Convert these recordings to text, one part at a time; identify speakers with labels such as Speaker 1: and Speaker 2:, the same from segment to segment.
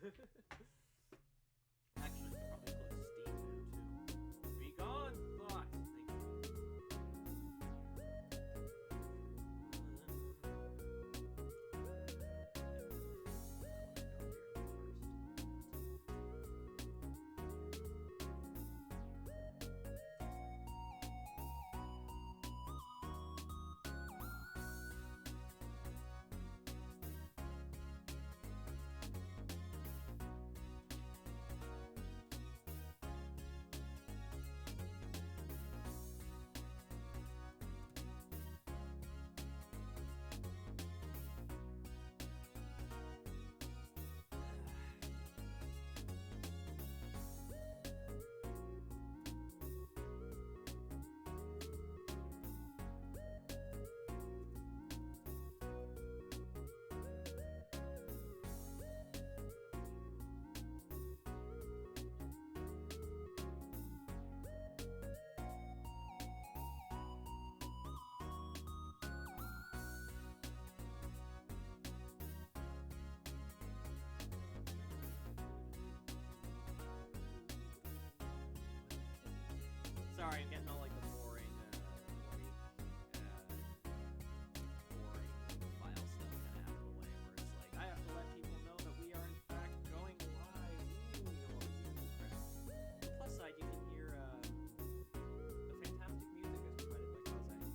Speaker 1: Actually, you could probably close Steam now too. Be gone, thought. Thank Sorry, I'm getting all like the boring, boring file stuff kind of out of the way, where it's like I have to let people know that we are in fact going live. Ooh, you know, crap. On the plus side, you can hear the fantastic music as provided by Kaze.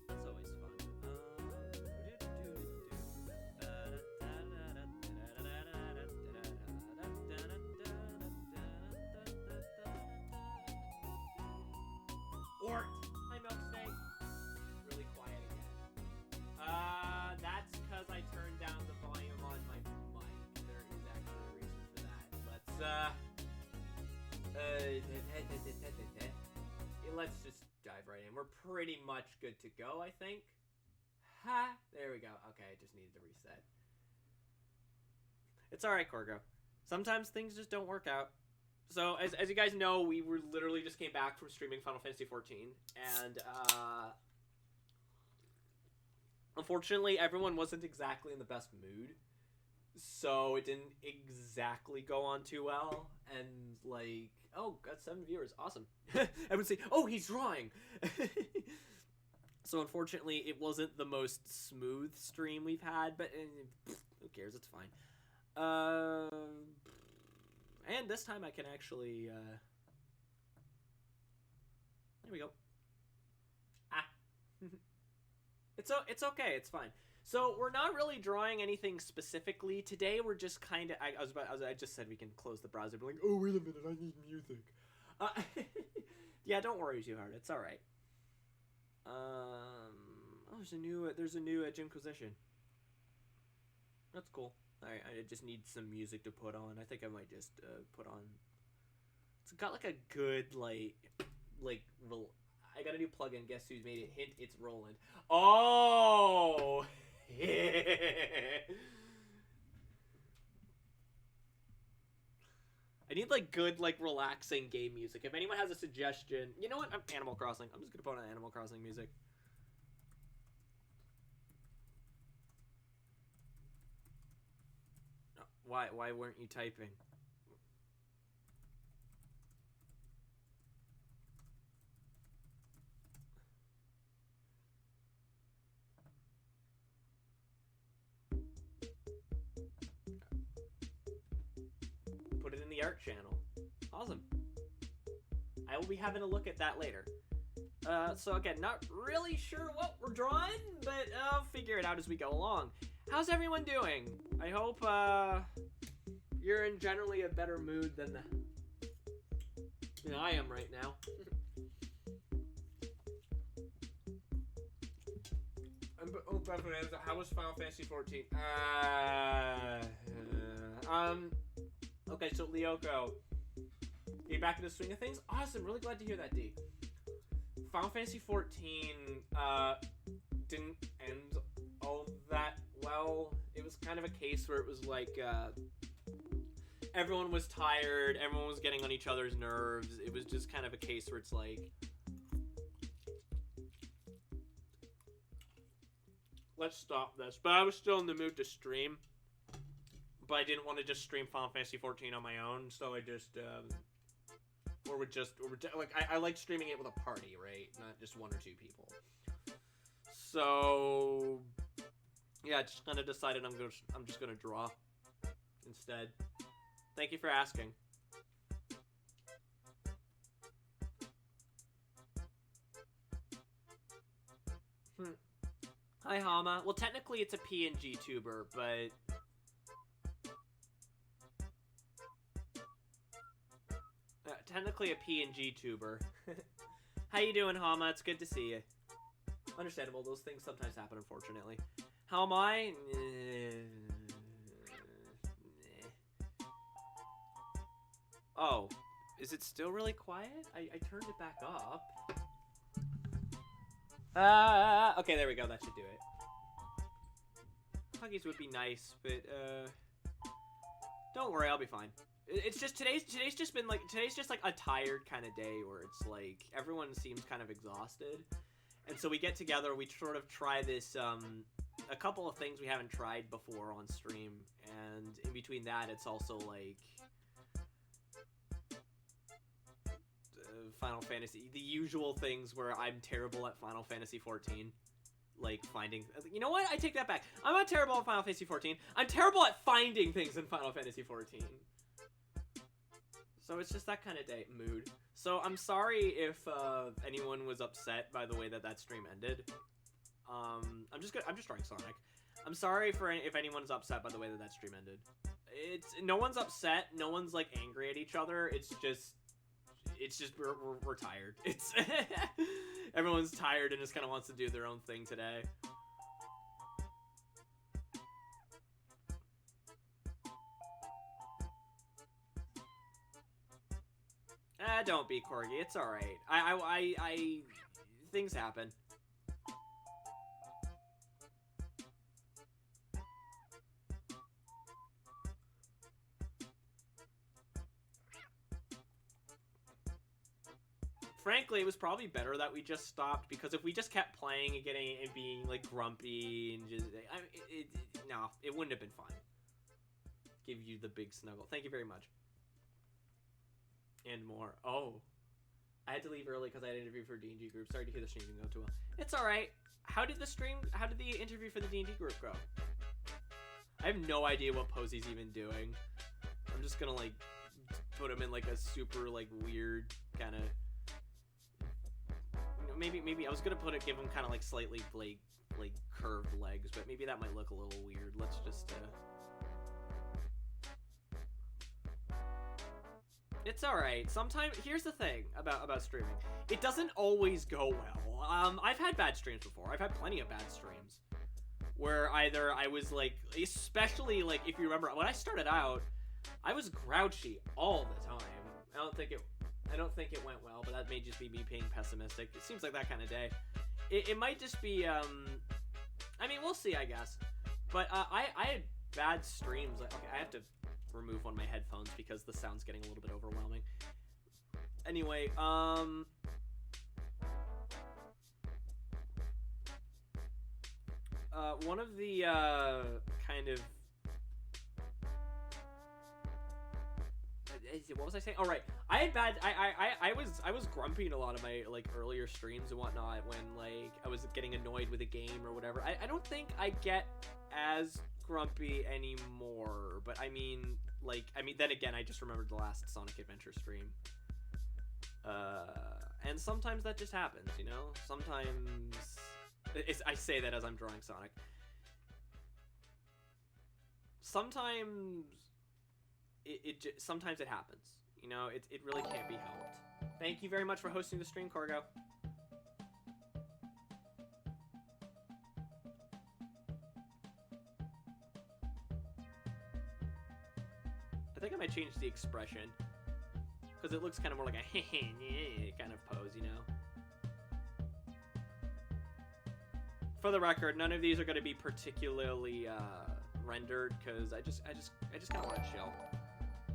Speaker 1: That's always fun. Ort! Hi, Milksteak. Really quiet again. That's because I turned down the volume on my mic. There is actually a reason for that. Let's just dive right in. We're pretty much good to go, I think. Ha! There we go. Okay, I just needed to reset. It's alright, Corgo. Sometimes things just don't work out. So, as you guys know, we were literally just came back from streaming Final Fantasy XIV, and, unfortunately, everyone wasn't exactly in the best mood, so it didn't exactly go on too well, and, like, oh, got 7 viewers, awesome. I would say, oh, he's drawing! So, unfortunately, it wasn't the most smooth stream we've had, but who cares, it's fine. And this time I can actually, there we go. Ah. It's okay, it's fine. So, we're not really drawing anything specifically. Today, we're just kind of, I just said we can close the browser, but like, oh, wait a minute, I need music. Yeah, don't worry too hard, it's alright. Oh, there's a new Jimquisition. That's cool. I just need some music to put on. I think I might just put on. It's got like a good I got a new plugin. Guess who's made it? Hint: it's Roland. Oh. I need like good relaxing game music. If anyone has a suggestion, you know what? Animal Crossing. I'm just gonna put on Animal Crossing music. Why weren't you typing? Put it in the art channel. Awesome. I will be having a look at that later. So again, not really sure what we're drawing, but I'll figure it out as we go along. How's everyone doing? I hope you're in generally a better mood than I am right now. How was Final Fantasy XIV? Okay, so Lyoko, you're back in the swing of things? Awesome, really glad to hear that, D. Final Fantasy XIV didn't end all that well. It was kind of a case where it was like everyone was tired, everyone was getting on each other's nerves. It was just kind of a case where it's like, let's stop this. But I was still in the mood to stream. but I didn't want to just stream Final Fantasy 14 on my own, so I just, I like streaming it with a party, right? Not just one or two people. So, yeah, I just kind of decided I'm just gonna draw instead. Thank you for asking. Hi, Hama. Well, technically it's a PNG tuber, but... technically a PNG tuber. How you doing, Hama? It's good to see you. Understandable. Those things sometimes happen, unfortunately. How am I? Oh. Is it still really quiet? I turned it back up. Okay, there we go. That should do it. Huggies would be nice, but, don't worry, I'll be fine. It's just, today's just been, like, today's just, like, a tired kind of day where it's, like, everyone seems kind of exhausted. And so we get together, we sort of try this, a couple of things we haven't tried before on stream. And in between that, it's also, like, Final Fantasy, the usual things where I'm terrible at Final Fantasy 14. Like, finding... You know what? I take that back. I'm not terrible at Final Fantasy 14. I'm terrible at finding things in Final Fantasy 14. So it's just that kind of day mood. So I'm sorry if anyone was upset by the way that stream ended. I'm just drawing Sonic. I'm sorry if anyone's upset by the way that stream ended. No one's upset. No one's like angry at each other. It's just we're tired. It's everyone's tired and just kind of wants to do their own thing today. Don't be, Corgi. It's all right. I things happen. Frankly, it was probably better that we just stopped, because if we just kept playing and being like grumpy and just, no, it wouldn't have been fun. Give you the big snuggle. Thank you very much. And more. Oh, I had to leave early because I had an interview for a D&D group. Sorry to hear the stream didn't go too well. It's all right. How did the interview for the D&D group go? I have no idea what Posey's even doing. I'm just gonna like put him in like a super like weird kind of. Maybe I was gonna give him kind of like slightly like curved legs, but maybe that might look a little weird. Let's just. It's alright. Sometimes, here's the thing about streaming. It doesn't always go well. I've had bad streams before. I've had plenty of bad streams. Where either I was like, especially like, if you remember, when I started out, I was grouchy all the time. I don't think it went well, but that may just be me being pessimistic. It seems like that kind of day. It might just be, I mean, we'll see, I guess. But, I had bad streams. Like, okay, I have to remove one of my headphones because the sound's getting a little bit overwhelming. Anyway, one of the, kind of... What was I saying? Oh, right. I had bad... I was grumpy in a lot of my, like, earlier streams and whatnot when, like, I was getting annoyed with a game or whatever. I don't think I get as grumpy anymore, but I mean, then again, I just remembered the last Sonic Adventure stream. And sometimes that just happens, you know? Sometimes... I say that as I'm drawing Sonic. Sometimes... sometimes it happens. You know, it really can't be helped. Thank you very much for hosting the stream, Corgo. I think I might change the expression, because it looks kind of more like a kind of pose, you know? For the record, none of these are going to be particularly rendered, because I just kind of want to chill.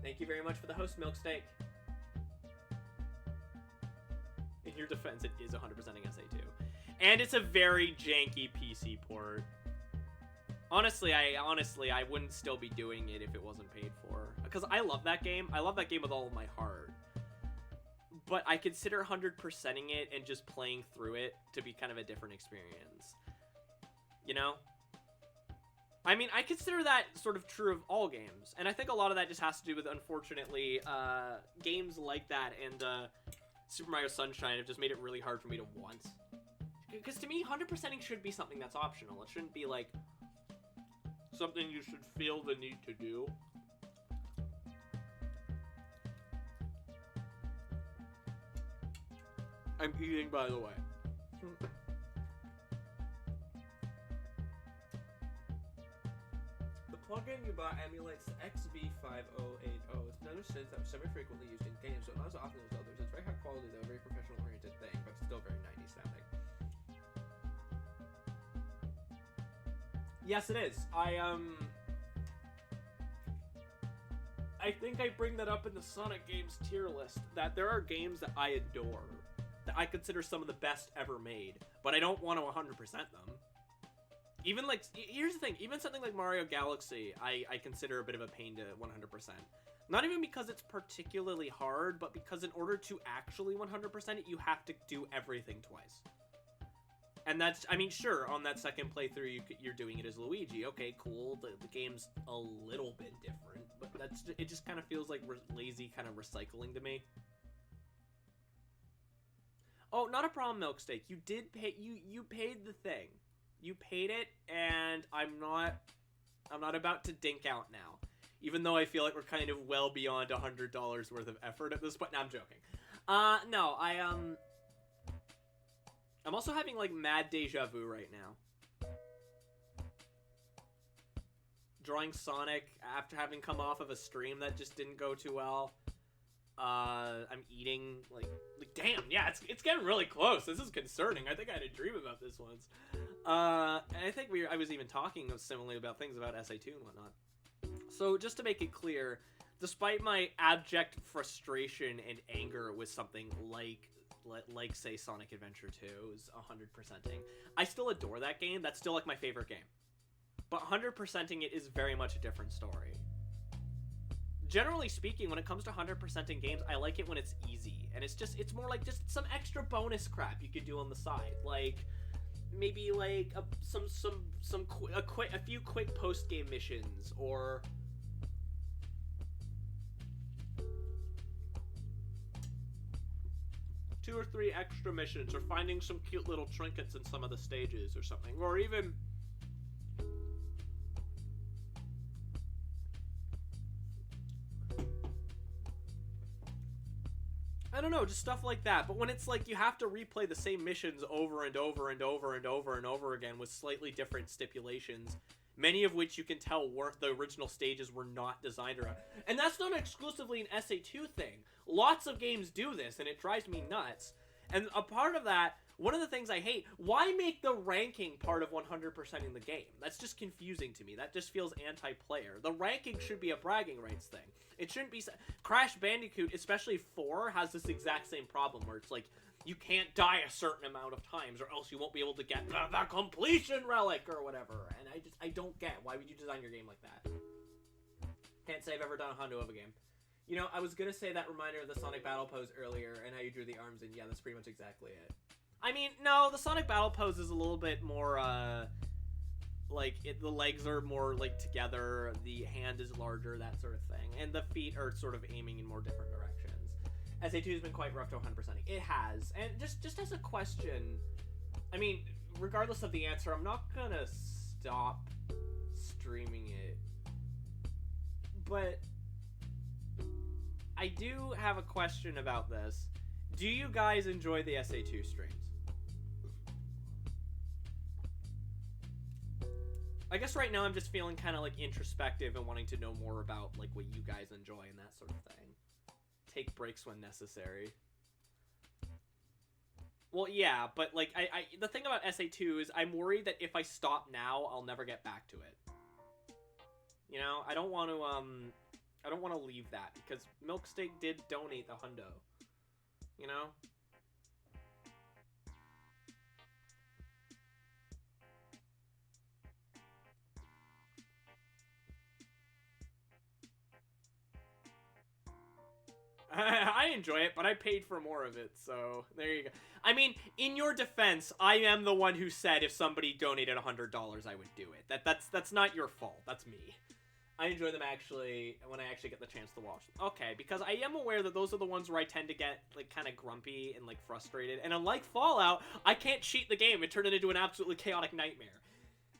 Speaker 1: Thank you very much for the host, Milk Steak. In your defense, it is 100%ing SA2. And it's a very janky PC port. Honestly, I wouldn't still be doing it if it wasn't paid for. Because I love that game. I love that game with all of my heart. But I consider 100%ing it and just playing through it to be kind of a different experience. You know? I mean, I consider that sort of true of all games. And I think a lot of that just has to do with, unfortunately, games like that and Super Mario Sunshine have just made it really hard for me to want. Because to me, 100%ing should be something that's optional. It shouldn't be, like, something you should feel the need to do. I'm eating, by the way.
Speaker 2: The plugin you bought emulates the XV5080. It's another synth that was semi-frequently used in games, so not as often as others. It's very high quality, though, a very professional-oriented thing, but it's still very 90s sounding.
Speaker 1: Yes, it is. I think I bring that up in the Sonic games tier list, that there are games that I adore, that I consider some of the best ever made, but I don't want to 100% them. Even, like, here's the thing, even something like Mario Galaxy, I consider a bit of a pain to 100%. Not even because it's particularly hard, but because in order to actually 100% it, you have to do everything twice. And that's, I mean, sure, on that second playthrough, you're doing it as Luigi. Okay, cool, the game's a little bit different, but it just kind of feels like lazy kind of recycling to me. Oh, not a problem, Milksteak. You did pay, you paid the thing. You paid it, and I'm not about to dink out now. Even though I feel like we're kind of well beyond $100 worth of effort at this point. No, I'm joking. No, I'm also having, like, mad deja vu right now. Drawing Sonic after having come off of a stream that just didn't go too well. I'm eating, like damn, yeah, it's getting really close. This is concerning. I think I had a dream about this once. And I think I was even talking similarly about things about SA2 and whatnot. So, just to make it clear, despite my abject frustration and anger with something like say Sonic Adventure 2's 100%ing, I still adore that game. That's still, like, my favorite game. But 100%ing it is very much a different story. Generally speaking, when it comes to 100%ing games, I like it when it's easy. And it's more like just some extra bonus crap you could do on the side. Like, maybe, like, a few quick post-game missions, or... two or three extra missions, or finding some cute little trinkets in some of the stages or something, or even I don't know, just stuff like that. But when it's like you have to replay the same missions over and over and over and over and over again with slightly different stipulations, many of which you can tell weren't the original stages, were not designed around. And that's not exclusively an SA2 thing. Lots of games do this, and it drives me nuts. And a part of that, one of the things I hate, why make the ranking part of 100%ing the game? That's just confusing to me. That just feels anti-player. The ranking should be a bragging rights thing. It shouldn't be... Crash Bandicoot, especially 4, has this exact same problem where it's like, you can't die a certain amount of times or else you won't be able to get the completion relic or whatever. And I don't get, why would you design your game like that? Can't say I've ever done a hundo of a game. You know, I was gonna say that reminder of the Sonic Battle pose earlier and how you drew the arms in. Yeah, that's pretty much exactly it. I mean, no, the Sonic Battle pose is a little bit more, the legs are more, like, together, the hand is larger, that sort of thing. And the feet are sort of aiming in more different directions. SA2 has been quite rough to 100%ing. It has. And just as a question, I mean, regardless of the answer, I'm not gonna stop streaming it. But I do have a question about this. Do you guys enjoy the SA2 streams? I guess right now I'm just feeling kind of, like, introspective and wanting to know more about, like, what you guys enjoy and that sort of thing. Take breaks when necessary. Well, yeah, but, like, the thing about SA2 is I'm worried that if I stop now, I'll never get back to it. You know, I don't want to leave that, because Milksteak did donate the hundo. You know? I enjoy it, but I paid for more of it, so there you go. I mean, in your defense, I am the one who said if somebody donated $100, I would do it. That's not your fault. That's me. I enjoy them actually when I actually get the chance to watch them. Okay, because I am aware that those are the ones where I tend to get like kind of grumpy and like frustrated. And unlike Fallout, I can't cheat the game and turn it into an absolutely chaotic nightmare.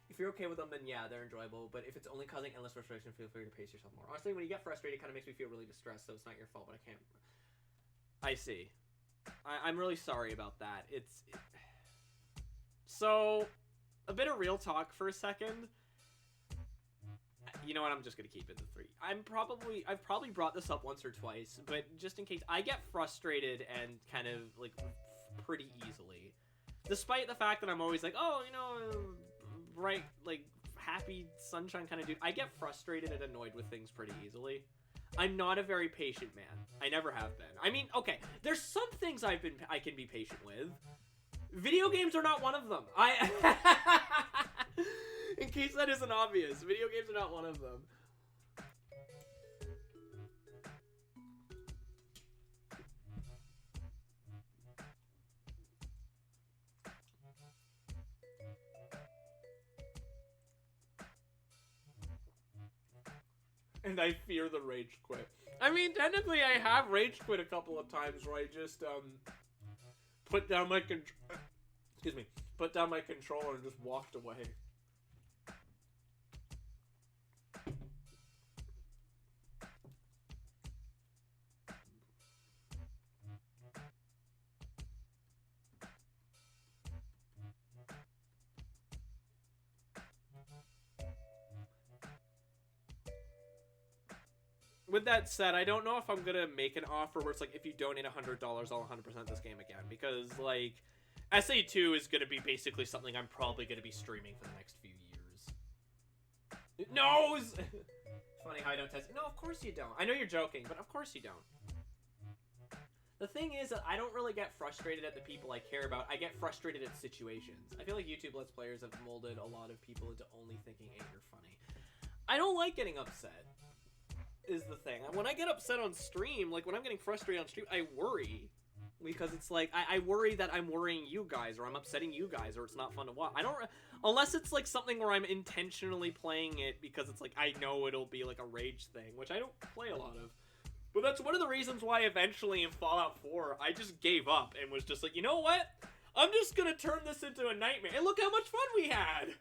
Speaker 1: If you're okay with them, then yeah, they're enjoyable. But if it's only causing endless frustration, feel free to pace yourself more. Honestly, when you get frustrated, it kind of makes me feel really distressed, so it's not your fault, but I can't... I see. I'm really sorry about that. So, a bit of real talk for a second. You know what, I'm just gonna keep it to 3. I've probably brought this up once or twice, but just in case, I get frustrated and kind of, like, pretty easily. Despite the fact that I'm always like, oh, you know... bright, like, happy sunshine kind of dude. I get frustrated and annoyed with things pretty easily. I'm not a very patient man. I never have been. I mean, okay, there's some things I can be patient with. Video games are not one of them. In case that isn't obvious, video games are not one of them. And I fear the rage quit. I mean, technically I have rage quit a couple of times where I just, put down my controller and just walked away. With that said, I don't know if I'm gonna make an offer where it's like, if you donate $100, I'll 100% this game again. Because, like, SA2 is gonna be basically something I'm probably gonna be streaming for the next few years. No! It's funny how I don't test. No, of course you don't. I know you're joking, but of course you don't. The thing is that I don't really get frustrated at the people I care about. I get frustrated at situations. I feel like YouTube Let's Players have molded a lot of people into only thinking, hey, you're funny. I don't like getting upset. Is the thing. When I get upset on stream, like when I'm getting frustrated on stream, I worry. Because it's like, I worry that I'm worrying you guys, or I'm upsetting you guys, or it's not fun to watch. I don't, unless it's like something where I'm intentionally playing it because it's like, I know it'll be like a rage thing, which I don't play a lot of. But that's one of the reasons why eventually in Fallout 4, I just gave up and was just like, you know what? I'm just gonna turn this into a nightmare. And look how much fun we had!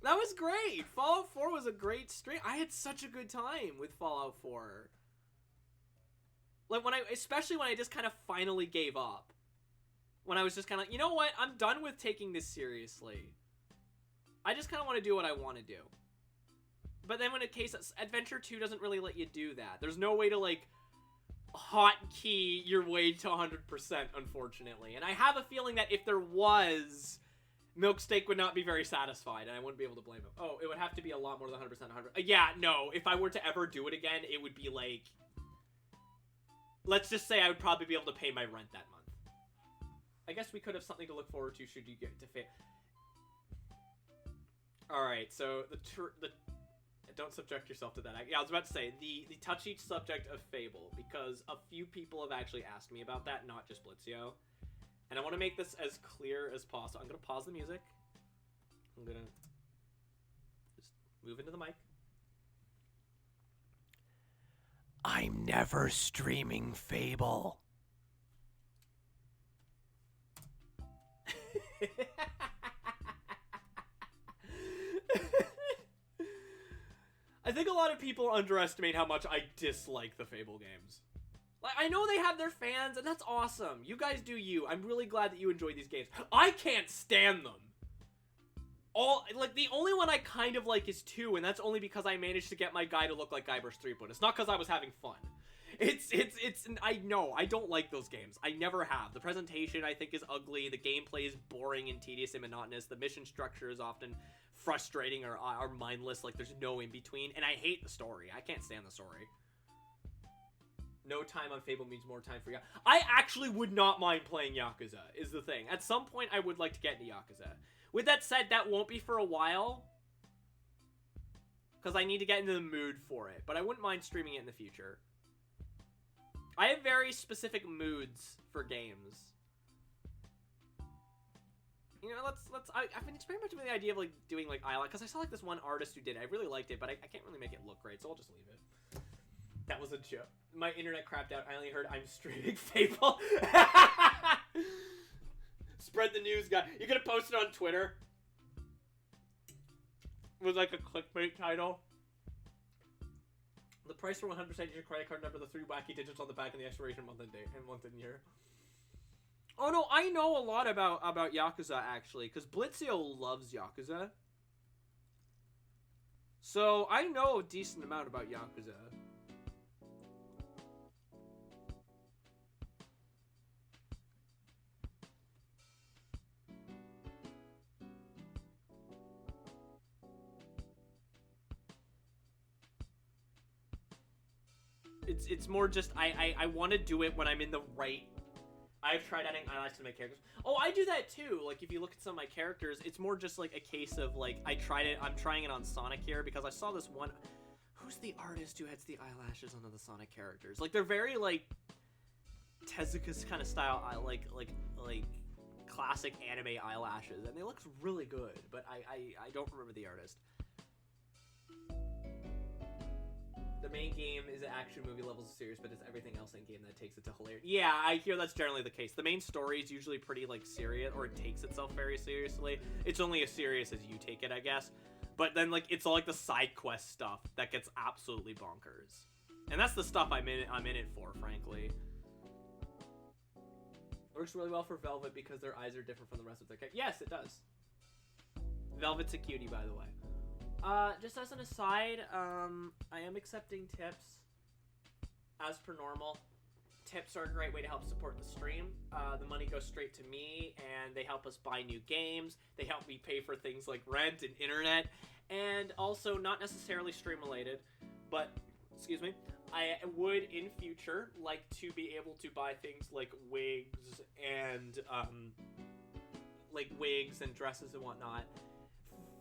Speaker 1: That was great! Fallout 4 was a great stream. I had such a good time with Fallout 4. Like, especially when I just kind of finally gave up. When I was just kind of, you know what? I'm done with taking this seriously. I just kind of want to do what I want to do. But then when it case, Adventure 2 doesn't really let you do that. There's no way to, like, hotkey your way to 100%, unfortunately. And I have a feeling that if there was... Milksteak would not be very satisfied, and I wouldn't be able to blame him. Oh, it would have to be a lot more than 100%. 100. Yeah, no. If I were to ever do it again, it would be like... Let's just say I would probably be able to pay my rent that month. I guess we could have something to look forward to should you get to fit. Alright, so the don't subject yourself to that. Yeah, I was about to say, the touchy subject of Fable, because a few people have actually asked me about that, not just Blitzio. And I want to make this as clear as possible. I'm going to pause the music. I'm going to just move into the mic. I'm never streaming Fable. I think a lot of people underestimate how much I dislike the Fable games. Like, I know they have their fans, and that's awesome. You guys do you. I'm really glad that you enjoy these games. I can't stand them. The only one I kind of like is 2, and that's only because I managed to get my guy to look like Guybrush Threepwood. It's not because I was having fun. I know, I don't like those games. I never have. The presentation, I think, is ugly. The gameplay is boring and tedious and monotonous. The mission structure is often frustrating or mindless. Like, there's no in-between. And I hate the story. I can't stand the story. No time on Fable means more time for Yakuza. I actually would not mind playing Yakuza, is the thing. At some point, I would like to get into Yakuza. With that said, that won't be for a while. Because I need to get into the mood for it. But I wouldn't mind streaming it in the future. I have very specific moods for games. You know, I've been experimenting with the idea of, like, doing, like, eyeliner, because I saw, like, this one artist who did it. I really liked it, but I can't really make it look great, so I'll just leave it. That was a joke. My internet crapped out. I only heard I'm streaming Fable. Spread the news, guy. You could have posted on Twitter with, like, a clickbait title. The price for 100% your credit card number, the 3 wacky digits on the back, and the expiration month and date, and month and year. Oh no, I know a lot about Yakuza, actually, because Blitzio loves Yakuza. So, I know a decent amount about Yakuza. It's more just, I want to do it when I'm in the right... I've tried adding eyelashes to my characters. Oh, I do that too. Like, if you look at some of my characters, it's more just like a case of, like, I'm trying it on Sonic here because I saw this one... Who's the artist who has the eyelashes onto the Sonic characters? Like, they're very, like, Tezuka's kind of style, like classic anime eyelashes, and they look really good, but I don't remember the artist. The main game is an action movie levels of serious, but it's everything else in game that takes it to hilarious. Yeah, I hear that's generally the case. The main story is usually pretty, like, serious, or it takes itself very seriously. It's only as serious as you take it, I guess. But then, like, it's all, like, the side quest stuff that gets absolutely bonkers. And that's the stuff I'm in it for, frankly. Works really well for Velvet because their eyes are different from the rest of their characters. Yes, it does. Velvet's a cutie, by the way. Just as an aside, I am accepting tips, as per normal. Tips are a great way to help support the stream. The money goes straight to me, and they help us buy new games. They help me pay for things like rent and internet, and also not necessarily stream related, but, excuse me, I would in future like to be able to buy things like wigs and dresses and whatnot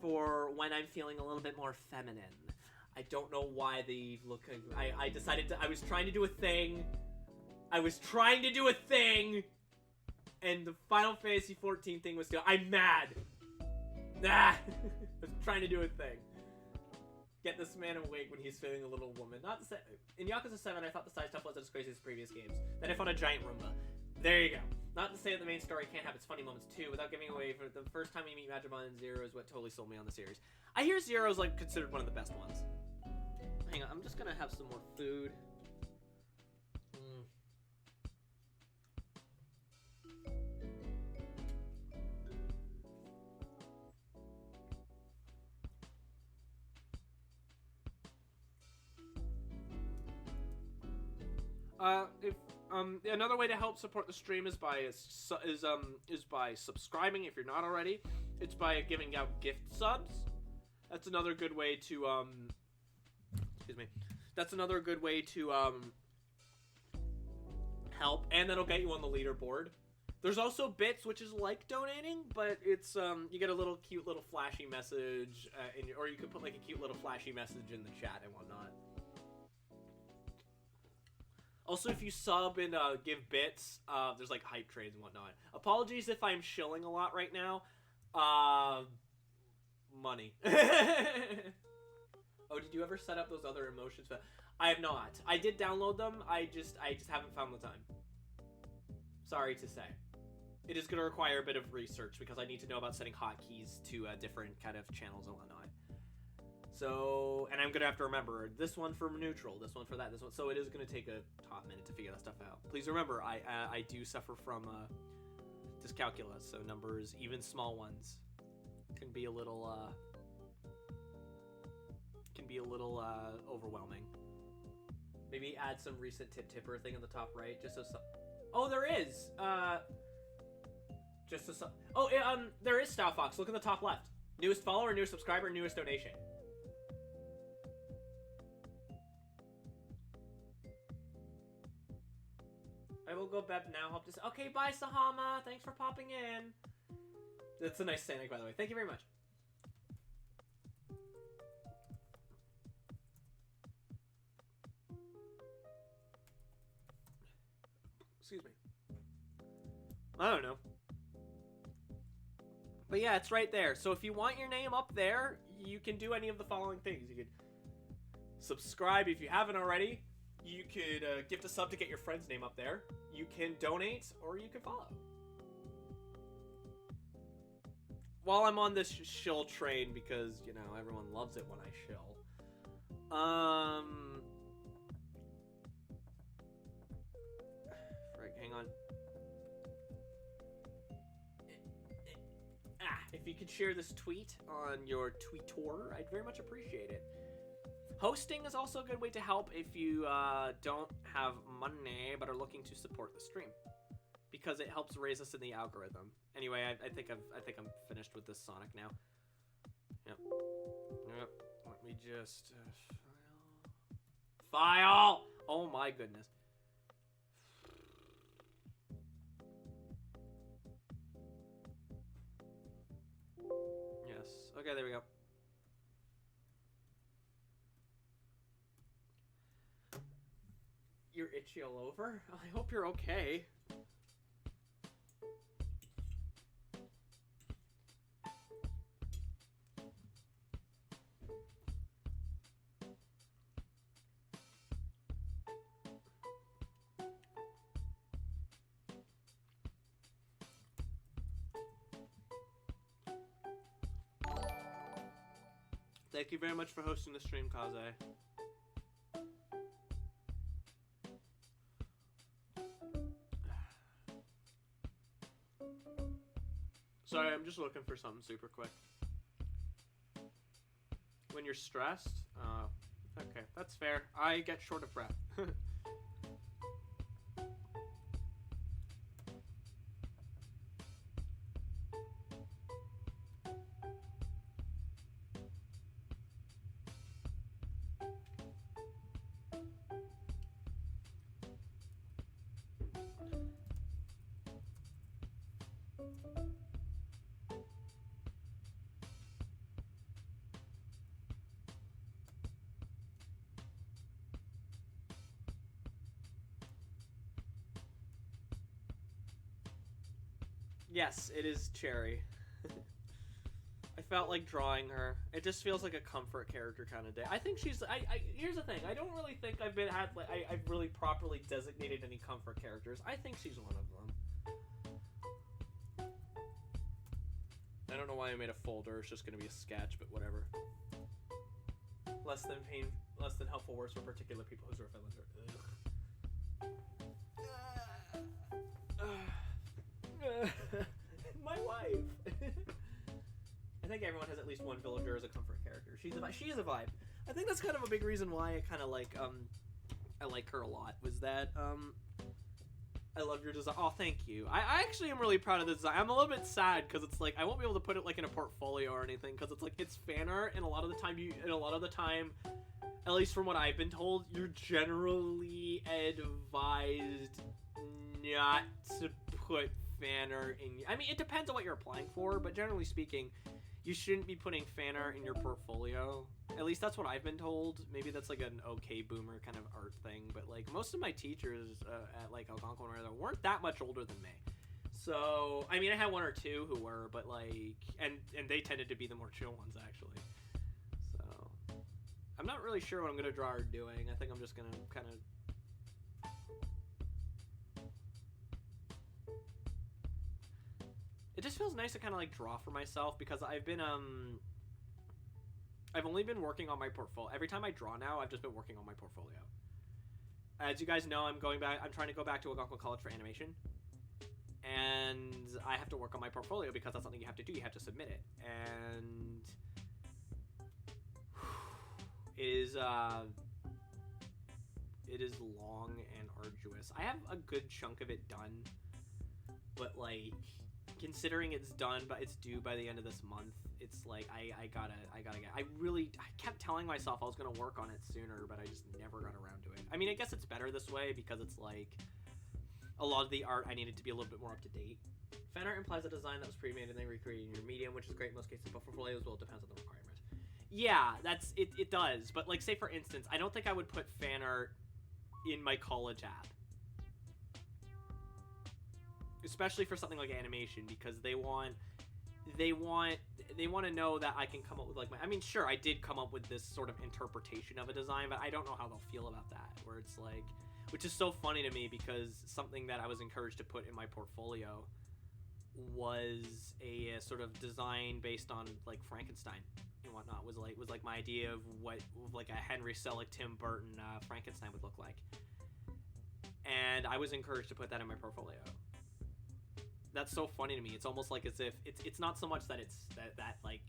Speaker 1: for when I'm feeling a little bit more feminine. I don't know why they look... I decided to... I was trying to do a thing, and the Final Fantasy 14 thing was still... I'm mad! Ah! I was trying to do a thing. Get this man a wig when he's feeling a little woman. Not the in Yakuza 7, I thought the side stuff wasn't as crazy as previous games. Then I found a giant Roomba. There you go. Not to say that the main story can't have its funny moments too, without giving away for the first time you meet Majimon, Zero is what totally sold me on the series. I hear Zero's, like, considered one of the best ones. Hang on, I'm just gonna have some more food. Another way to help support the stream is by subscribing if you're not already. It's by giving out gift subs. That's another good way to excuse me. That's another good way to help, and that'll get you on the leaderboard. There's also bits, which is like donating, but it's you get a little cute little flashy message, or you could put like a cute little flashy message in the chat and whatnot. Also, if you sub and give bits, there's like hype trades and whatnot. Apologies if I'm shilling a lot right now. Money. Oh, did you ever set up those other emotions? I have not. I did download them. I just haven't found the time. Sorry to say. It is going to require a bit of research because I need to know about setting hotkeys to different kind of channels and whatnot. So, and I'm going to have to remember this one for neutral, this one for that, this one. So it is going to take a top minute to figure that stuff out. Please remember, I do suffer from dyscalculia, so numbers, even small ones, can be a little overwhelming. Maybe add some recent tipper thing on the top right, just so. Oh, there is. There is Style Fox. Look in the top left. Newest follower, newest subscriber, newest donation. I will go bed now. Hope to. Okay, bye, Sahama. Thanks for popping in. That's a nice Sonic, by the way. Thank you very much.
Speaker 2: Excuse me.
Speaker 1: I don't know. But yeah, it's right there. So if you want your name up there, you can do any of the following things. You could subscribe if you haven't already. You could gift a sub to get your friend's name up there. You can donate, or you can follow. While I'm on this shill train, because, you know, everyone loves it when I shill. Frick, hang on. If you could share this tweet on your Tweetor, I'd very much appreciate it. Hosting is also a good way to help if you don't have money but are looking to support the stream, because it helps raise us in the algorithm. Anyway, I think I'm finished with this Sonic now. Yep. Let me just file. Oh my goodness. Yes. Okay, there we go. You're itchy all over? I hope you're okay. Thank you very much for hosting the stream, Kaze. Sorry, I'm just looking for something super quick. When you're stressed? Okay, that's fair. I get short of breath. Yes, it is Cherry. I felt like drawing her. It just feels like a comfort character kind of day. I think she's. Here's the thing. I don't really think I've really properly designated any comfort characters. I think she's one of them. I don't know why I made a folder. It's just gonna be a sketch, but whatever. Less than helpful words for particular people whose feelings are. My wife. I think everyone has at least one villager as a comfort character. She is a vibe. I think that's kind of a big reason why I kind of like I like her a lot. Was that I love your design. Oh, thank you. I actually am really proud of the design. I'm a little bit sad because it's like I won't be able to put it like in a portfolio or anything because it's like it's fan art, and a lot of the time, at least from what I've been told, you're generally advised not to put fan art in. I mean, it depends on what you're applying for, but generally speaking, you shouldn't be putting fan art in your portfolio. At least that's what I've been told. Maybe that's like an okay boomer kind of art thing, but like most of my teachers at like Algonquin weren't that much older than me. So I mean, I had one or two who were, but like, and they tended to be the more chill ones actually. So I'm not really sure what I'm gonna draw her doing. I think I'm just gonna kind of. It just feels nice to kind of like draw for myself because I've only been working on my portfolio. Every time I draw now, I've just been working on my portfolio. As you guys know, I'm trying to go back to Algonquin College for animation. And I have to work on my portfolio because that's something you have to do. You have to submit it. And it is long and arduous. I have a good chunk of it done, but like considering it's done, but it's due by the end of this month, it's like I gotta get. I kept telling myself I was gonna work on it sooner, but I just never got around to it. I mean, I guess it's better this way because it's like a lot of the art I needed to be a little bit more up to date. Fan art implies a design that was pre-made and then recreated in your medium, which is great in most cases, but for portfolios, well, it depends on the requirements. Yeah, that's it. It does, but like, say for instance, I don't think I would put fan art in my college app. especially for something like animation, because they want to know that I can come up with like I mean, sure, I did come up with this sort of interpretation of a design, but I don't know how they'll feel about that. Where it's like, which is so funny to me, because something that I was encouraged to put in my portfolio was a sort of design based on like Frankenstein and whatnot. Was like my idea of what like a Henry Selick, Tim Burton Frankenstein would look like, and I was encouraged to put that in my portfolio. That's so funny to me. It's almost like as if it's not so much that it's that like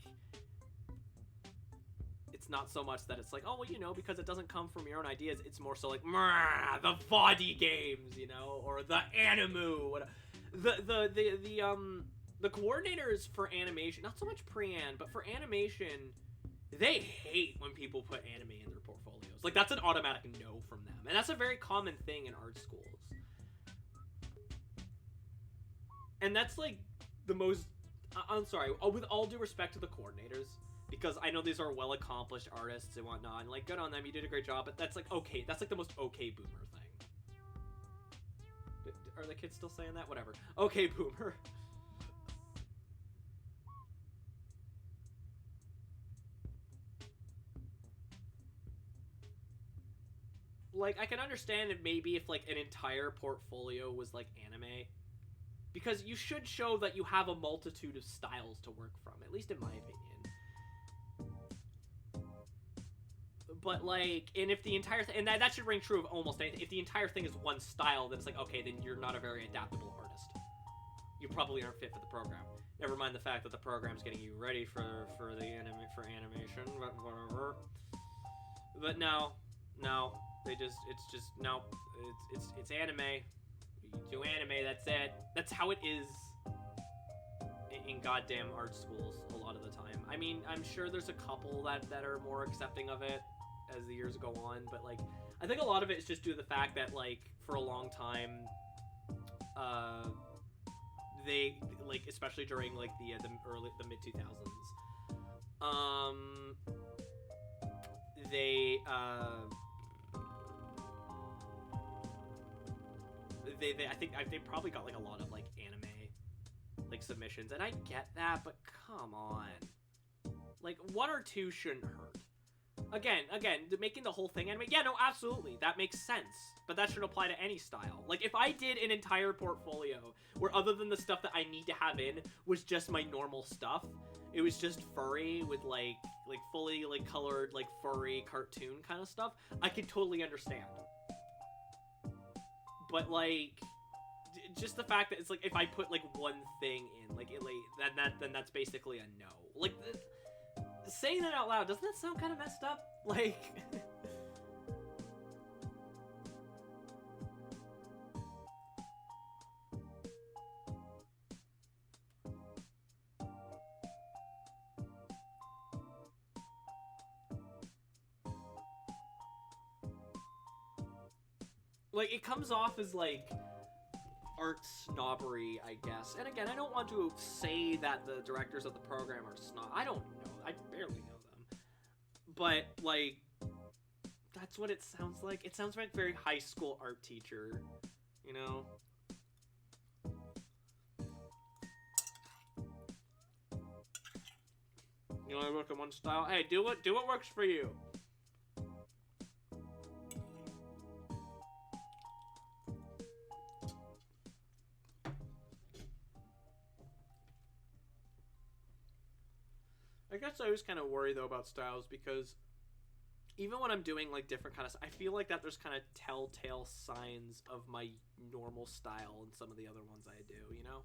Speaker 1: it's not so much that it's like, oh well, you know, because it doesn't come from your own ideas. It's more so like the body games, you know, or the animu, whatever. The coordinators for animation, not so much pre-an, but for animation, they hate when people put anime in their portfolios. Like, that's an automatic no from them, and that's a very common thing in art schools. And that's like the most. I'm sorry. With all due respect to the coordinators, because I know these are well-accomplished artists and whatnot, and like, good on them, you did a great job. But that's like okay. That's like the most okay boomer thing. Are the kids still saying that? Whatever. Okay, boomer. Like, I can understand it maybe if like an entire portfolio was like anime, because you should show that you have a multitude of styles to work from, at least in my opinion. But like, and if the entire thing, and that should ring true of almost anything. If the entire thing is one style, then it's like, okay, then you're not a very adaptable artist. You probably aren't fit for the program. Never mind the fact that the program's getting you ready for the animation, but whatever. But no, it's anime. You do anime, that's it. That's how it is in goddamn art schools a lot of the time. I mean, I'm sure there's a couple that are more accepting of it as the years go on, but like, I think a lot of it is just due to the fact that like for a long time, they like, especially during like the mid 2000s, they I think they probably got like a lot of like anime like submissions, and I get that, but come on, like one or two shouldn't hurt. Again, making the whole thing anime, yeah, no, absolutely, that makes sense, but that should apply to any style. Like, if I did an entire portfolio where other than the stuff that I need to have in was just my normal stuff, it was just furry with like fully like colored like furry cartoon kind of stuff, I could totally understand. But like, just the fact that it's like, if I put like one thing in, like, then that's basically a no. Like, saying that out loud, doesn't that sound kind of messed up? Like, like, it comes off as like art snobbery, I guess. And again, I don't want to say that the directors of the program are snob. I don't know. I barely know them. But, like, that's what it sounds like. It sounds like a very high school art teacher, you know? You only work in one style? Hey, do what works for you. I guess I always kind of worry though about styles, because even when I'm doing like different kind of, I feel like that there's kind of telltale signs of my normal style in some of the other ones I do, you know?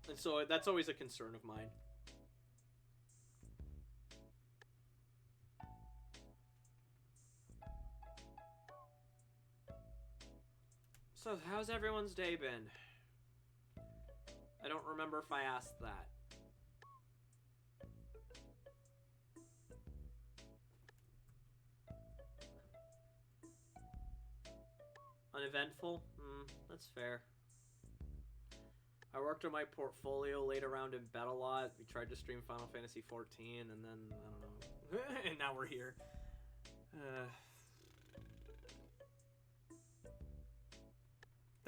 Speaker 1: And so that's always a concern of mine. So how's everyone's day been? I don't remember if I asked that. Uneventful? That's fair. I worked on my portfolio, laid around in bed a lot. We tried to stream Final Fantasy 14, and then, I don't know. And now we're here.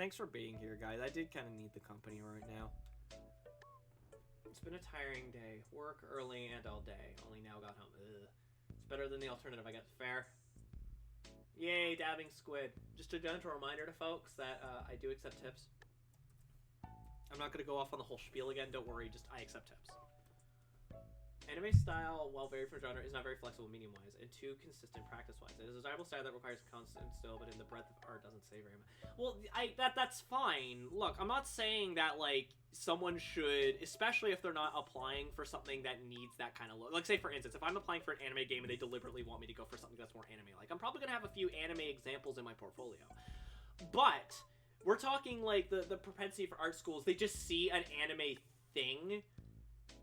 Speaker 1: Thanks for being here, guys. I did kind of need the company right now. It's been a tiring day. Work early and all day. Only now got home. Ugh. It's better than the alternative, I guess. Fair. Yay, dabbing squid. Just a gentle reminder to folks that I do accept tips. I'm not going to go off on the whole spiel again. Don't worry, just I accept tips. Anime style, while very for genre, is not very flexible medium-wise, and too consistent practice-wise. It is a desirable style that requires constant skill, but in the breadth of art doesn't say very much. Well, that's fine. Look, I'm not saying that, like, someone should, especially if they're not applying for something that needs that kind of look. Like, say, for instance, if I'm applying for an anime game and they deliberately want me to go for something that's more anime-like, I'm probably going to have a few anime examples in my portfolio. But we're talking, like, the propensity for art schools. They just see an anime thing,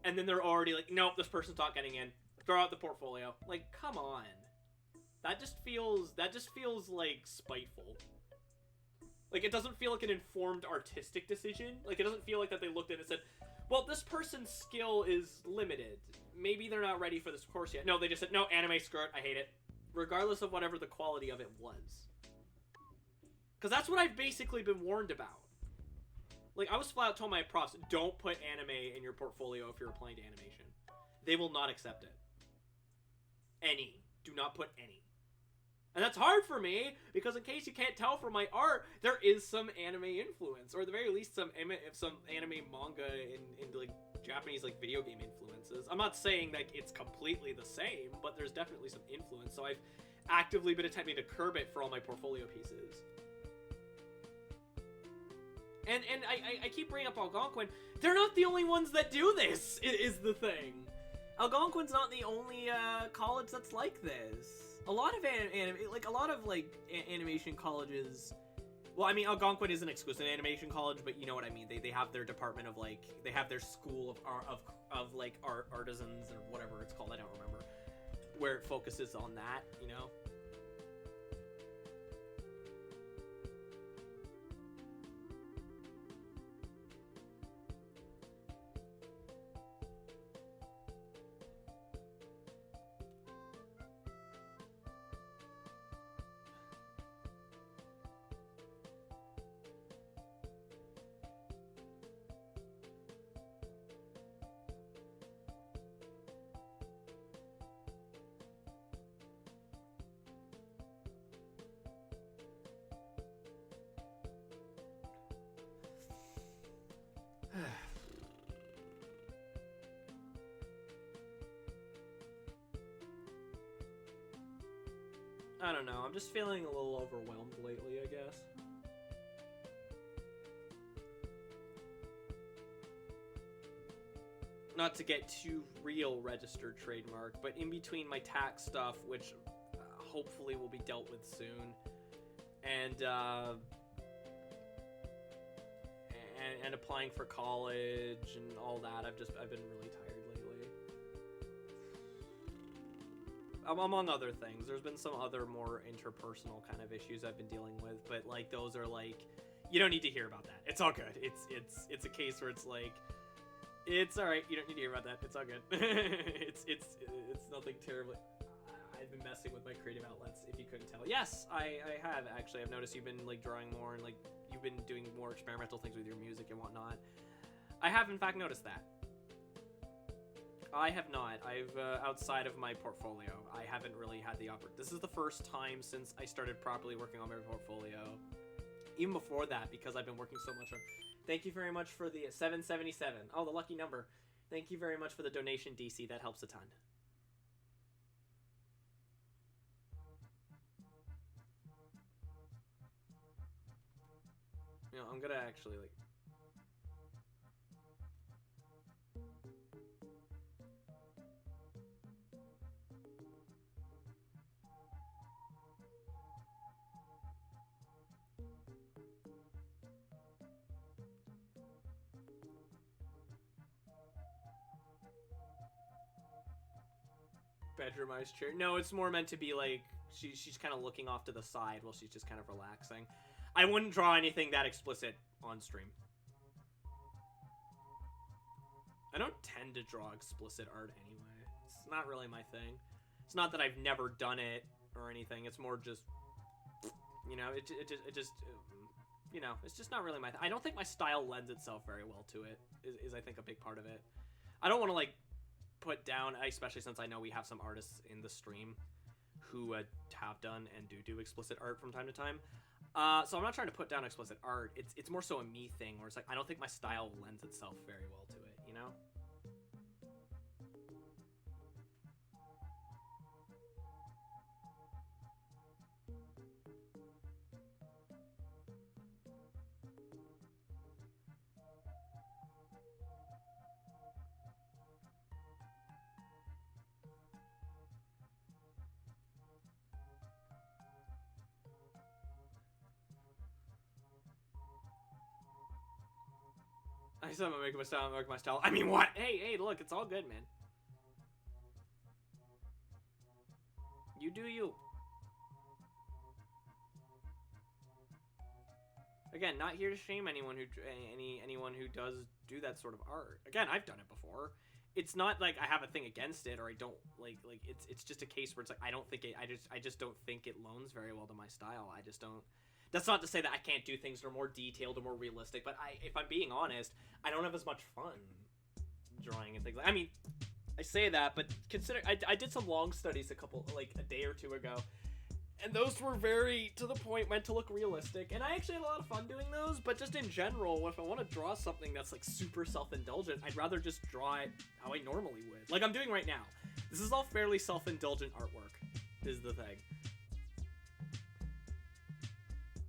Speaker 1: and then they're already like, nope, this person's not getting in. Throw out the portfolio. Like, come on. That just feels like spiteful. Like, it doesn't feel like an informed artistic decision. Like, it doesn't feel like that they looked at it and said, well, this person's skill is limited. Maybe they're not ready for this course yet. No, they just said, no, anime, screw it, I hate it. Regardless of whatever the quality of it was. Because that's what I've basically been warned about. Like, I was flat out told my profs, don't put anime in your portfolio if you're applying to animation. They will not accept it. Any. Do not put any. And that's hard for me, because in case you can't tell from my art, there is some anime influence. Or at the very least, some anime manga and like, Japanese, like, video game influences. I'm not saying, like, it's completely the same, but there's definitely some influence. So I've actively been attempting to curb it for all my portfolio pieces. And I keep bringing up Algonquin. They're not the only ones that do this, is the thing. Algonquin's not the only college that's like this. A lot of animation colleges. Well, I mean, Algonquin is an exclusive animation college, but you know what I mean. They have their department of, like, they have their school of art of like artisans or whatever it's called. I don't remember, where it focuses on that. You know. I don't know, I'm just feeling a little overwhelmed lately, I guess. Not to get too real registered trademark, but in between my tax stuff, which hopefully will be dealt with soon, and applying for college and all that, I've been really tired lately. Among other things, there's been some other more interpersonal kind of issues I've been dealing with, but like those are like, you don't need to hear about that. It's all good. It's a case where it's like, it's all right. You don't need to hear about that. It's all good. it's nothing terribly. I've been messing with my creative outlets, if you couldn't tell. Yes, I have actually. I've noticed you've been like drawing more and like you've been doing more experimental things with your music and whatnot. I have in fact noticed that. I have not. I've outside of my portfolio, I haven't really had the opportunity. This is the first time since I started properly working on my portfolio. Even before that, because I've been working so much on. Thank you very much for the 777. Oh, the lucky number. Thank you very much for the donation, DC. That helps a ton. You know, I'm gonna actually like. Bedroomized chair. No, it's more meant to be like she's kind of looking off to the side while she's just kind of relaxing. I wouldn't draw anything that explicit on stream. I don't tend to draw explicit art anyway. It's not really my thing. It's not that I've never done it or anything. It's more just, you know, it just you know, it's just not really my I don't think my style lends itself very well to it, is I think a big part of it. I don't want to, like, put down, especially since I know we have some artists in the stream who have done and do explicit art from time to time. So I'm not trying to put down explicit art. It's more so a me thing, where it's like, I don't think my style lends itself very well to it, you know? I said I'm gonna make my style, make my style. I mean, what? Hey, look, it's all good, man. You do you. Again, not here to shame anyone who does do that sort of art. Again, I've done it before. It's not like I have a thing against it, or I don't like it's just a case where it's like I don't think it. I just don't think it loans very well to my style. I just don't. That's not to say that I can't do things that are more detailed or more realistic, but if I'm being honest, I don't have as much fun drawing and things like. I mean, I say that, but consider I did some long studies a day or two ago, and those were very to the point, meant to look realistic, and I actually had a lot of fun doing those. But just in general, if I want to draw something that's like super self-indulgent, I'd rather just draw it how I normally would, like I'm doing right now. This is all fairly self-indulgent artwork, is the thing.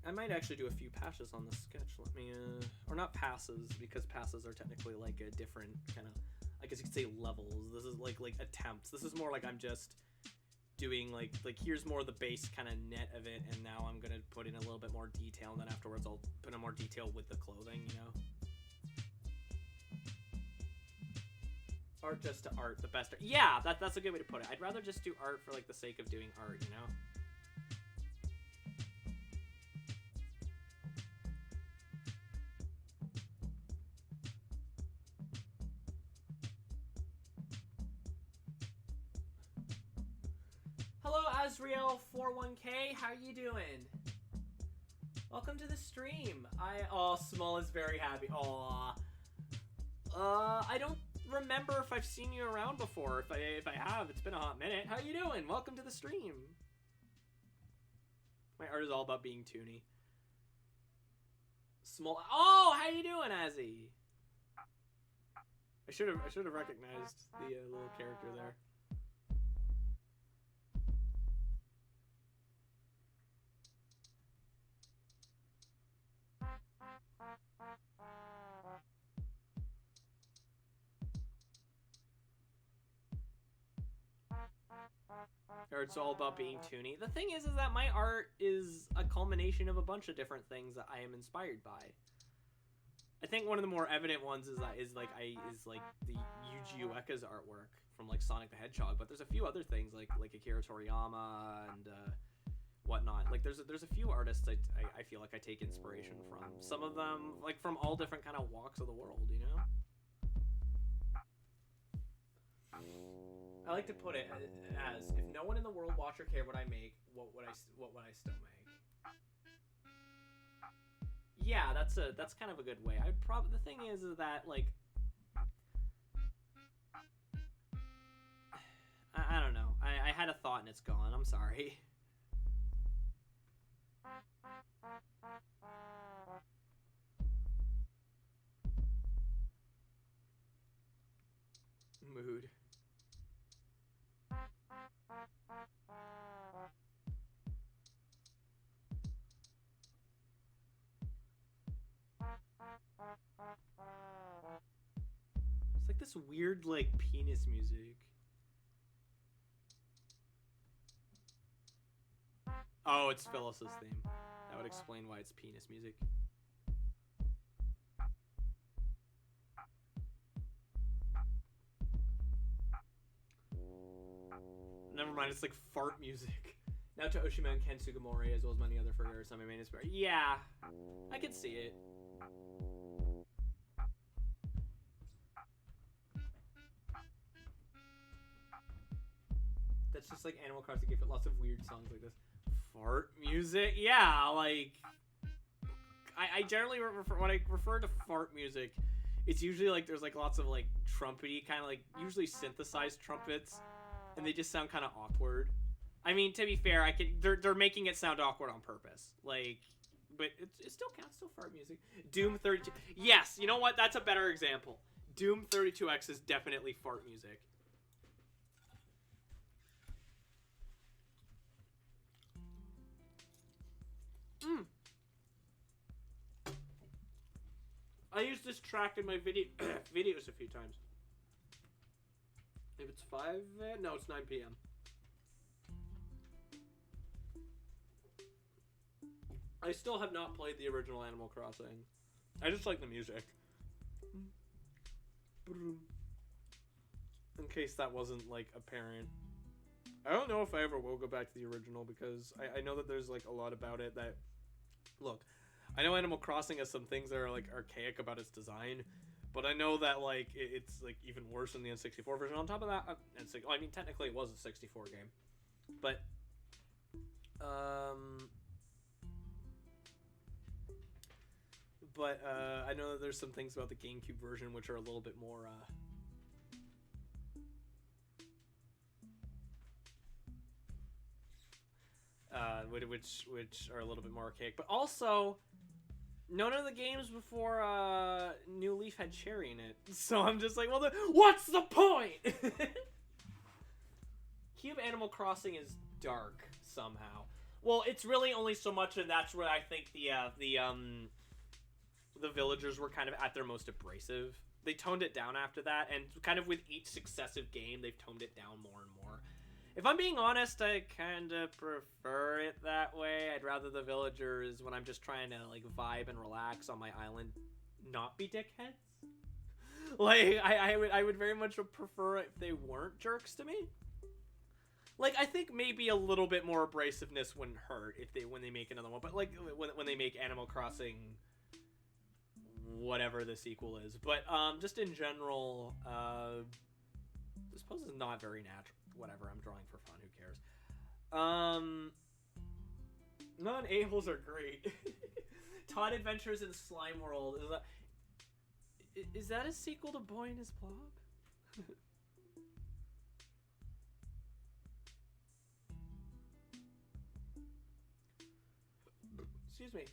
Speaker 1: I might actually do a few passes on this sketch. Let me, or not passes, because passes are technically like a different kind of, I guess you could say levels. This is like attempts. This is more like I'm just doing like here's more the base kind of net of it, and now I'm gonna put in a little bit more detail, and then afterwards I'll put in more detail with the clothing, you know? Art just to art, the best art. Yeah, that's a good way to put it. I'd rather just do art for like the sake of doing art, you know? Hello, Azriel41K. How you doing? Welcome to the stream. Small is very happy. Aw. I don't remember if I've seen you around before. If I have, it's been a hot minute. How you doing? Welcome to the stream. My art is all about being toony. Small. Oh, how you doing, Azzy? I should have recognized the little character there. Or it's all about being toony. The thing is that my art is a culmination of a bunch of different things that I am inspired by. I think one of the more evident ones is the Yuji Ueka's artwork from like Sonic the Hedgehog, but there's a few other things like Akira Toriyama and whatnot. Like there's a few artists I feel like I take inspiration from. Some of them like from all different kind of walks of the world, you know? I like to put it as if no one in the world watched or cared what I make, what would I still make? Yeah, that's kind of a good way. The thing is that like I don't know. I had a thought and it's gone. I'm sorry. Mood. It's like this weird, like, penis music. Oh, it's Phyllis's theme. That would explain why it's penis music. Never mind, it's like fart music. Now to Oshima and Ken Sugimori, as well as many other further some main inspiration. Yeah, I can see it. That's just like Animal Crossing gave it lots of weird songs like this. Fart music? Yeah, like... I generally refer, when I refer to fart music, it's usually like there's like lots of like trumpety kind of like usually synthesized trumpets, and they just sound kind of awkward. I mean, to be fair, they're making it sound awkward on purpose, like, but it still counts, still fart music. Doom 32, yes, you know what? That's a better example. Doom 32X is definitely fart music. I used this track in my videos a few times. If it's 5, no, it's 9 p.m. I still have not played the original Animal Crossing. I just like the music. In case that wasn't, like, apparent. I don't know if I ever will go back to the original, because I know that there's, like, a lot about it that... Look, I know Animal Crossing has some things that are, like, archaic about its design, but I know that, like, it's, like, even worse than the N64 version. On top of that, I mean, technically it was a 64 game. But, I know that there's some things about the GameCube version which are a little bit more, which are a little bit more archaic. But also, none of the games before New Leaf had Cherry in it. So I'm just like, well, what's the point? Cube Animal Crossing is dark somehow. Well, it's really only so much, and that's where I think the villagers were kind of at their most abrasive. They toned it down after that, and kind of with each successive game, they've toned it down more and more. If I'm being honest, I kind of prefer it that way. I'd rather the villagers, when I'm just trying to, like, vibe and relax on my island, not be dickheads. Like, I would very much prefer it if they weren't jerks to me. Like, I think maybe a little bit more abrasiveness wouldn't hurt when they make another one. But, like, when they make Animal Crossing, whatever the sequel is. But, just in general, I suppose it's not very natural. Whatever, I'm drawing for fun, who cares? Non-a-holes are great. Todd Adventures in Slime World. Is that a sequel to Boy and His Blob? Excuse me.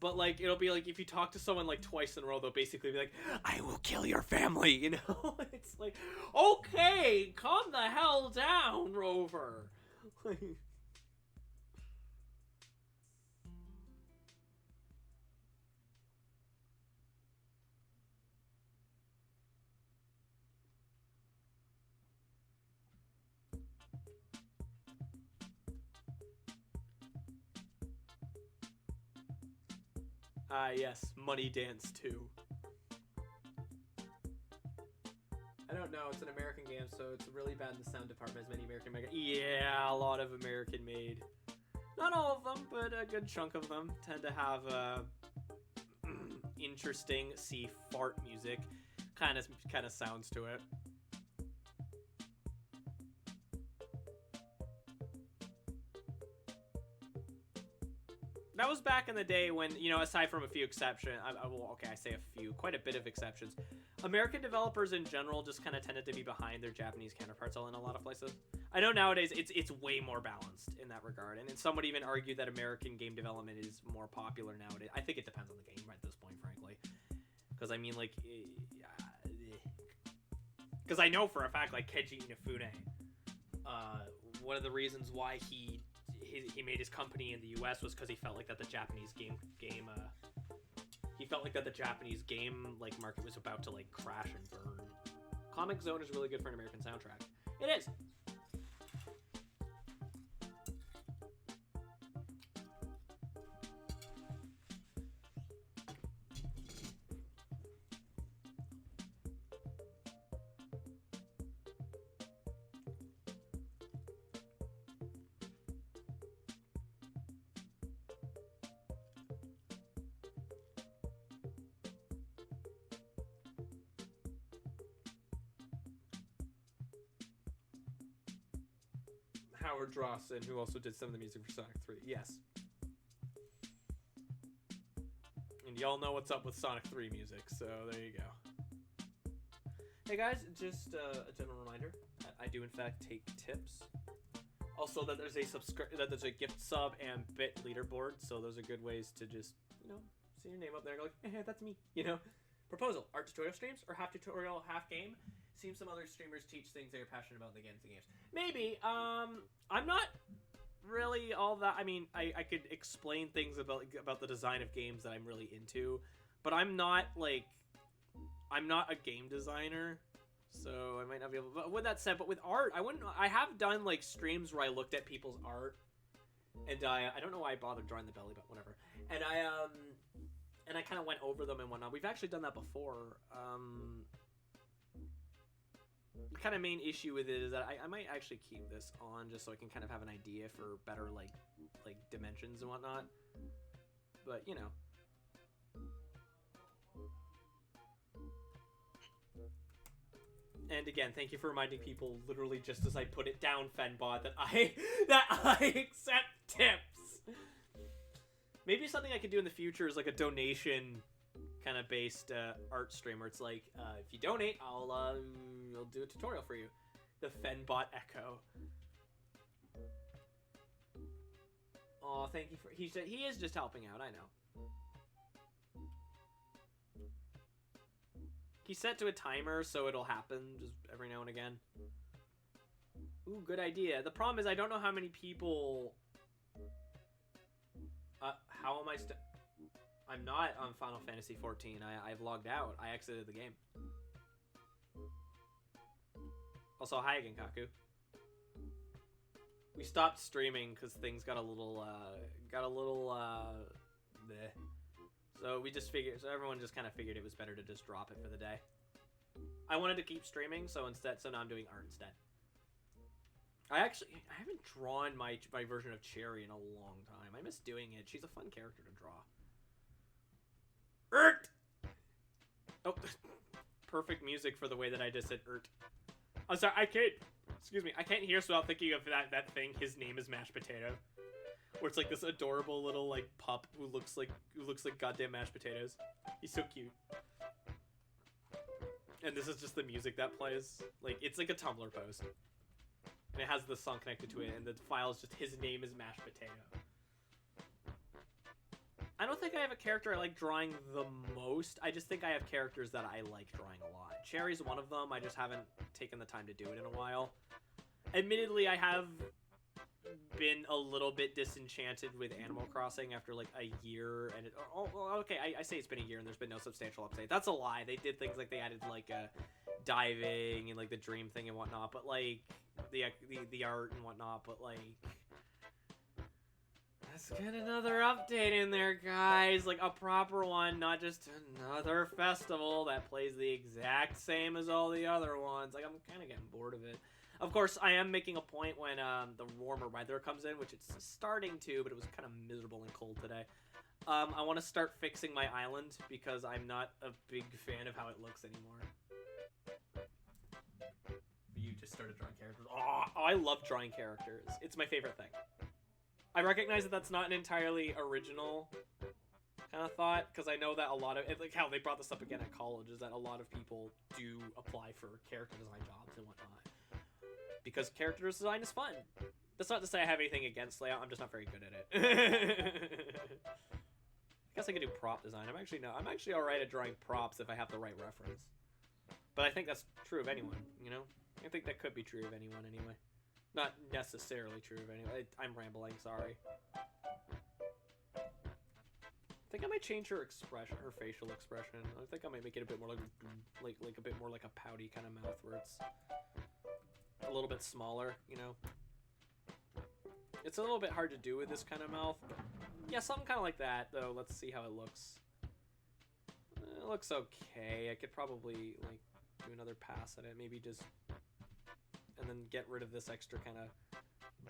Speaker 1: But, like, it'll be like, if you talk to someone, like, twice in a row, they'll basically be like, I will kill your family, you know? It's like, okay, calm the hell down, Rover. Yes, Money Dance 2. I don't know, it's an American game, so it's really bad in the sound department, as many American made. Yeah, a lot of American made. Not all of them, but a good chunk of them tend to have interesting, fart music kind of sounds to it. That was back in the day when, you know, aside from a few exceptions, I say a few, quite a bit of exceptions, American developers in general just kind of tended to be behind their Japanese counterparts in a lot of places. I know nowadays it's way more balanced in that regard, and some would even argue that American game development is more popular nowadays. I think it depends on the game at this point, frankly. Because, I mean, like, because I know for a fact, like, Keiji Inafune, one of the reasons why he made his company in the US was because he felt like that the Japanese game like market was about to like crash and burn. Comic Zone is really good for an American soundtrack. It is. Howard Drossen, who also did some of the music for Sonic 3. Yes. y'all know what's up with Sonic 3 music, so there you go. Hey guys, just a general reminder, I do in fact take tips. Also, that there's a gift sub and bit leaderboard, so those are good ways to just, you know, see your name up there and go like, hey, that's me, you know. Proposal, art tutorial streams or half tutorial, half game? Seems some other streamers teach things they're passionate about, they get into games. Maybe, I'm not really all that. I mean, I could explain things about the design of games that I'm really into, but I'm not a game designer, so I might not be able. But with that said, but with art, I have done like streams where I looked at people's art, and I don't know why I bothered drawing the belly, but whatever. And I kind of went over them and whatnot. We've actually done that before. The kind of main issue with it is that I might actually keep this on just so I can kind of have an idea for better like dimensions and whatnot. But you know. And again, thank you for reminding people literally just as I put it down, Fenbot, that I accept tips. Maybe something I could do in the future is like a donation kind of based art stream where it's like, if you donate, I'll do a tutorial for you. The Fenbot Echo. Oh, thank you for he is just helping out, I know. He's set to a timer, so it'll happen just every now and again. Ooh, good idea. The problem is I don't know how many people... how am I I'm not on Final Fantasy 14. I've logged out. I exited the game. Also, hi again, Kaku. We stopped streaming because things got a little, bleh. So we just figured, so everyone just kind of figured it was better to just drop it for the day. I wanted to keep streaming, so now I'm doing art instead. I haven't drawn my version of Cherry in a long time. I miss doing it. She's a fun character to draw. Ert! Oh, perfect music for the way that I just said Ert. I'm sorry, I can't hear so without thinking of that thing, His Name is Mashed Potato. Where it's like this adorable little like pup who looks like goddamn mashed potatoes. He's so cute. And this is just the music that plays. Like it's like a Tumblr post. And it has the song connected to it, and the file is just His Name is Mashed Potato. I don't think I have a character I like drawing the most. I just think I have characters that I like drawing a lot. Cherry's one of them. I just haven't taken the time to do it in a while. Admittedly, I have been a little bit disenchanted with Animal Crossing after like a year, and okay, I say it's been a year and there's been no substantial update. That's a lie. They did things like they added like diving and like the dream thing and whatnot, but like the art and whatnot, but like let's get another update in there, guys. Like a proper one, not just another festival that plays the exact same as all the other ones. Like I'm kind of getting bored of it. Of course, I am making a point when the warmer weather comes in, which it's starting to, but it was kind of miserable and cold today. I want to start fixing my island because I'm not a big fan of how it looks anymore. You just started drawing characters. Oh, I love drawing characters. It's my favorite thing. I recognize that that's not an entirely original kind of thought, because I know that a lot of, like how they brought this up again at college, is that a lot of people do apply for character design jobs and whatnot. Because character design is fun. That's not to say I have anything against layout, I'm just not very good at it. I guess I could do prop design. I'm actually alright at drawing props if I have the right reference. But I think that's true of anyone, you know? I think that could be true of anyone anyway. Not necessarily true of anyone. I'm rambling, sorry. I think I might change her expression, her facial expression. I think I might make it a bit more like a bit more like a pouty kind of mouth where it's a little bit smaller, you know. It's a little bit hard to do with this kind of mouth, but yeah, something kind of like that, though. Let's see how it looks. It looks okay. I could probably, like, do another pass at it. Maybe just... and then get rid of this extra kind of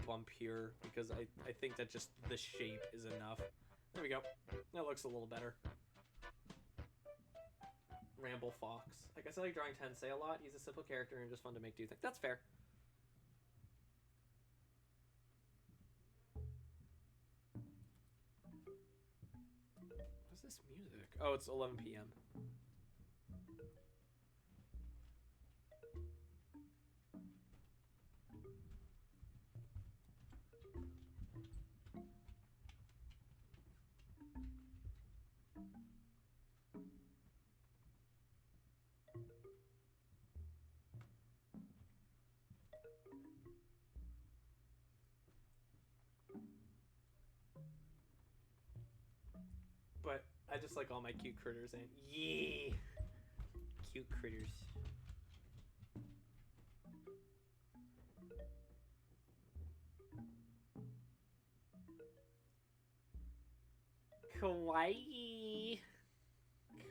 Speaker 1: bump here, because I think that just the shape is enough. There we go. That looks a little better. Ramble Fox. I guess I like drawing Tensei a lot. He's a simple character and just fun to make do things. That's fair. What is this music? Oh, it's 11 p.m. But I just like all my cute critters and yeah, cute critters. Kawaii. God.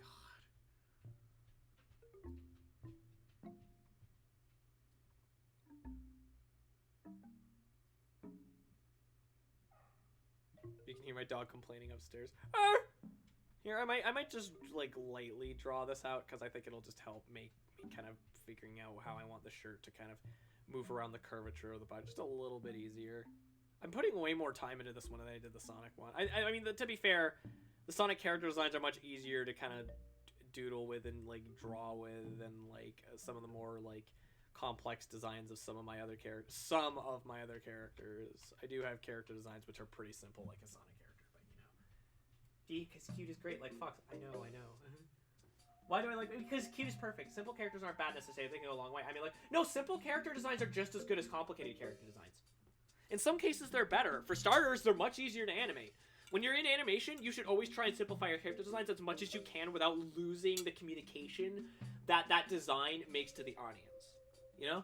Speaker 1: You can hear my dog complaining upstairs. Arr! Here, I might just like lightly draw this out because I think it'll just help make me kind of figuring out how I want the shirt to kind of move around the curvature of the body just a little bit easier. I'm putting way more time into this one than I did the Sonic one. I mean, to be fair, the Sonic character designs are much easier to kind of doodle with and like draw with than like some of the more like complex designs of some of my other characters. I do have character designs which are pretty simple, like a Sonic character, but you know. Because cute is great, like Fox. I know. Why do I like? Because cute is perfect. Simple characters aren't bad necessarily. They can go a long way. I mean, like, no, simple character designs are just as good as complicated character designs. In some cases, they're better. For starters, they're much easier to animate. When you're in animation, you should always try and simplify your character designs as much as you can without losing the communication that that design makes to the audience. You know?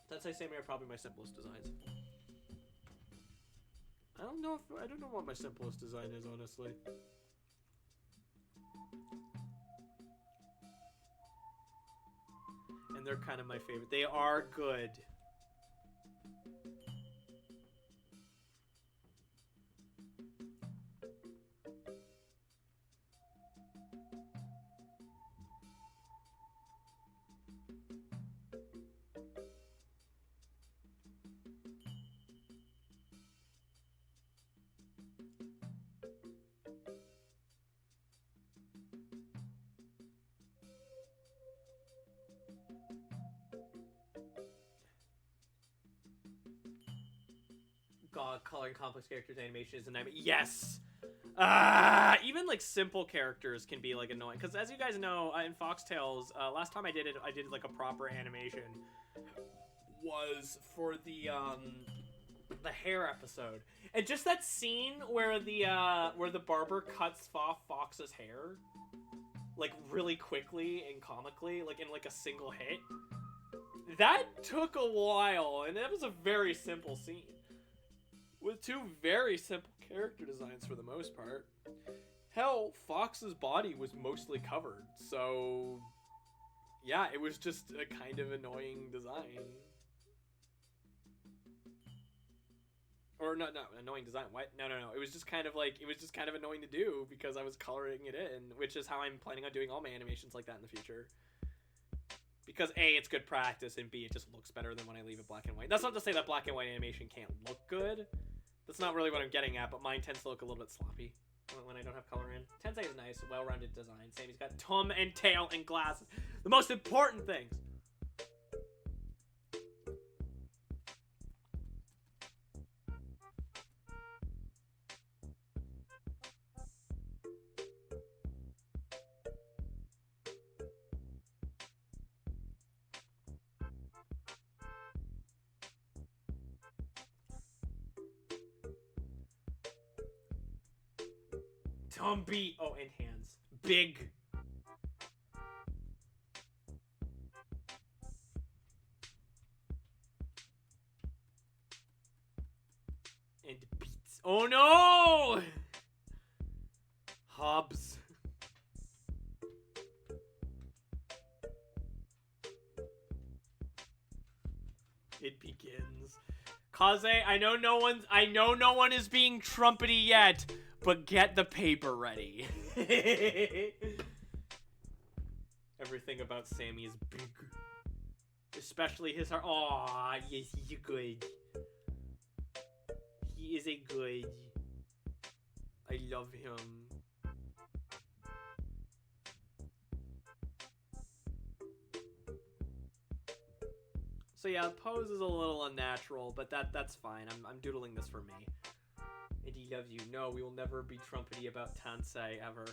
Speaker 1: Tensei Samurai are probably my simplest designs. I don't know what my simplest design is, honestly. And they're kind of my favorite. They are good. God, coloring complex characters animation is a nightmare. Yes! Even like simple characters can be like annoying. Because as you guys know, in Foxtails, last time I did like a proper animation. Was for the hair episode. And just that scene where the barber cuts off Fox's hair. Like really quickly and comically, like in like a single hit. That took a while, and that was a very simple scene. With two very simple character designs for the most part. Hell, Fox's body was mostly covered, so yeah, it was just a kind of annoying design. Or not annoying design. What? No. It was just kind of annoying to do because I was coloring it in, which is how I'm planning on doing all my animations like that in the future. Because A, it's good practice, and B, it just looks better than when I leave it black and white. That's not to say that black and white animation can't look good. That's not really what I'm getting at, but mine tends to look a little bit sloppy when I don't have color in. Tensei is nice, well-rounded design. Sammy's got tum and tail and glasses. The most important things. Tumby. Oh, and hands. Big. And beats. Oh no! Hobbs. It begins. Kaze, I know no one is being trumpety yet, but get the paper ready. Everything about Sammy is big. Especially his heart. Aw, yes, he's good. He is a good. I love him. So yeah, pose is a little unnatural, but that's fine. I'm doodling this for me. And he loves you. No, we will never be trumpety about Tansei ever.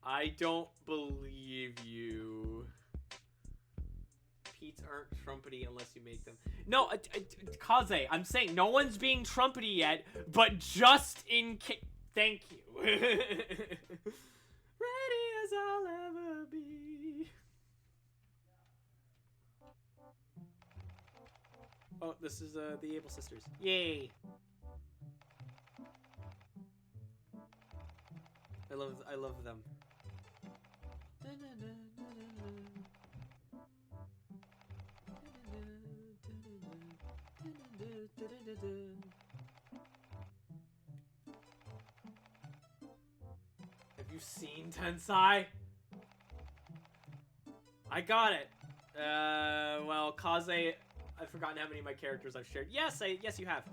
Speaker 1: I don't believe you. Pete's aren't trumpety unless you make them. No, Kaze, I'm saying no one's being trumpety yet, but just in case. Thank you. Ready as I'll ever be. Oh, this is the Able Sisters. Yay! I love them. Have you seen Tensai? I got it. Well, Kaze, I've forgotten how many of my characters I've shared. Yes, you have.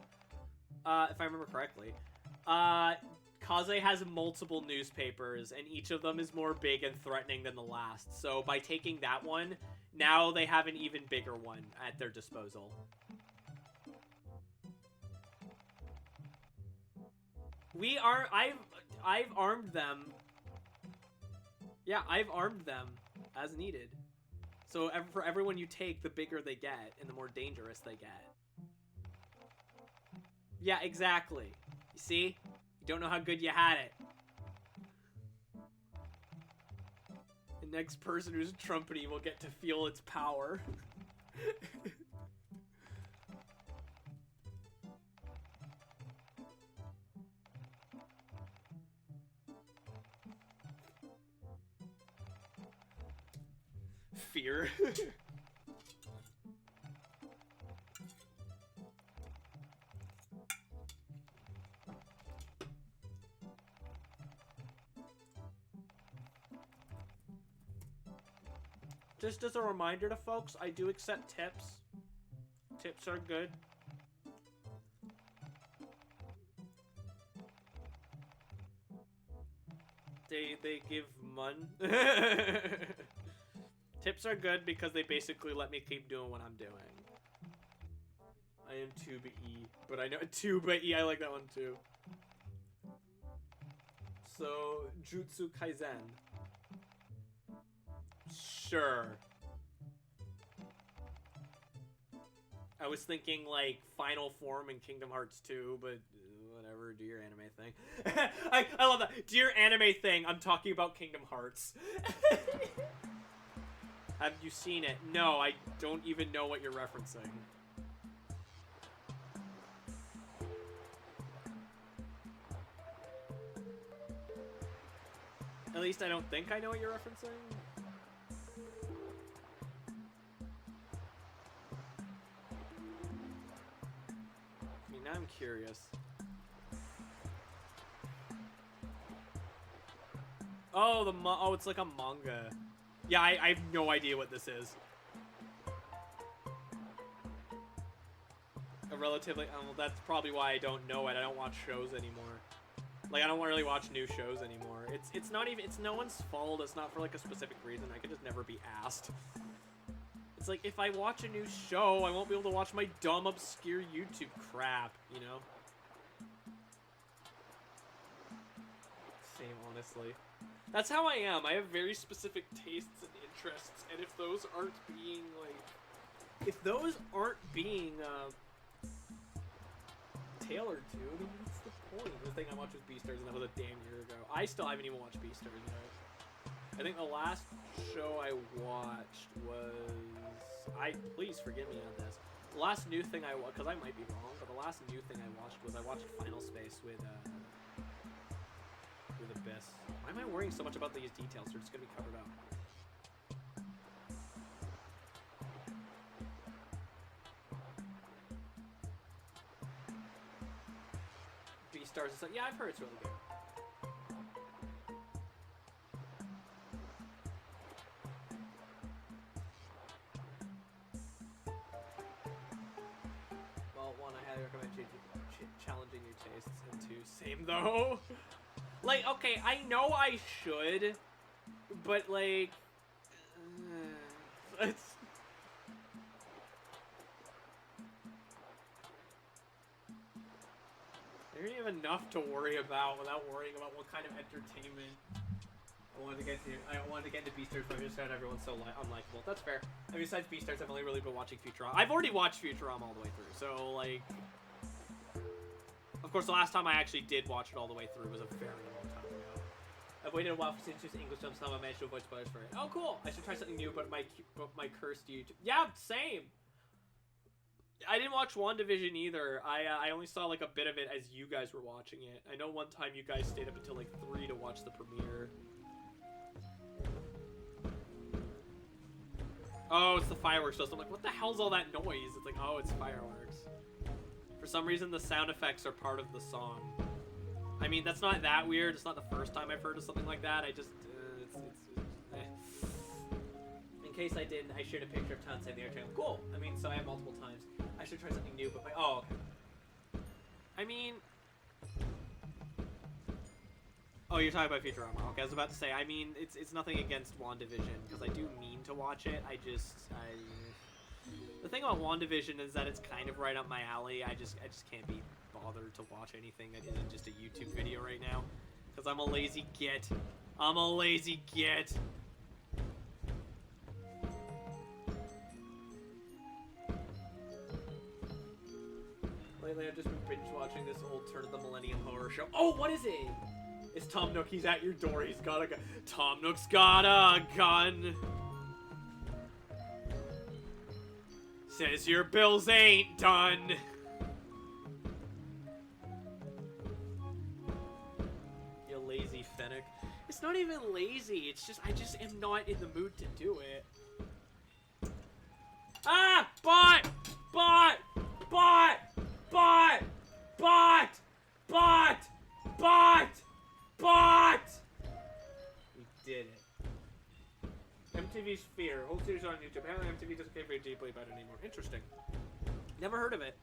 Speaker 1: If I remember correctly. Kaze has multiple newspapers, and each of them is more big and threatening than the last. So by taking that one, now they have an even bigger one at their disposal. I've armed them. Yeah, I've armed them as needed. So for everyone you take, the bigger they get, and the more dangerous they get. Yeah, exactly. You see? You don't know how good you had it. The next person who's trumpety will get to feel its power. Fear. Just as a reminder to folks, I do accept tips. Tips are good. They give mun. Tips are good because they basically let me keep doing what I'm doing. I am Tuba E, but I know Tuba E. I like that one too. So Jutsu Kaisen. Sure. I was thinking like Final Form in Kingdom Hearts 2, but whatever, do your anime thing. I love that. Do your anime thing. I'm talking about Kingdom Hearts. Have you seen it? No, I don't even know what you're referencing. At least I don't think I know what you're referencing. I mean, now I'm curious. Oh, oh, it's like a manga. Yeah, I have no idea what this is. A relatively, well, that's probably why I don't know it. I don't watch shows anymore. Like, I don't really watch new shows anymore. It's not even, it's no one's fault. It's not for like a specific reason. I could just never be asked. It's like, if I watch a new show, I won't be able to watch my dumb, obscure YouTube crap, you know? Same, honestly. That's how I am. I have very specific tastes and interests, and if those aren't being, like... If those aren't being, tailored to, I mean, what's the point? The thing I watched was Beastars, and that was a damn year ago. I still haven't even watched Beastars yet. I think the last show I watched was... Please forgive me on this. The last new thing I watched, because I might be wrong, but the last new thing I watched was I watched Final Space with Abyss. Why am I worrying so much about these details? They're just gonna be covered up. So yeah, I've heard it's really good. Well, one, I highly recommend challenging your tastes, and two, same though. Like, okay, I know I should, but like, it's. There isn't even enough to worry about without worrying about what kind of entertainment I wanted to get to. I wanted to get into Beastars, but I just found everyone's so unlikable. That's fair. I mean, besides Beastars, I've only really been watching Futurama. I've already watched Futurama all the way through, so like, of course, the last time I actually did watch it all the way through was a very long time ago. I've waited a while for since English jumps now. I managed to avoid spoilers for it. Oh, cool! I should try something new, but my cursed YouTube. Yeah, same. I didn't watch WandaVision either. I only saw like a bit of it as you guys were watching it. I know one time you guys stayed up until like 3 to watch the premiere. Oh, it's the fireworks. I'm like, what the hell's all that noise? It's like, oh, it's fireworks. For some reason, the sound effects are part of the song. I mean, that's not that weird. It's not the first time I've heard of something like that. I just, In case I didn't, I shared a picture of Town Save the Air channel. Cool. I mean, so I have multiple times. I should try something new, but my, oh, okay. I mean, oh, you're talking about Futurama. Okay, I was about to say, I mean, it's nothing against WandaVision, because I do mean to watch it. The thing about WandaVision is that it's kind of right up my alley. I just can't be bothered to watch anything that isn't just a YouTube video right now, because I'm a lazy git. I'm a lazy git. Lately, I've just been binge watching this old Turn of the Millennium horror show. Oh, what is it? It's Tom Nook. He's at your door. He's got a gun. Tom Nook's got a gun. Says your bills ain't done. You lazy fennec. It's not even lazy. It's just I just am not in the mood to do it. Ah! Bot! Bot! Bot! Bot! Bot! Bot! Bot! Bot! We did it. MTV Sphere. Whole series on YouTube. Apparently MTV doesn't care very deeply about it anymore. Interesting. Never heard of it.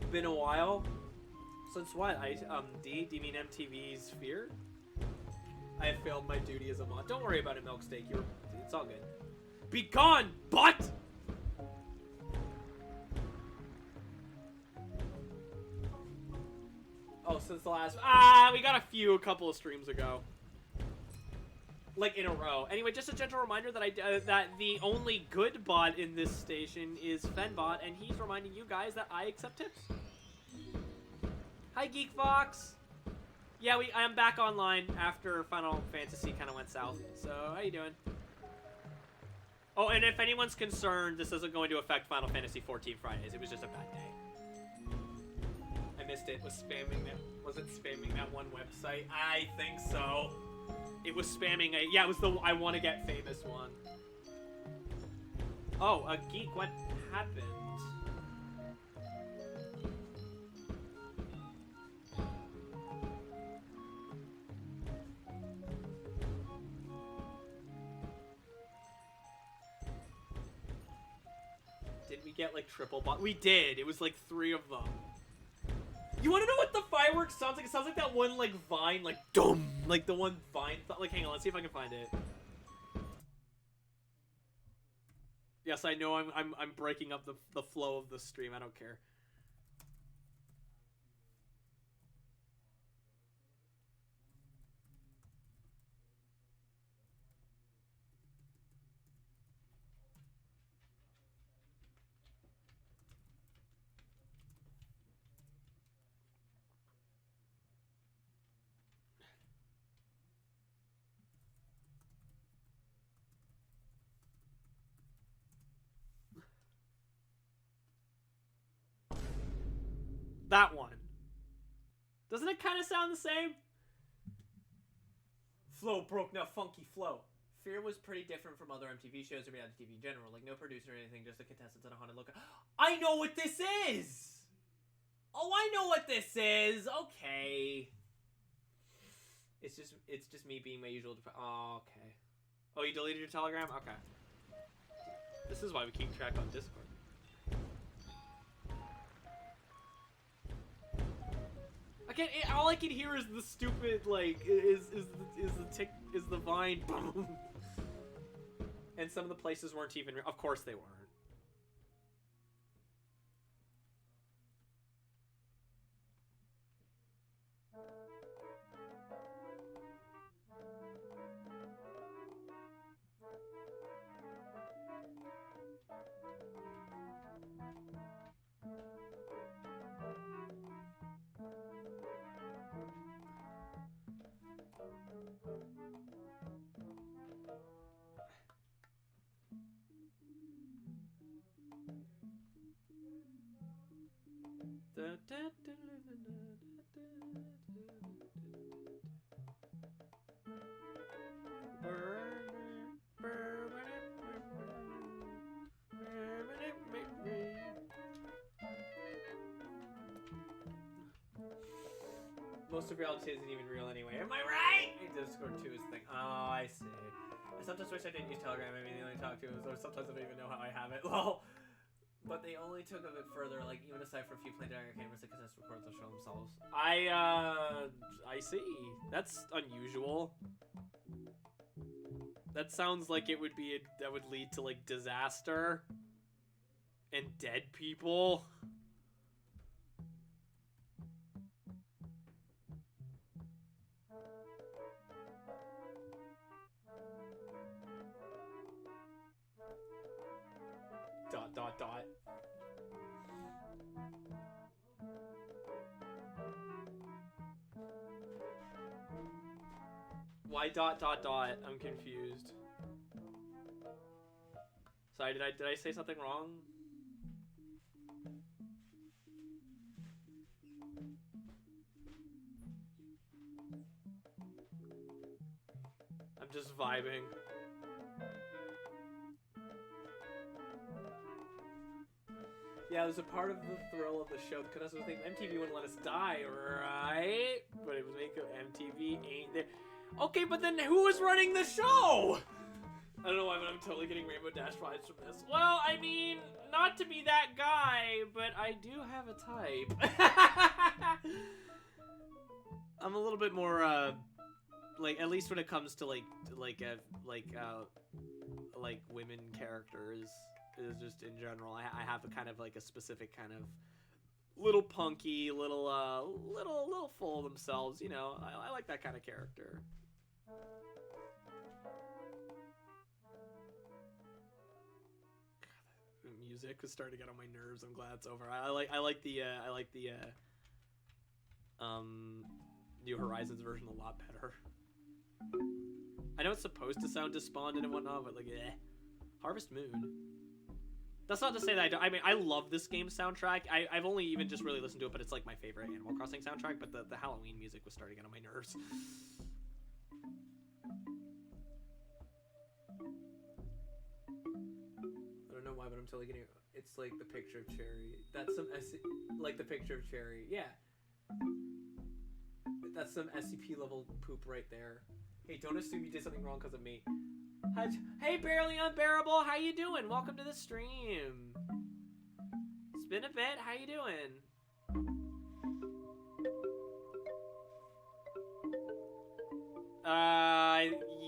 Speaker 1: Been a while. Since what? Do you mean MTV Sphere? I have failed my duty as a mod. Don't worry about it, Milksteak. It's all good. Be gone, butt! Oh, since the last... we got a couple of streams ago. Like, in a row. Anyway, just a gentle reminder that that the only good bot in this station is Fenbot, and he's reminding you guys that I accept tips. Hi, GeekFox! Yeah, I'm back online after Final Fantasy kind of went south. So, how you doing? Oh, and if anyone's concerned, this isn't going to affect Final Fantasy 14 Fridays. It was just a bad day. I missed it. Was it spamming that one website? I think so. It was spamming yeah, it was the I want to get famous one. Oh, a geek, what happened? Did we get like triple bot? We did. It was like 3 of them. You want to know what the fireworks sounds like? It sounds like that one like Vine, like dum, like the one Vine. Like, hang on, let's see if I can find it. Yes, I know I'm breaking up the flow of the stream. I don't care. That one. Doesn't it kind of sound the same? Flow broke, now funky flow. atmosphere was pretty different from other MTV shows or reality TV in general. Like, no producer or anything, just the contestants and a haunted look. I know what this is! Oh, I know what this is! Okay. It's just me being my usual... Oh, okay. Oh, you deleted your Telegram? Okay. This is why we keep track on Discord. Again, all I can hear is the stupid, like, is the Vine boom. And some of the places weren't even... Of course they weren't. Most of reality isn't even real anyway. Am I right? Discord 2 is the thing. Oh, I see. I sometimes wish I didn't use Telegram. I mean, they only talk to us, or sometimes I don't even know how I have it. Lol. But they only took a bit further, like, even aside from a few plain diagram cameras that contest record they'll show themselves. I see. That's unusual. That sounds like it would be, that would lead to, like, disaster. And dead people. Dot. Why dot? I'm confused. Sorry, did I say something wrong? I'm just vibing. Yeah, it was a part of the thrill of the show. The contestants would think MTV wouldn't let us die, right? But it was MTV ain't there. Okay, but then who was running the show? I don't know why, but I'm totally getting Rainbow Dash vibes from this. Well, I mean, not to be that guy, but I do have a type. I'm a little bit more, like, at least when it comes to, like women characters. Is just in general, I have a kind of like a specific kind of little punky, little full of themselves, you know. I like that kind of character. God, the music is starting to get on my nerves. I'm glad it's over. I like the New Horizons version a lot better. I know it's supposed to sound despondent and whatnot, but like, Harvest Moon. That's not to say that I don't. I mean, I love this game's soundtrack. I've only even just really listened to it, but it's like my favorite Animal Crossing soundtrack. But the Halloween music was starting to get on my nerves. I don't know why, but I'm totally getting. It's like the picture of Cherry. That's some like the picture of Cherry. Yeah. That's some SCP level poop right there. Hey, don't assume you did something wrong because of me. Hey, Barely Unbearable, how you doing? Welcome to the stream. It's been a bit. How you doing?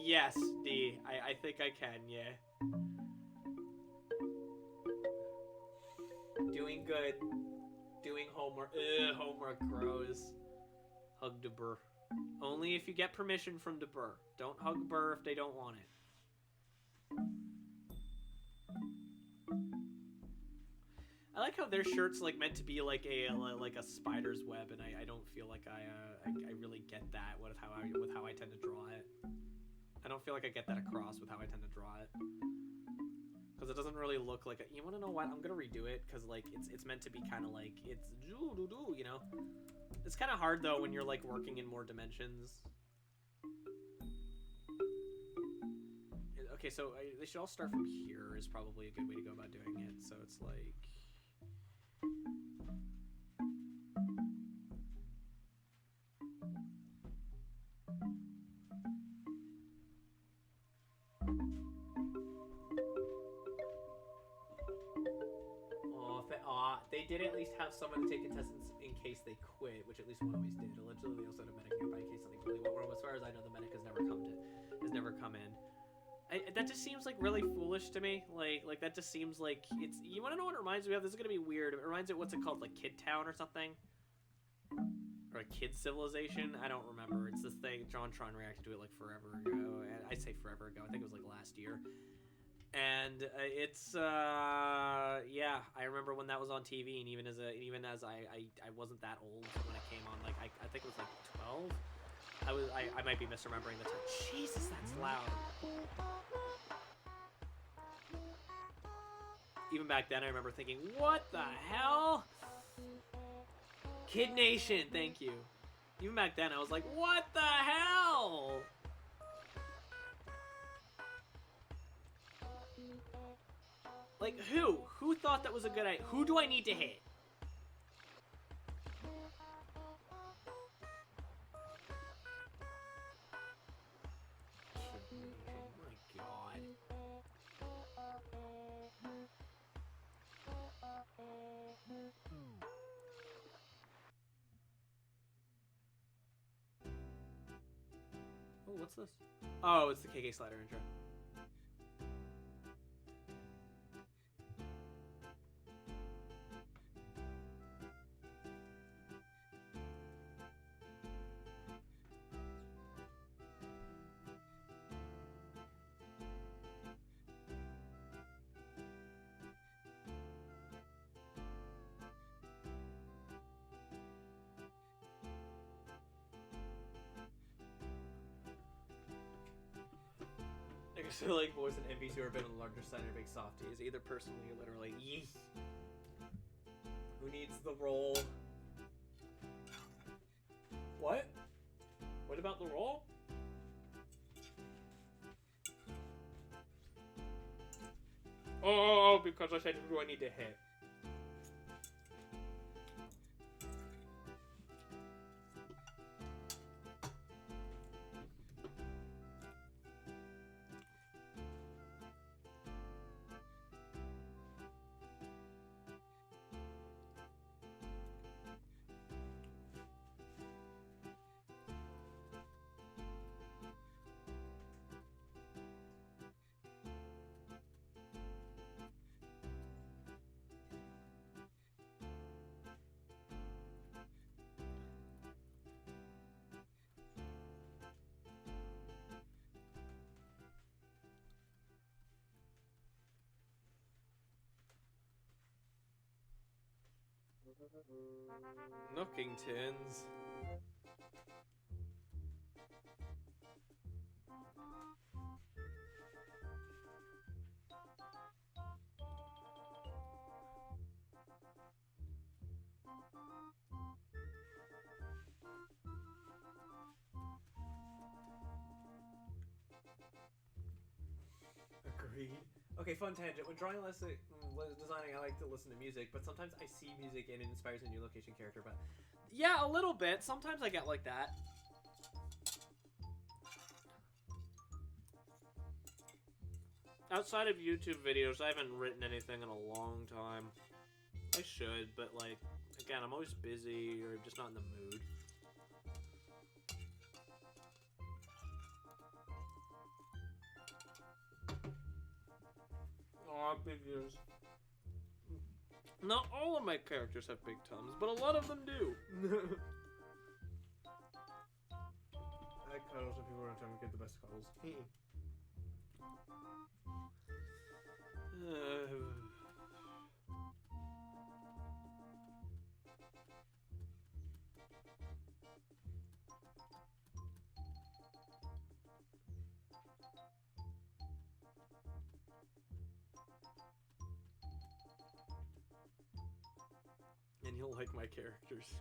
Speaker 1: Yes, D. I think I can, yeah. Doing good. Doing homework. Homework grows. Hug the burr. Only if you get permission from the burr. Don't hug burr if they don't want it. I like how their shirt's like meant to be like a spider's web, and I don't feel like I really get that with how I tend to draw it. I don't feel like I get that across with how I tend to draw it, because it doesn't really look like a, you want to know what? I'm gonna redo it because like it's meant to be kind of like it's you know. It's kind of hard though when you're like working in more dimensions. okay, so they should all start from here is probably a good way to go about doing it. So it's like... They did at least have someone to take contestants in case they quit, which at least one always did. Allegedly, they also had a medic nearby in case something really went wrong. As far as I know, the medic has never come in. That just seems like really foolish to me. Like that just seems like it's. You want to know what it reminds me of? This is gonna be weird. It reminds me of what's it called, like Kid Town or something, or a Kid Civilization. I don't remember. It's this thing. JonTron reacted to it like forever ago. And I say forever ago. I think it was like last year. And it's yeah, I remember when that was on TV, and even as I wasn't that old when it came on. Like I think it was like 12. I might be misremembering the time. Jesus, that's loud. Even back then, I remember thinking, what the hell? Kid Nation, thank you. Even back then, I was like, what the hell? Like, who? Who thought that was a good idea? Who do I need to hit? Oh my god. Oh, what's this? Oh, it's the KK Slider intro. I feel like boys and MVs who have been on the larger side are big softies, either personally or literally. Yee. Who needs the roll? What? What about the roll? Oh, because I said who do I need to hit? Nookingtons. Agreed. Okay, fun tangent. When drawing designing, I like to listen to music, but sometimes I see music and it inspires a new location character. But yeah, a little bit. Sometimes I get like that. Outside of YouTube videos, I haven't written anything in a long time. I should, but like, again, I'm always busy or just not in the mood. Aw, big ears. Not all of my characters have big thumbs, but a lot of them do. I like cuddles and people around town get the best cuddles. And you'll like my characters.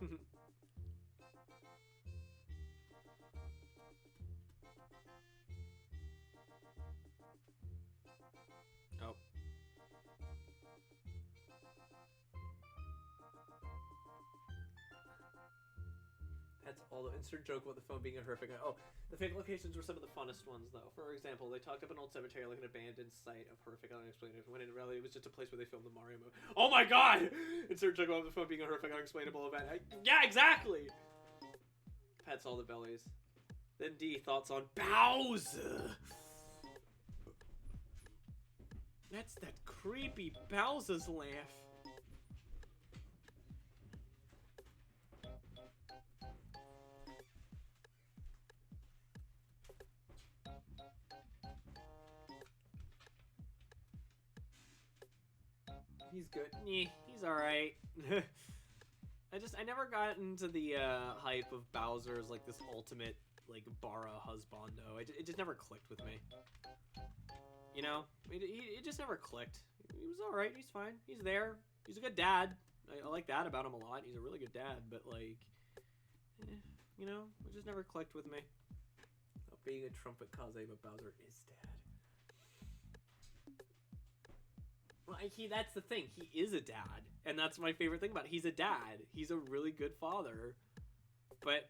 Speaker 2: That's all the insert joke about the phone being a horrific. Oh, the fake locations were some of the funnest ones, though. For example, they talked up an old cemetery like an abandoned site of horrific unexplainable, when in reality it was just a place where they filmed the Mario movie. Oh my god! Insert joke about the phone being a horrific unexplainable event. Yeah, exactly! Pets all the bellies. Then D, thoughts on Bowser! That's that creepy Bowser's laugh. He's good. Yeah, he's alright. I never got into the hype of Bowser as like this ultimate like Bara husbando. It just never clicked with me. You know, it just never clicked. He was alright. He's fine. He's there. He's a good dad. I like that about him a lot. He's a really good dad. But like, you know, it just never clicked with me. Being a trumpet cause, but Bowser is dad. Well, that's the thing. He is a dad, and that's my favorite thing about it. He's a dad. He's a really good father, but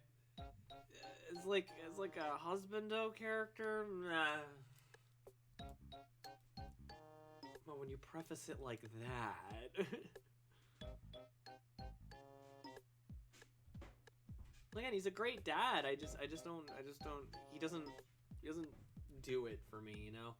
Speaker 2: it's like a husbando character. Nah. Well, when you preface it like that, again, he's a great dad. I just don't. He doesn't do it for me, you know.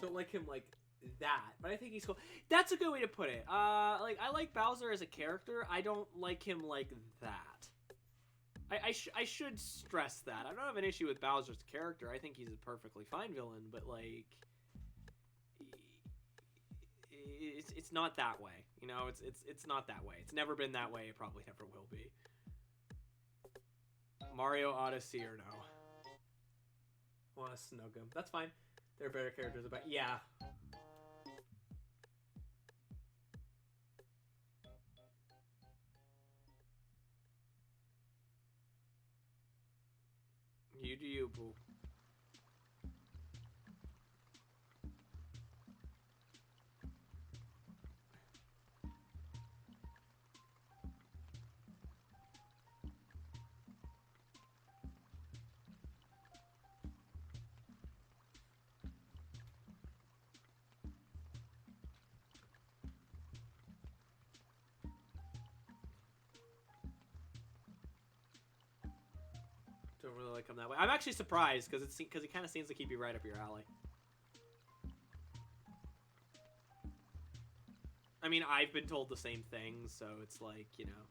Speaker 2: Don't like him like that, but I think he's cool. That's a good way to put it. Like I like Bowser as a character. I don't like him like that. I should stress that. I don't have an issue with Bowser's character. I think he's a perfectly fine villain, but like it's not that way. You know, it's not that way. It's never been that way. It probably never will be. Mario Odyssey or no? Want to snug him? That's fine. There are better characters about. Yeah. You do you, boo. Don't really like him that way. I'm actually surprised because he kind of seems like he'd be right up your alley. I mean, I've been told the same thing, so it's like, you know,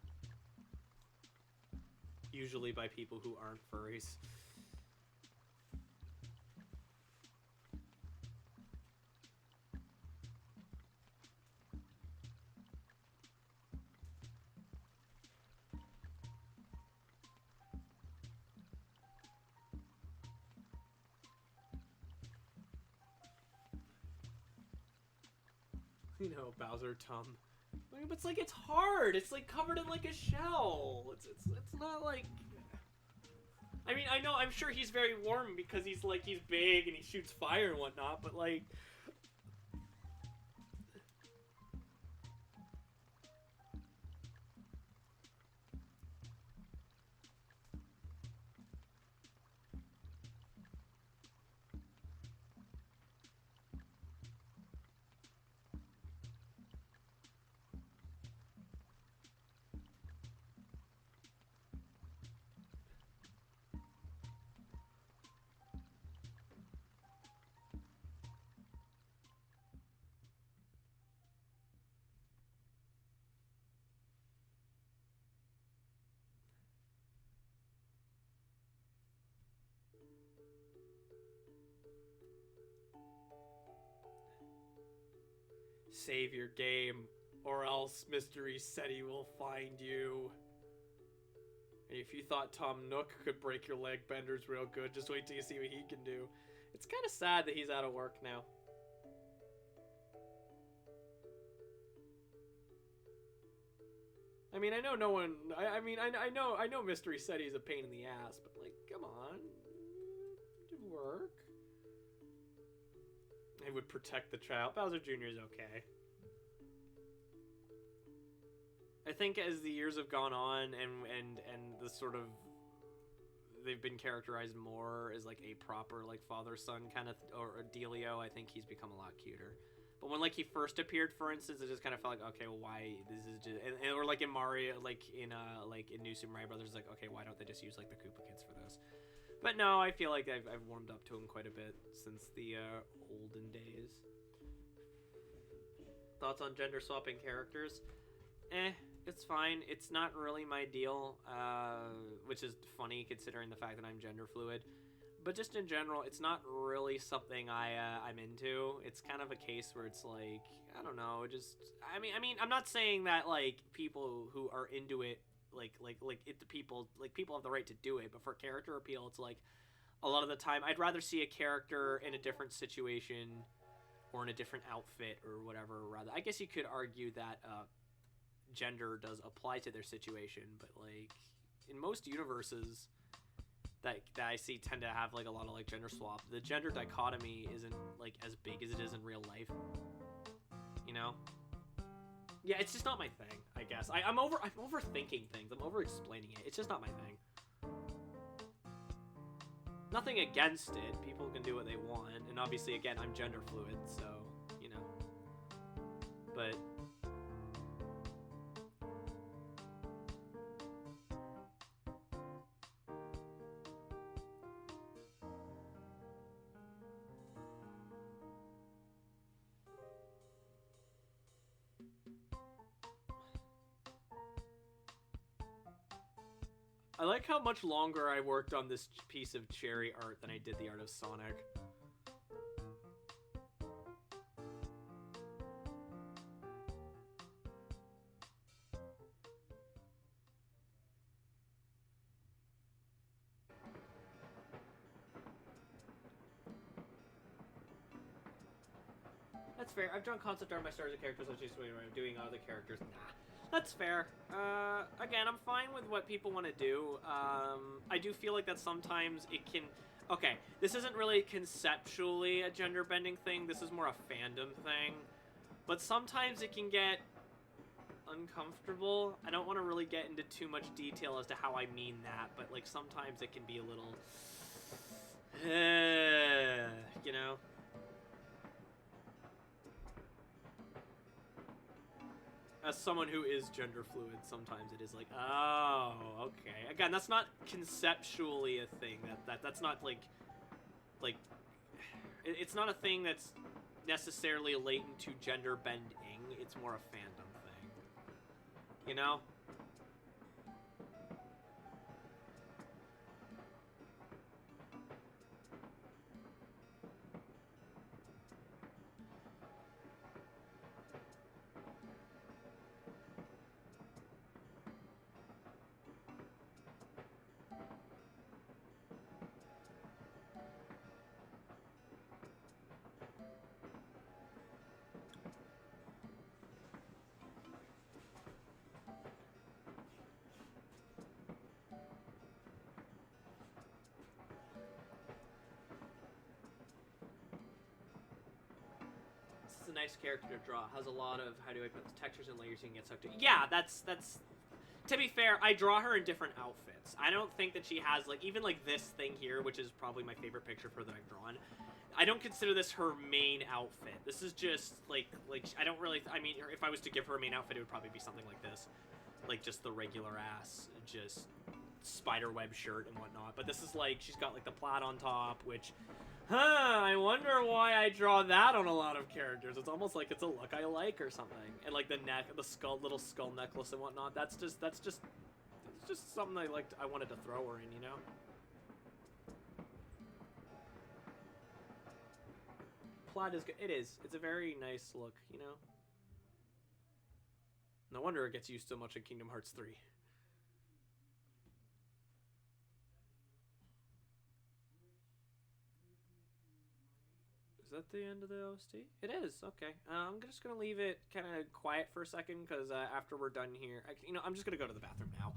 Speaker 2: usually by people who aren't furries. You know, Bowser Tum. But it's like, it's hard. It's like covered in like a shell. It's not like. I mean, I know, I'm sure he's very warm because he's big and he shoots fire and whatnot, but like. Save your game, or else Mr. Resetti will find you. And if you thought Tom Nook could break your leg benders real good, just wait till you see what he can do. It's kind of sad that he's out of work now. I mean, I know no one. I know Mystery said he's a pain in the ass, but like, come on, do work. He would protect the child. Bowser Jr. is okay. I think as the years have gone on and the sort of they've been characterized more as like a proper like father-son kind of or a dealio, I think he's become a lot cuter. But when like he first appeared, for instance, it just kind of felt like, okay, well, why this is just or like in Mario, like in New Super Mario Brothers, like, okay, why don't they just use like the Koopa Kids for this? But no, I feel like I've warmed up to him quite a bit since the olden days. Thoughts on gender swapping characters? It's fine. It's not really my deal, which is funny considering the fact that I'm gender fluid. But just in general, it's not really something I'm into. It's kind of a case where it's like, I don't know, just I mean, I'm not saying that like people who are into it, people have the right to do it. But for character appeal, it's like a lot of the time I'd rather see a character in a different situation or in a different outfit or whatever. Rather, I guess you could argue that gender does apply to their situation, but like in most universes that I see tend to have like a lot of like gender swap, the gender dichotomy isn't like as big as it is in real life, you know? Yeah, it's just not my thing, I guess. I'm overthinking things. I'm over explaining it. It's just not my thing. Nothing against it. People can do what they want, and obviously again I'm gender fluid, so you know, but I like how much longer I worked on this piece of cherry art than I did the art of Sonic. That's fair. I've drawn concept art of my stars and characters, which is what I'm doing other characters. Nah. That's fair. Again, I'm fine with what people want to do. I do feel like that sometimes it can... Okay, this isn't really conceptually a gender-bending thing. This is more a fandom thing. But sometimes it can get uncomfortable. I don't want to really get into too much detail as to how I mean that, but like sometimes it can be a little... you know? As someone who is gender fluid, sometimes it is like, oh, okay. Again, that's not conceptually a thing. That's not like, it's not a thing that's necessarily latent to gender bending. It's more a fandom thing, you know? A nice character to draw. Has a lot of, how do I put the textures and layers you can get sucked in. Yeah, that's to be fair, I draw her in different outfits. I don't think that she has like, even like this thing here, which is probably my favorite picture of her that I've drawn. I don't consider this her main outfit. This is just like I don't really, I mean, if I was to give her a main outfit, it would probably be something like this. Like just the regular ass, just spiderweb shirt and whatnot. But this is like, she's got like the plaid on top, which, I wonder why I draw that on a lot of characters. It's almost like it's a look I like or something. And like the neck, the skull, little skull necklace and whatnot. It's just something I wanted to throw her in, you know? Plaid is good. It is. It's a very nice look, you know? No wonder it gets used so much in Kingdom Hearts 3. Is that the end of the OST? It is. Okay. I'm just gonna leave it kind of quiet for a second because after we're done here, I'm just gonna go to the bathroom now.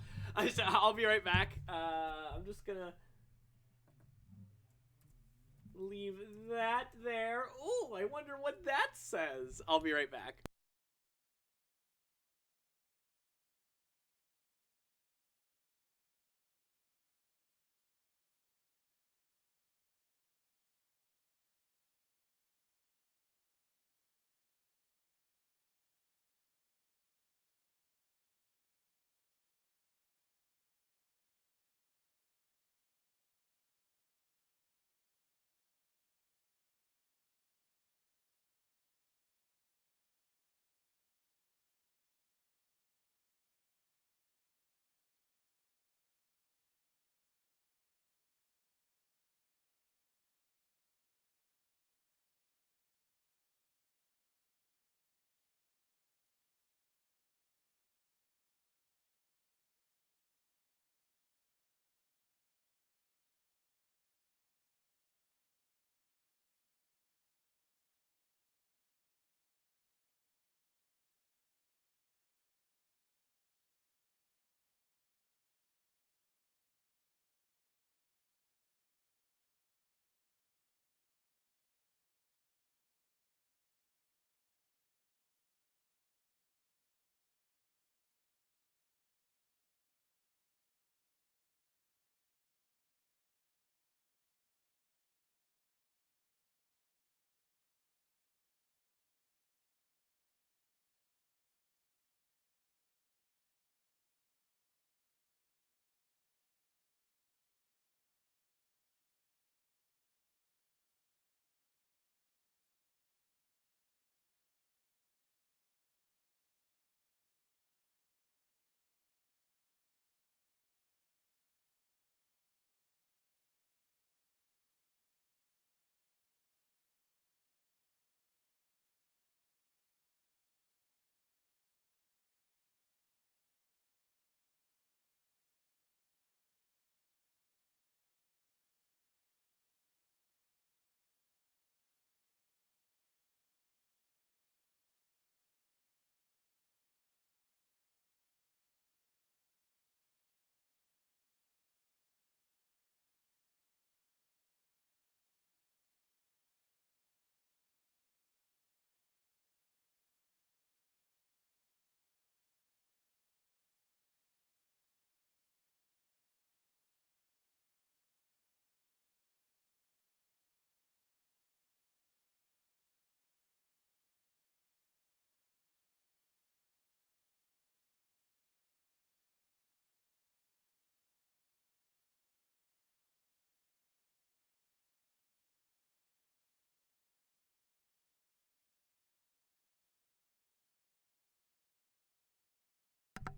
Speaker 2: I'll be right back. I'm just gonna leave that there. Oh, I wonder what that says. I'll be right back.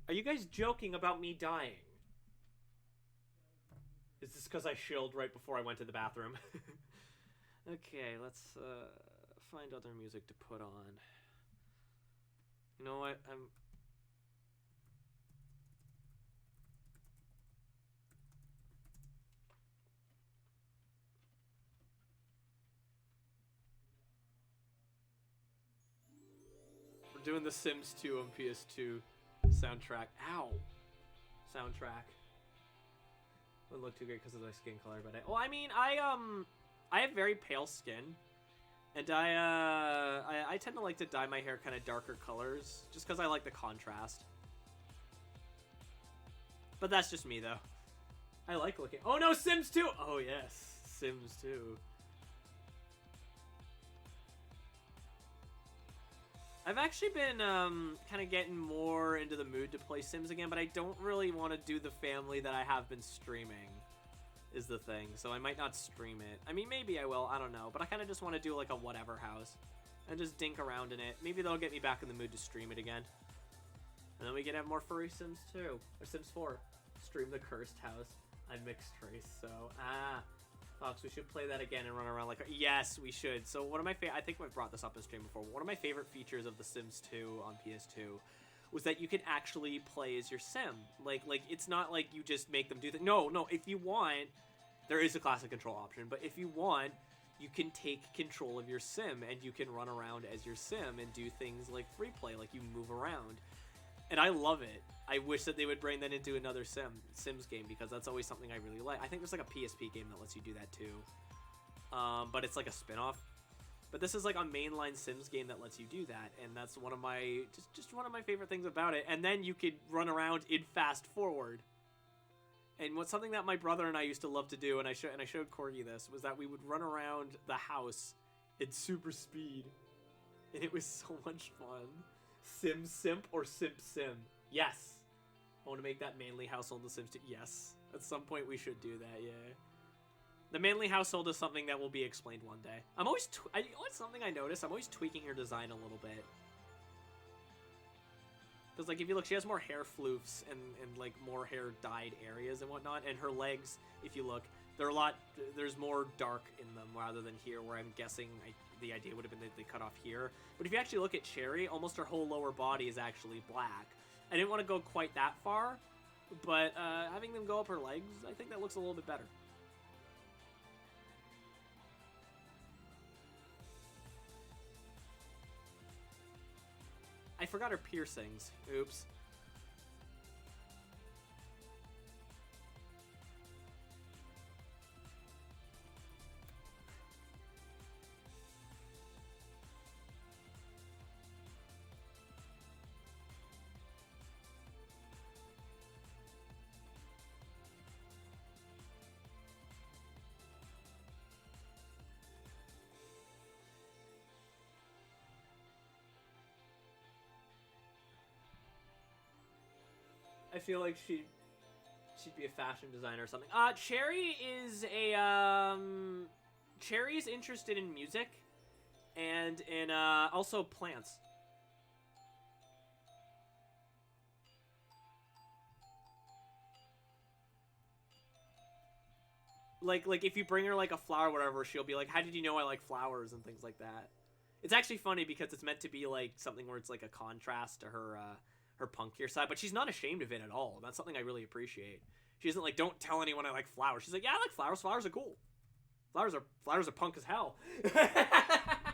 Speaker 2: Are you guys joking about me dying? Is this because I shilled right before I went to the bathroom? Okay, let's find other music to put on. You know what? We're doing The Sims 2 on PS2 soundtrack. Ow! Soundtrack. Wouldn't look too great because of my skin color, but I have very pale skin, and I tend to like to dye my hair kind of darker colors just because I like the contrast. But that's just me though. I like looking. Oh no, Sims 2! Oh yes, Sims 2. I've actually been kind of getting more into the mood to play Sims again, but I don't really want to do the family that I have been streaming, is the thing. So I might not stream it. I mean, maybe I will, I don't know. But I kind of just want to do like a whatever house and just dink around in it. Maybe that'll get me back in the mood to stream it again. And then we can have more furry Sims 2, or Sims 4. Stream the cursed house. I mixed race, so, Fox, we should play that again and run around like... Yes, we should. So one of my I think I've brought this up in stream before. One of my favorite features of The Sims 2 on PS2 was that you can actually play as your sim. Like it's not like you just make them do that. No, if you want, there is a classic control option, but if you want, you can take control of your sim and you can run around as your sim and do things like free play, like you move around. And I love it. I wish that they would bring that into another Sims game, because that's always something I really like. I think there's like a PSP game that lets you do that too. But it's like a spin-off. But this is like a mainline Sims game that lets you do that, and that's one of my just one of my favorite things about it. And then you could run around in fast forward. And what's something that my brother and I used to love to do, and I showed Corgi this, was that we would run around the house in super speed, and it was so much fun. Sim Simp or Simp Sim? Yes. I want to make that manly household in The Sims 2. Yes. At some point we should do that, yeah. The manly household is something that will be explained one day. I'm always, what's something I noticed? I'm always tweaking her design a little bit. Because, like, if you look, she has more hair floofs and like, more hair dyed areas and whatnot. And her legs, if you look, there's more dark in them rather than here, where I'm guessing the idea would have been that they cut off here. But if you actually look at Cherry, almost her whole lower body is actually black. I didn't want to go quite that far, but having them go up her legs, I think that looks a little bit better. I forgot her piercings. Oops. I feel like she'd be a fashion designer or something. Cherry is a Cherry's interested in music and in also plants. Like if you bring her like a flower or whatever, she'll be like, "How did you know I like flowers?" and things like that. It's actually funny because it's meant to be like something where it's like a contrast to her her punkier side, but she's not ashamed of it at all. That's something I really appreciate. She isn't like, "Don't tell anyone I like flowers." She's like, "Yeah, I like flowers. Flowers are cool. Flowers are punk as hell." I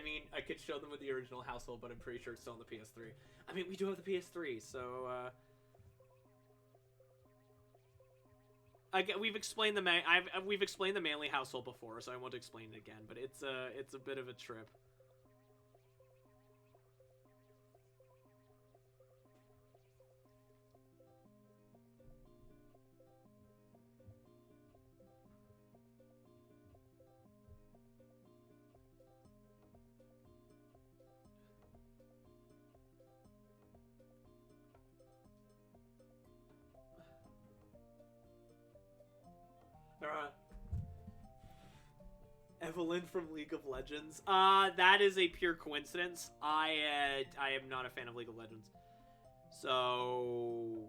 Speaker 2: mean, I could show them with the original household, but I'm pretty sure it's still on the PS3. I mean, we do have the PS3, so we've explained we've explained the manly household before, so I won't explain it again. But it's a bit of a trip. Evelyn from League of Legends. That is a pure coincidence. I am not a fan of League of Legends. So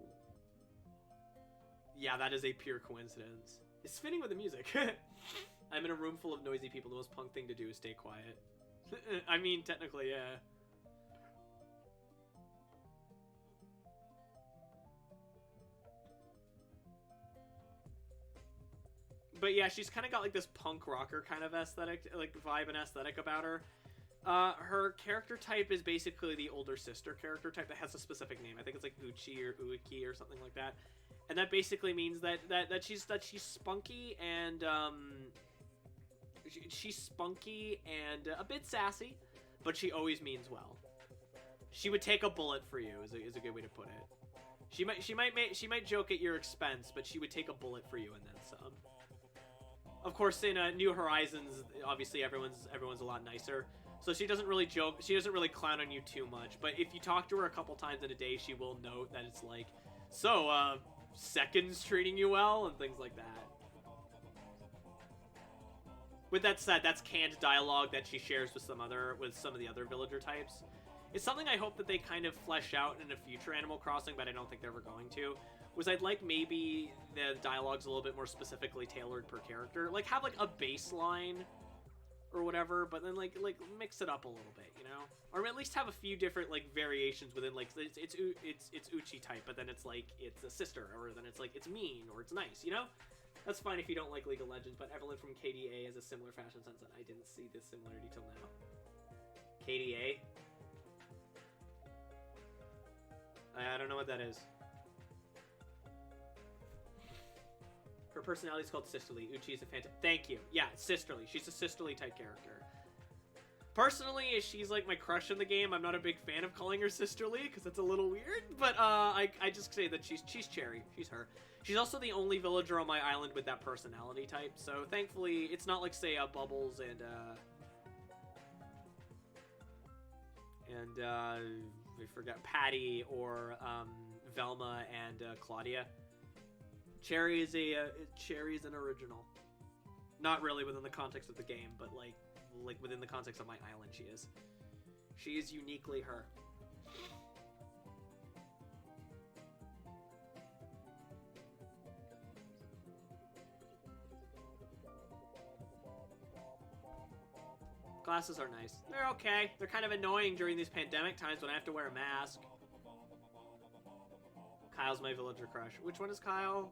Speaker 2: yeah, that is a pure coincidence. It's fitting with the music. I'm in a room full of noisy people. The most punk thing to do is stay quiet. I mean, technically, yeah. But yeah, she's kind of got like this punk rocker kind of aesthetic, like vibe and aesthetic about her. Her character type is basically the older sister character type that has a specific name. I think it's like Uchi or Uiki or something like that. And that basically means that she's spunky and she's spunky and a bit sassy, but she always means well. She would take a bullet for you is a good way to put it. She might joke at your expense, but she would take a bullet for you and then some. Of course, in New Horizons, obviously everyone's a lot nicer, so she doesn't really joke. She doesn't really clown on you too much. But if you talk to her a couple times in a day, she will note that it's like, "So, Seconds treating you well?" and things like that. With that said, that's canned dialogue that she shares with some of the other villager types. It's something I hope that they kind of flesh out in a future Animal Crossing, but I don't think they're ever going to. Was I'd like maybe the dialogue's a little bit more specifically tailored per character. Like, have, like, a baseline or whatever, but then, like mix it up a little bit, you know? Or at least have a few different, like, variations within, like, it's Uchi type, but then it's, like, it's a sister, or then it's, like, it's mean, or it's nice, you know? That's fine if you don't like League of Legends, but Evelyn from KDA has a similar fashion sense, and I didn't see this similarity till now. KDA? I don't know what that is. Her personality is called Sisterly. Uchi is a fantastic. Thank you. Yeah, Sisterly. She's a Sisterly type character. Personally, she's like my crush in the game. I'm not a big fan of calling her Sisterly because that's a little weird. But I just say that she's Cherry. She's her. She's also the only villager on my island with that personality type. So thankfully, it's not like say Bubbles and we forgot Patty or Velma and Claudia. Cherry is an original. Not really within the context of the game, but like within the context of my island, she is. She is uniquely her. Glasses are nice. They're okay. They're kind of annoying during these pandemic times when I have to wear a mask. Kyle's my villager crush. Which one is Kyle?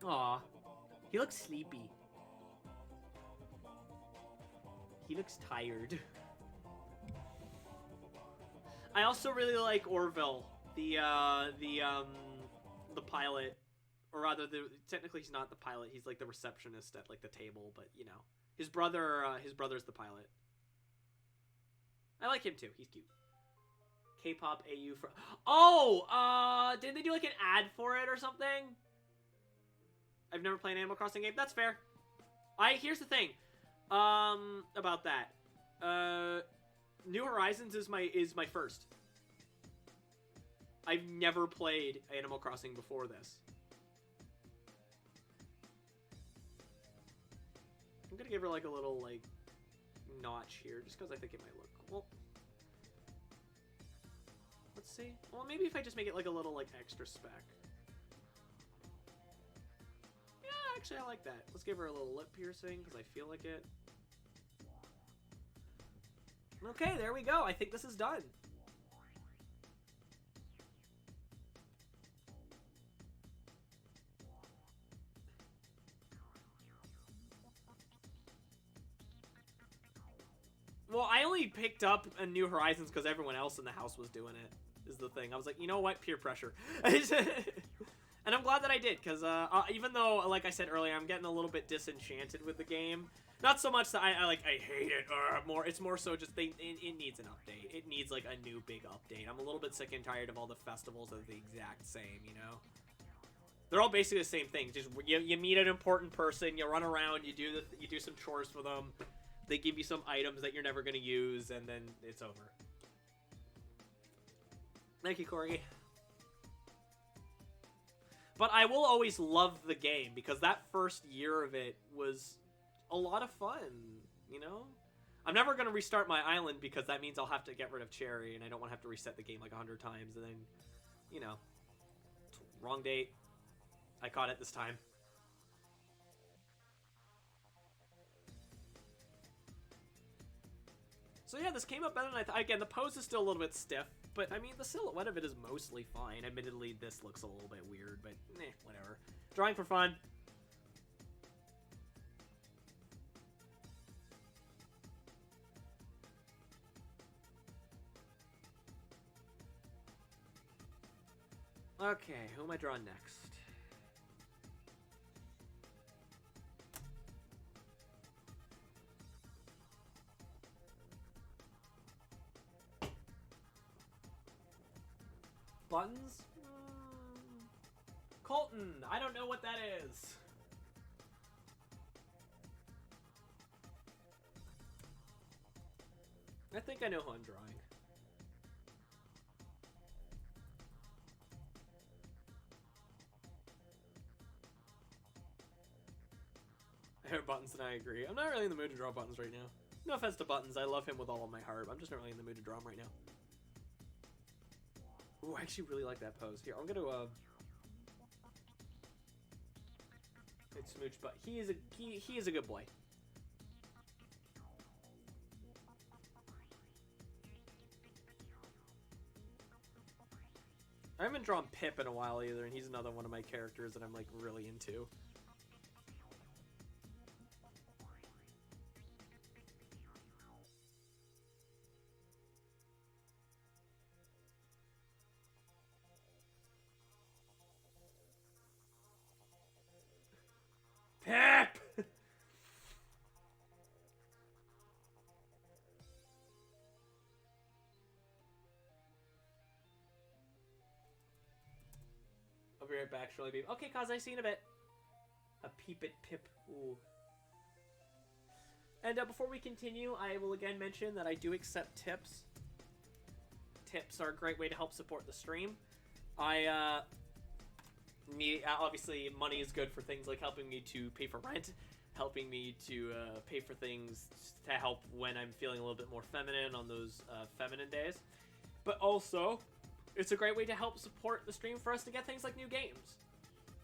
Speaker 2: Aw. He looks sleepy. He looks tired. I also really like Orville, the pilot, or rather, technically he's not the pilot. He's like the receptionist at like the table, but you know, his brother's the pilot. I like him too. He's cute. K-pop AU for. Oh, did they do like an ad for it or something? I've never played an Animal Crossing game. That's fair. Here's the thing, about that. New Horizons is my first. I've never played Animal Crossing before this. I'm gonna give her like a little like notch here, just because I think it might look cool. Let's see. Well, maybe if I just make it like a little like extra spec. Yeah, actually I like that. Let's give her a little lip piercing because I feel like it. Okay, there we go. I think this is done. Well, I only picked up a New Horizons because everyone else in the house was doing it, is the thing. I was like, you know what? Peer pressure. And I'm glad that I did, because even though, like I said earlier, I'm getting a little bit disenchanted with the game. Not so much that I hate it, it's more so just it needs an update. It needs, like, a new big update. I'm a little bit sick and tired of all the festivals that are the exact same, you know? They're all basically the same thing. Just, you meet an important person, you run around, you do some chores for them. They give you some items that you're never going to use, and then it's over. Thank you, Corey. But I will always love the game, because that first year of it was a lot of fun, you know? I'm never going to restart my island, because that means I'll have to get rid of Cherry, and I don't want to have to reset the game like 100 times, and then, you know, wrong date. I caught it this time. So yeah, this came up better than I thought. Again, the pose is still a little bit stiff, but I mean, the silhouette of it is mostly fine. Admittedly, this looks a little bit weird, but whatever. Drawing for fun. Okay, who am I drawing next? Buttons? Colton! I don't know what that is. I think I know who I'm drawing. I heard Buttons and I agree. I'm not really in the mood to draw Buttons right now. No offense to Buttons, I love him with all of my heart. I'm just not really in the mood to draw him right now. Ooh, I actually really like that pose. Here, I'm gonna smooch, but he is a good boy. I haven't drawn Pip in a while either, and he's another one of my characters that I'm like really into. Pip! I'll be right back, Shirley Babe. Okay, cause I seen a bit. A peep at Pip. Ooh. And before we continue, I will again mention that I do accept tips. Tips are a great way to help support the stream. Obviously, money is good for things like helping me to pay for rent, helping me to pay for things to help when I'm feeling a little bit more feminine on those feminine days. But also, it's a great way to help support the stream for us to get things like new games.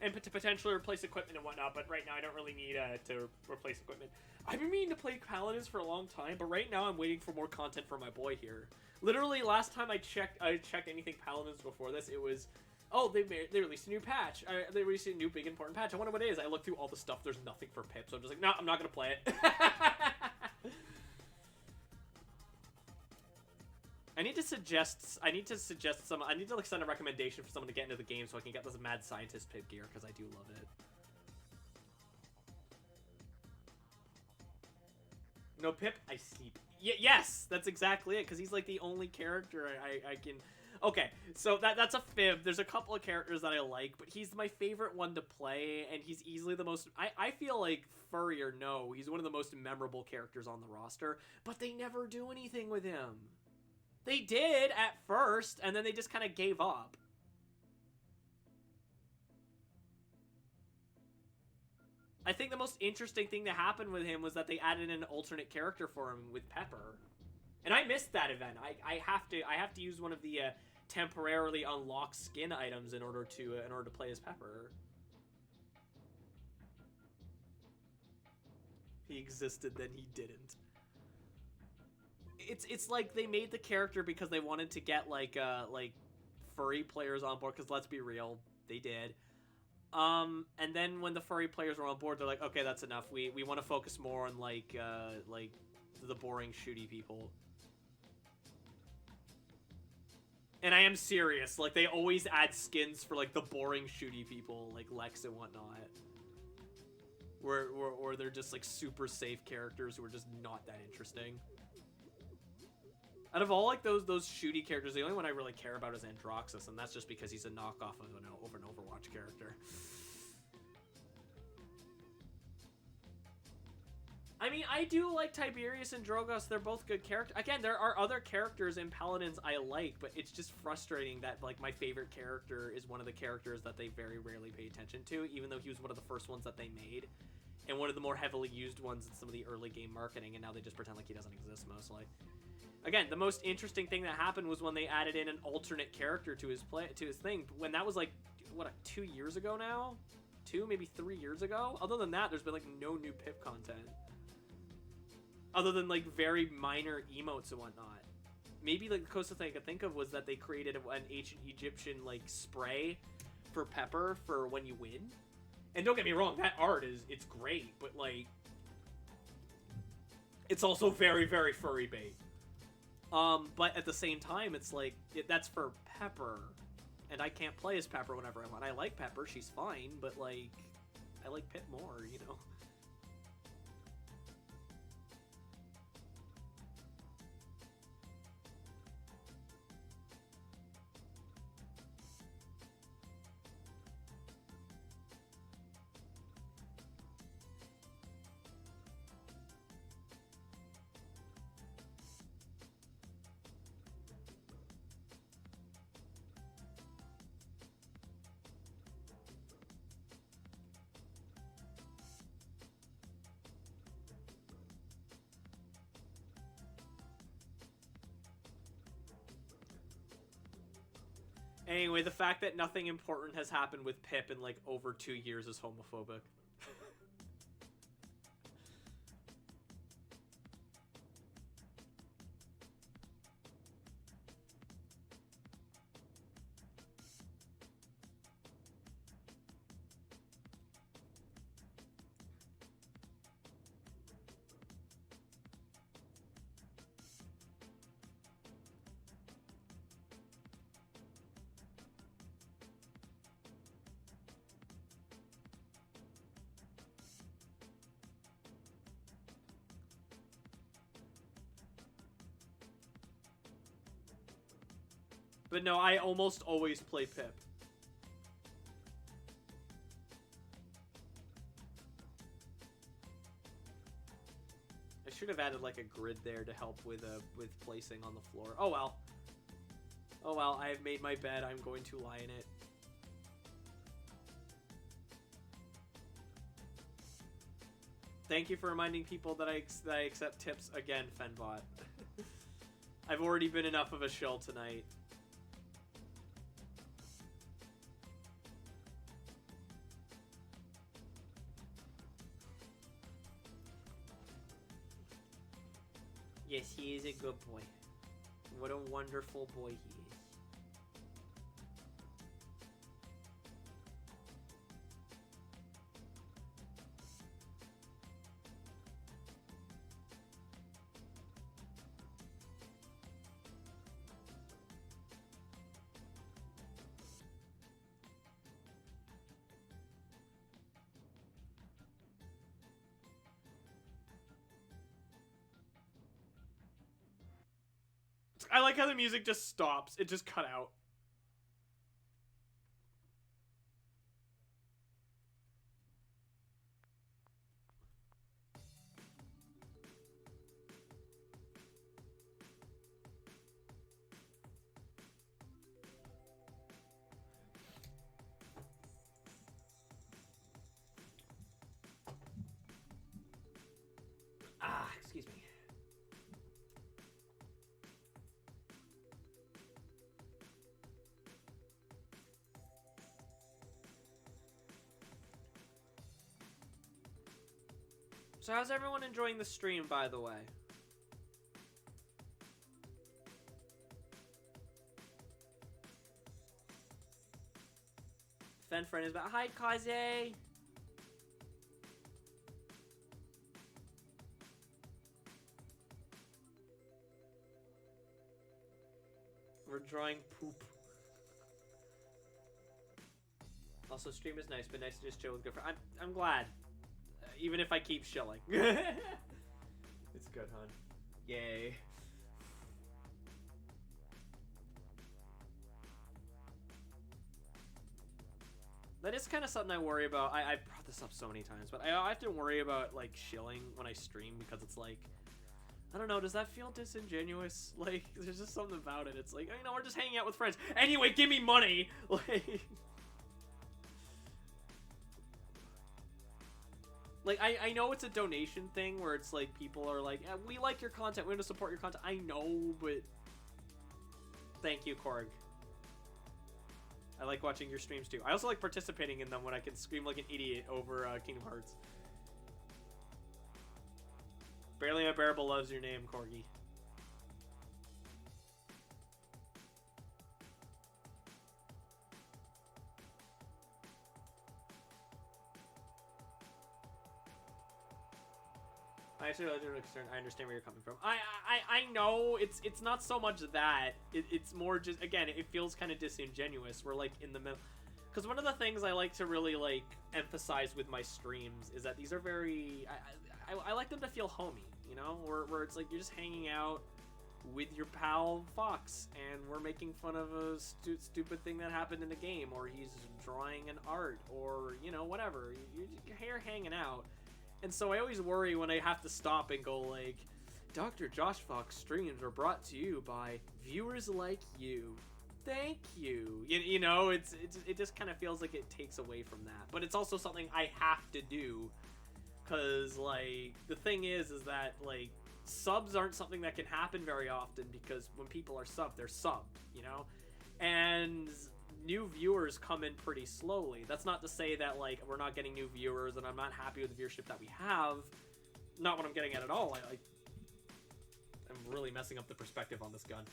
Speaker 2: And to potentially replace equipment and whatnot, but right now I don't really need to replace equipment. I've been meaning to play Paladins for a long time, but right now I'm waiting for more content for my boy here. Literally, last time I checked anything Paladins before this, it was, oh, they released a new patch. They released a new big important patch. I wonder what it is. I look through all the stuff. There's nothing for Pip, so I'm just like, no, I'm not gonna play it. I need to like send a recommendation for someone to get into the game so I can get this mad scientist Pip gear because I do love it. No Pip, I sleep. Yes, that's exactly it, because he's like the only character I can... Okay, so that's a fib. There's a couple of characters that I like, but he's my favorite one to play, and he's easily the most... I feel like, furry or no, he's one of the most memorable characters on the roster, but they never do anything with him. They did at first, and then they just kind of gave up. I think the most interesting thing that happened with him was that they added an alternate character for him with Pepper. And I missed that event. I have to use one of the temporarily unlocked skin items in order to play as Pepper. He existed, then he didn't. It's like they made the character because they wanted to get like furry players on board, because let's be real, they did. And then when the furry players were on board, they're like, okay, that's enough. We want to focus more on like the boring shooty people. And I am serious, like they always add skins for like the boring shooty people, like Lex and whatnot. Or they're just like super safe characters who are just not that interesting. Out of all like those shooty characters, the only one I really care about is Androxus, and that's just because he's a knockoff of an Overwatch character. I mean, I do like Tiberius and Drogoz. They're both good characters. Again, there are other characters in Paladins I like, but it's just frustrating that like my favorite character is one of the characters that they very rarely pay attention to, even though he was one of the first ones that they made, and one of the more heavily used ones in some of the early game marketing, and now they just pretend like he doesn't exist mostly. Again, the most interesting thing that happened was when they added in an alternate character to his thing. When that was like, what, 2 years ago now? 2, maybe 3 years ago? Other than that, there's been like no new Pip content. Other than like very minor emotes and whatnot. Maybe like the closest thing I could think of was that they created an ancient Egyptian like spray for Pepper for when you win. And don't get me wrong, that art it's great, but like it's also very, very furry bait. But at the same time, it's like, that's for Pepper, and I can't play as Pepper whenever I want. I like Pepper, she's fine, but like, I like Pip more, you know? Anyway, the fact that nothing important has happened with Pip in like over 2 years is homophobic. But no, I almost always play Pip. I should have added like a grid there to help with placing on the floor. Oh well. Oh well, I have made my bed. I'm going to lie in it. Thank you for reminding people that I accept tips again, Fenbot. I've already been enough of a shill tonight. Yes, he is a good boy. What a wonderful boy he is. I like how the music just stops. It just cut out. Ah, excuse me. So how's everyone enjoying the stream, by the way? Friend is back. Hi, Kaze! We're drawing poop. Also, stream is nice, but nice to just chill with good friends. I'm glad. Even if I keep shilling. It's good, hon. Yay. That is kind of something I worry about. I brought this up so many times, but I often worry about, like, shilling when I stream because it's like, I don't know, does that feel disingenuous? Like, there's just something about it. It's like, you know, we're just hanging out with friends. Anyway, give me money! Like, I know it's a donation thing where it's like people are like, yeah, we like your content, we want to support your content. I know, but thank you, Korg. I like watching your streams too. I also like participating in them when I can scream like an idiot over Kingdom Hearts. Barely Unbearable loves your name, Corgi. I understand where you're coming from. I know it's not so much that it's more just, again, it feels kind of disingenuous. We're like in the middle, because one of the things I like to really like emphasize with my streams is that these are very I like them to feel homey, you know, where it's like you're just hanging out with your pal Fox and we're making fun of a stupid thing that happened in the game, or he's drawing an art, or you know, whatever, you're here hanging out. And so I always worry when I have to stop and go like, drjoshfox streams are brought to you by viewers like you. Thank you. You know, it just kind of feels like it takes away from that. But it's also something I have to do, because like the thing is that like subs aren't something that can happen very often, because when people are subbed, they're subbed, you know? And new viewers come in pretty slowly. That's not to say that like we're not getting new viewers and I'm not happy with the viewership that we have. Not what I'm getting at all. I'm really messing up the perspective on this gun.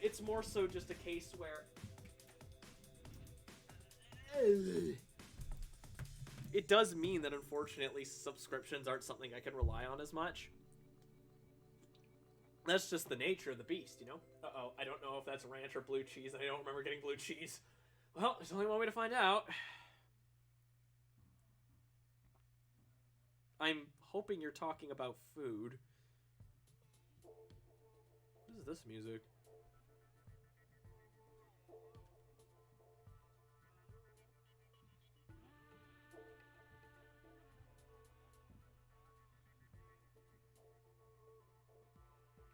Speaker 2: It's more so just a case where it does mean that unfortunately subscriptions aren't something I can rely on as much. That's just the nature of the beast, you know? Uh-oh, I don't know if that's ranch or blue cheese, and I don't remember getting blue cheese. Well, there's only one way to find out. I'm hoping you're talking about food. What is this music?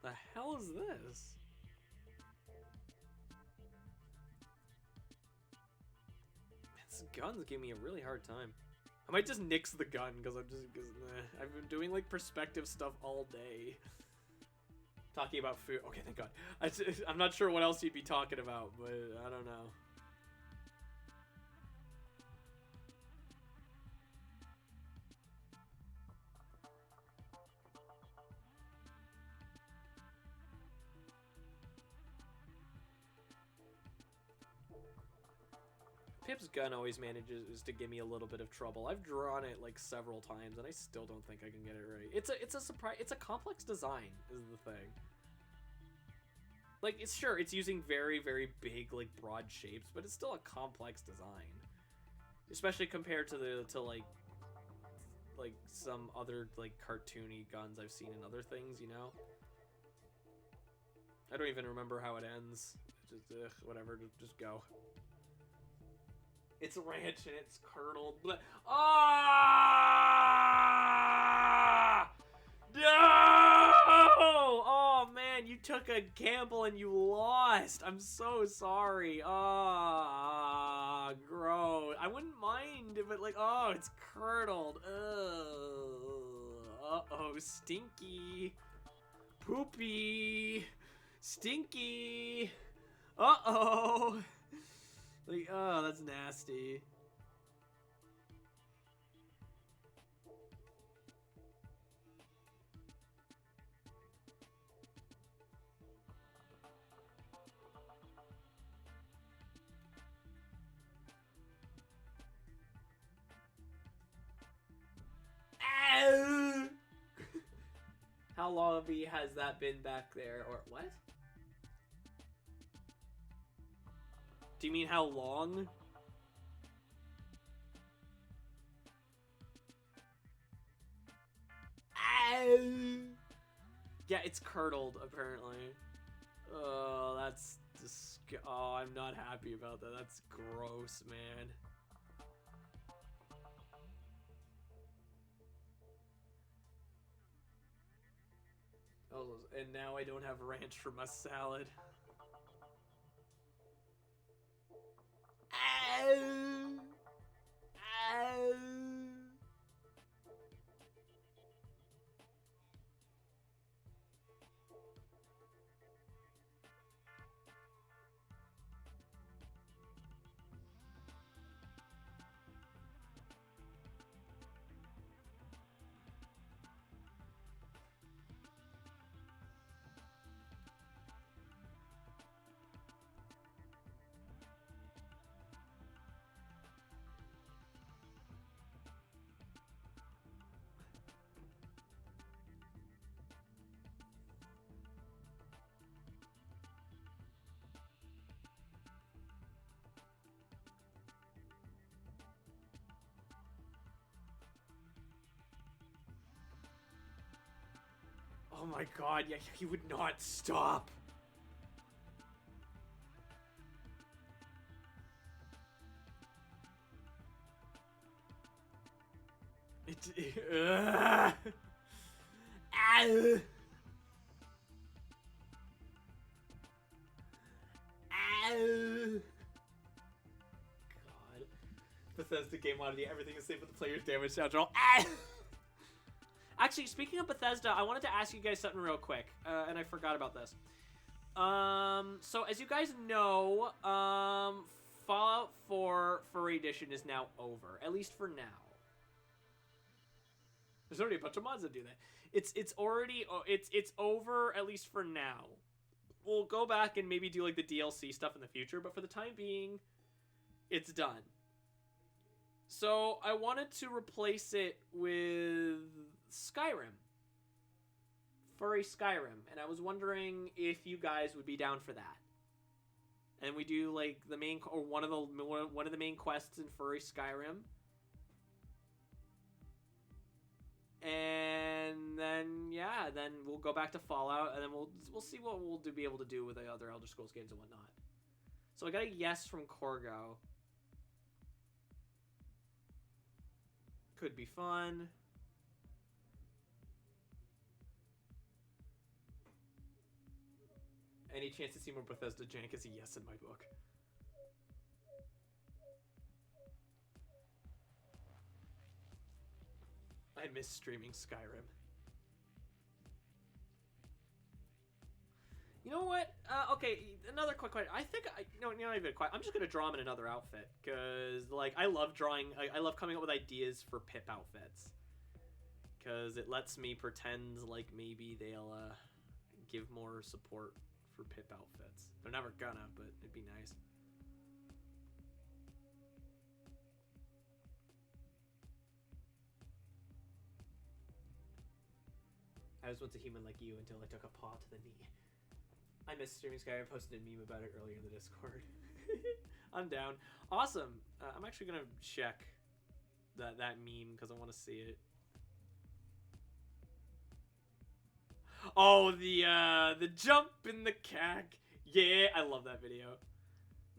Speaker 2: The hell is this? This guns give me a really hard time. I might just nix the gun because I've been doing like perspective stuff all day. Talking about food. Okay, thank God. I'm not sure what else you'd be talking about, but I don't know. Pip's gun always manages to give me a little bit of trouble. I've drawn it like several times and I still don't think I can get it right. It's a surprise. It's a complex design is the thing. Like it's using very, very big, like broad shapes, but it's still a complex design. Especially compared to like some other like cartoony guns I've seen in other things, you know? I don't even remember how it ends. Just whatever, just go. It's ranch and it's curdled. Ah! No! Oh man, you took a gamble and you lost. I'm so sorry. Ah, gross. I wouldn't mind if it like, oh, it's curdled. Uh-oh, stinky. Poopy. Stinky. Uh-oh. Like, oh, that's nasty. How long has that been back there? Or what? Do you mean how long? Yeah, it's curdled, apparently. Oh, that's oh, I'm not happy about that. That's gross, man. Oh, and now I don't have ranch for my salad. Oh my god, yeah, he would not stop. God. Bethesda game oddity, everything is safe with the player's damage sound roll. Actually, speaking of Bethesda, I wanted to ask you guys something real quick, and I forgot about this. So as you guys know, Fallout 4 Furry Edition is now over, at least for now. There's already a bunch of mods that do that. It's already it's over, at least for now. We'll go back and maybe do like the DLC stuff in the future, but for the time being, it's done. So I wanted to replace it with Skyrim. Furry Skyrim. And I was wondering if you guys would be down for that. And we do like the main, or one of the main quests in Furry Skyrim. And then yeah, then we'll go back to Fallout, and then we'll see what we'll be able to do with the other Elder Scrolls games and whatnot. So I got a yes from Corgo. Could be fun. Any chance to see more Bethesda jank is a yes in my book. I miss streaming Skyrim. You know what? Okay, another quick question. I think not even quick. I'm just gonna draw him in another outfit because, like, I love drawing. I love coming up with ideas for Pip outfits because it lets me pretend like maybe they'll give more support for Pip outfits. They're never gonna, but it'd be nice. I was once a human like you until I took a paw to the knee. I miss streaming Skyrim. I posted a meme about it earlier in the Discord. I'm down. Awesome. I'm actually gonna check that meme because I want to see it. Oh, the jump in the cag. Yeah, I love that video.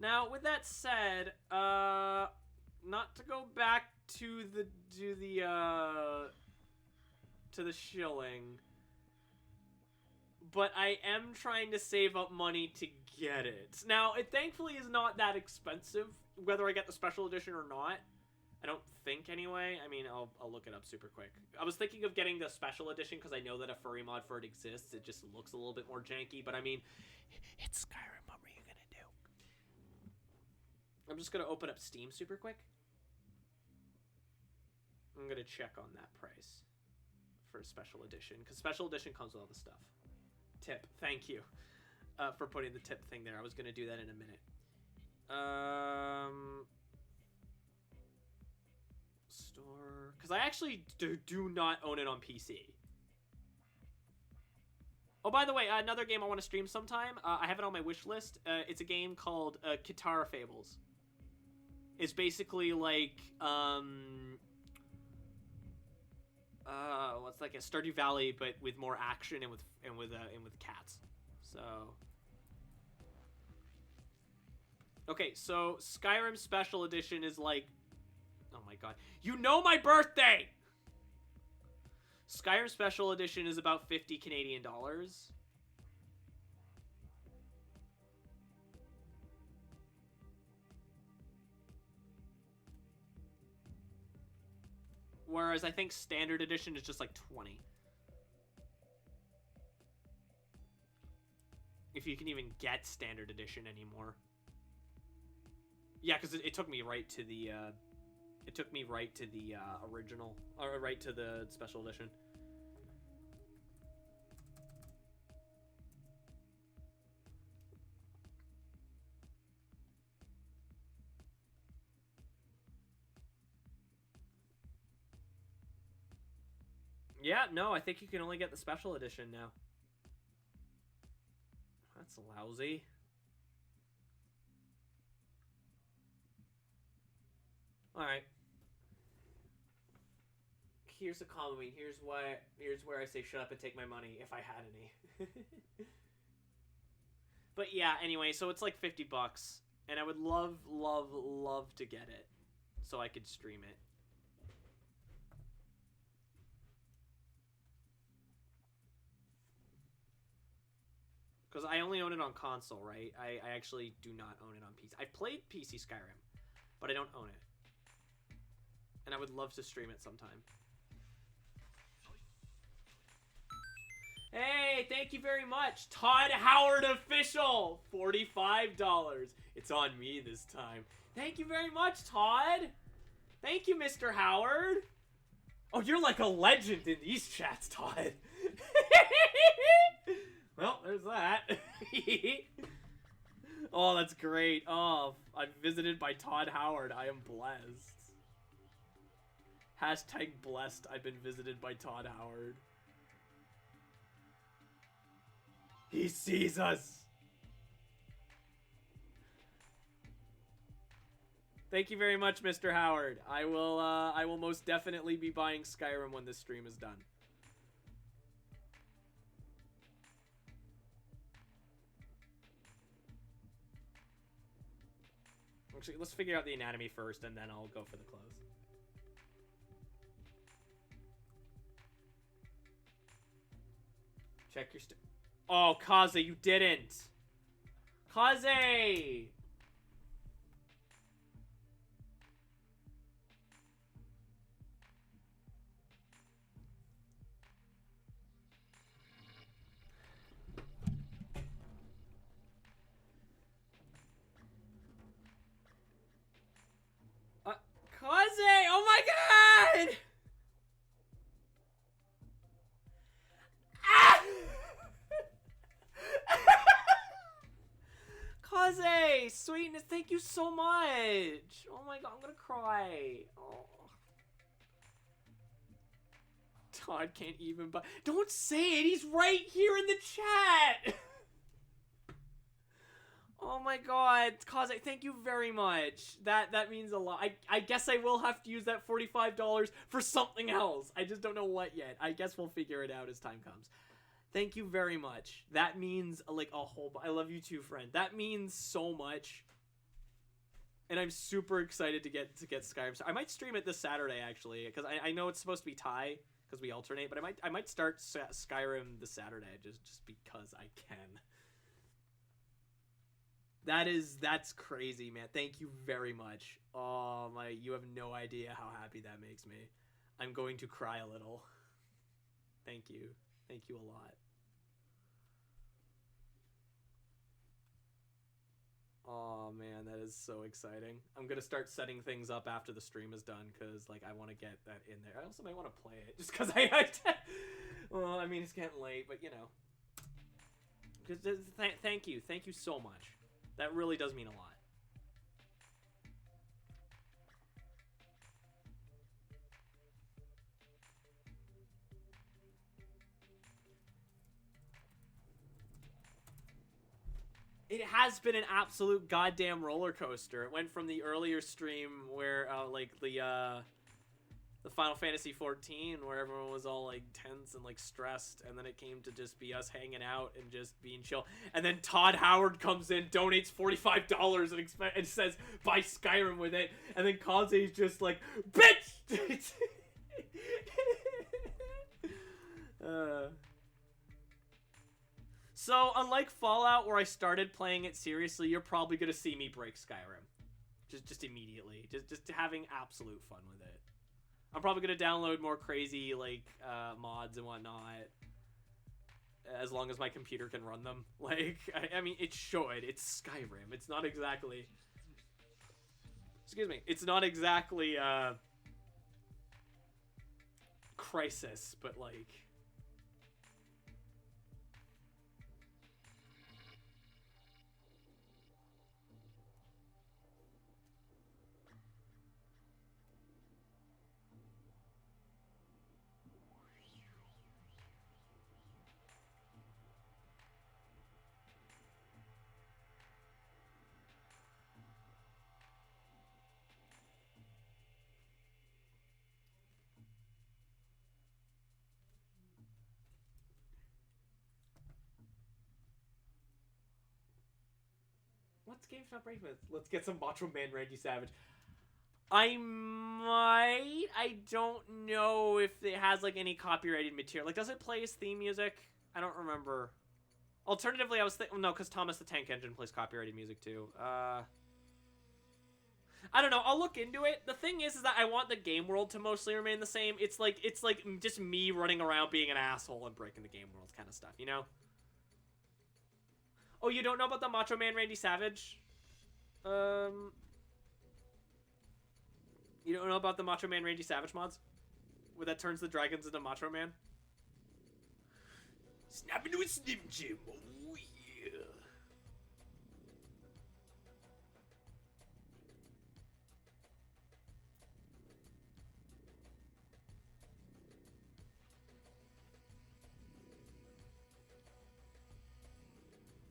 Speaker 2: Now, with that said, not to go back to the shilling, but I am trying to save up money to get it. Now, it thankfully is not that expensive, whether I get the special edition or not. I don't think, anyway. I mean, I'll look it up super quick. I was thinking of getting the special edition because I know that a furry mod for it exists. It just looks a little bit more janky, but I mean, it's Skyrim. What were you gonna do? I'm just gonna open up Steam super quick. I'm gonna check on that price for a special edition, because special edition comes with all the stuff. Tip, thank you for putting the tip thing there. I was gonna do that in a minute. Store, because I actually do not own it on PC. Oh, by the way, another game I want to stream sometime. I have it on my wish list. It's a game called Kitara Fables. It's basically like what's like a Stardew Valley, but with more action and with cats. So, okay, so Skyrim Special Edition is like, oh my god, you know my birthday. Skyrim Special Edition is about 50 Canadian dollars. Whereas I think Standard Edition is just like 20. If you can even get Standard Edition anymore. Yeah, because it took me right to the original, or right to the Special Edition. Yeah, no, I think you can only get the Special Edition now. That's lousy. Alright. Here's a comment. Here's where I say shut up and take my money, if I had any. But yeah, anyway, so it's like 50 bucks. And I would love to get it. So I could stream it. Because I only own it on console, right? I actually do not own it on PC. I've played PC Skyrim, but I don't own it. And I would love to stream it sometime. Hey, thank you very much. Todd Howard Official, $45. It's on me this time. Thank you very much, Todd. Thank you, Mr. Howard. Oh, you're like a legend in these chats, Todd. Well, there's that. Oh, that's great. Oh, I'm visited by Todd Howard. I am blessed. Hashtag blessed. I've been visited by Todd Howard. He sees us. Thank you very much, Mr. Howard. I will most definitely be buying Skyrim when this stream is done. Actually, let's figure out the anatomy first, and then I'll go for the clothes. Check your Oh, Kaza, you didn't.
Speaker 1: Kaze! Kaze! Oh my god! Ah! Kaze! Sweetness, thank you so much! Oh my god, I'm gonna cry. Oh. Todd can't even buy. Don't say it! He's right here in the chat! Oh my god, Kaze, thank you very much. That means a lot. I guess I will have to use that $45 for something else. I just don't know what yet. I guess we'll figure it out as time comes. Thank you very much. That means like a whole I love you too, friend. That means so much. And I'm super excited to get Skyrim. So I might stream it this Saturday actually, because I know it's supposed to be Ty because we alternate, but I might start Skyrim this Saturday just because I can. That's crazy, man. Thank you very much. Oh my, you have no idea how happy that makes me. I'm going to cry a little. Thank you. Thank you a lot. Oh man, that is so exciting. I'm gonna start setting things up after the stream is done because like I want to get that in there. I also might want to play it just because well, I mean it's getting late, but you know. Thank you so much. That really does mean a lot. It has been an absolute goddamn roller coaster. It went from the earlier stream where like the Final Fantasy 14 where everyone was all like tense and like stressed, and then it came to just be us hanging out and just being chill. And then Todd Howard comes in, donates $45 and says buy Skyrim with it, and then Kaze's just like bitch. So, unlike Fallout, where I started playing it seriously, you're probably gonna see me break Skyrim, just immediately, just having absolute fun with it. I'm probably gonna download more crazy like mods and whatnot, as long as my computer can run them. Like, I mean, it should. It's Skyrim. It's not exactly. Excuse me. It's not exactly Crisis, but like. What's GameStop breaking with? Let's get some Macho Man Randy Savage. I might. I don't know if it has like any copyrighted material. Like, does it play his theme music? I don't remember. Alternatively, I was thinking no, because Thomas the Tank Engine plays copyrighted music too. I don't know. I'll look into it. The thing is that I want the game world to mostly remain the same. It's like just me running around being an asshole and breaking the game world kind of stuff, you know? Oh, you don't know about the Macho Man Randy Savage? You don't know about the Macho Man Randy Savage mods? Where that turns the dragons into Macho Man? Snap into a Slim Jim. Oh, yeah.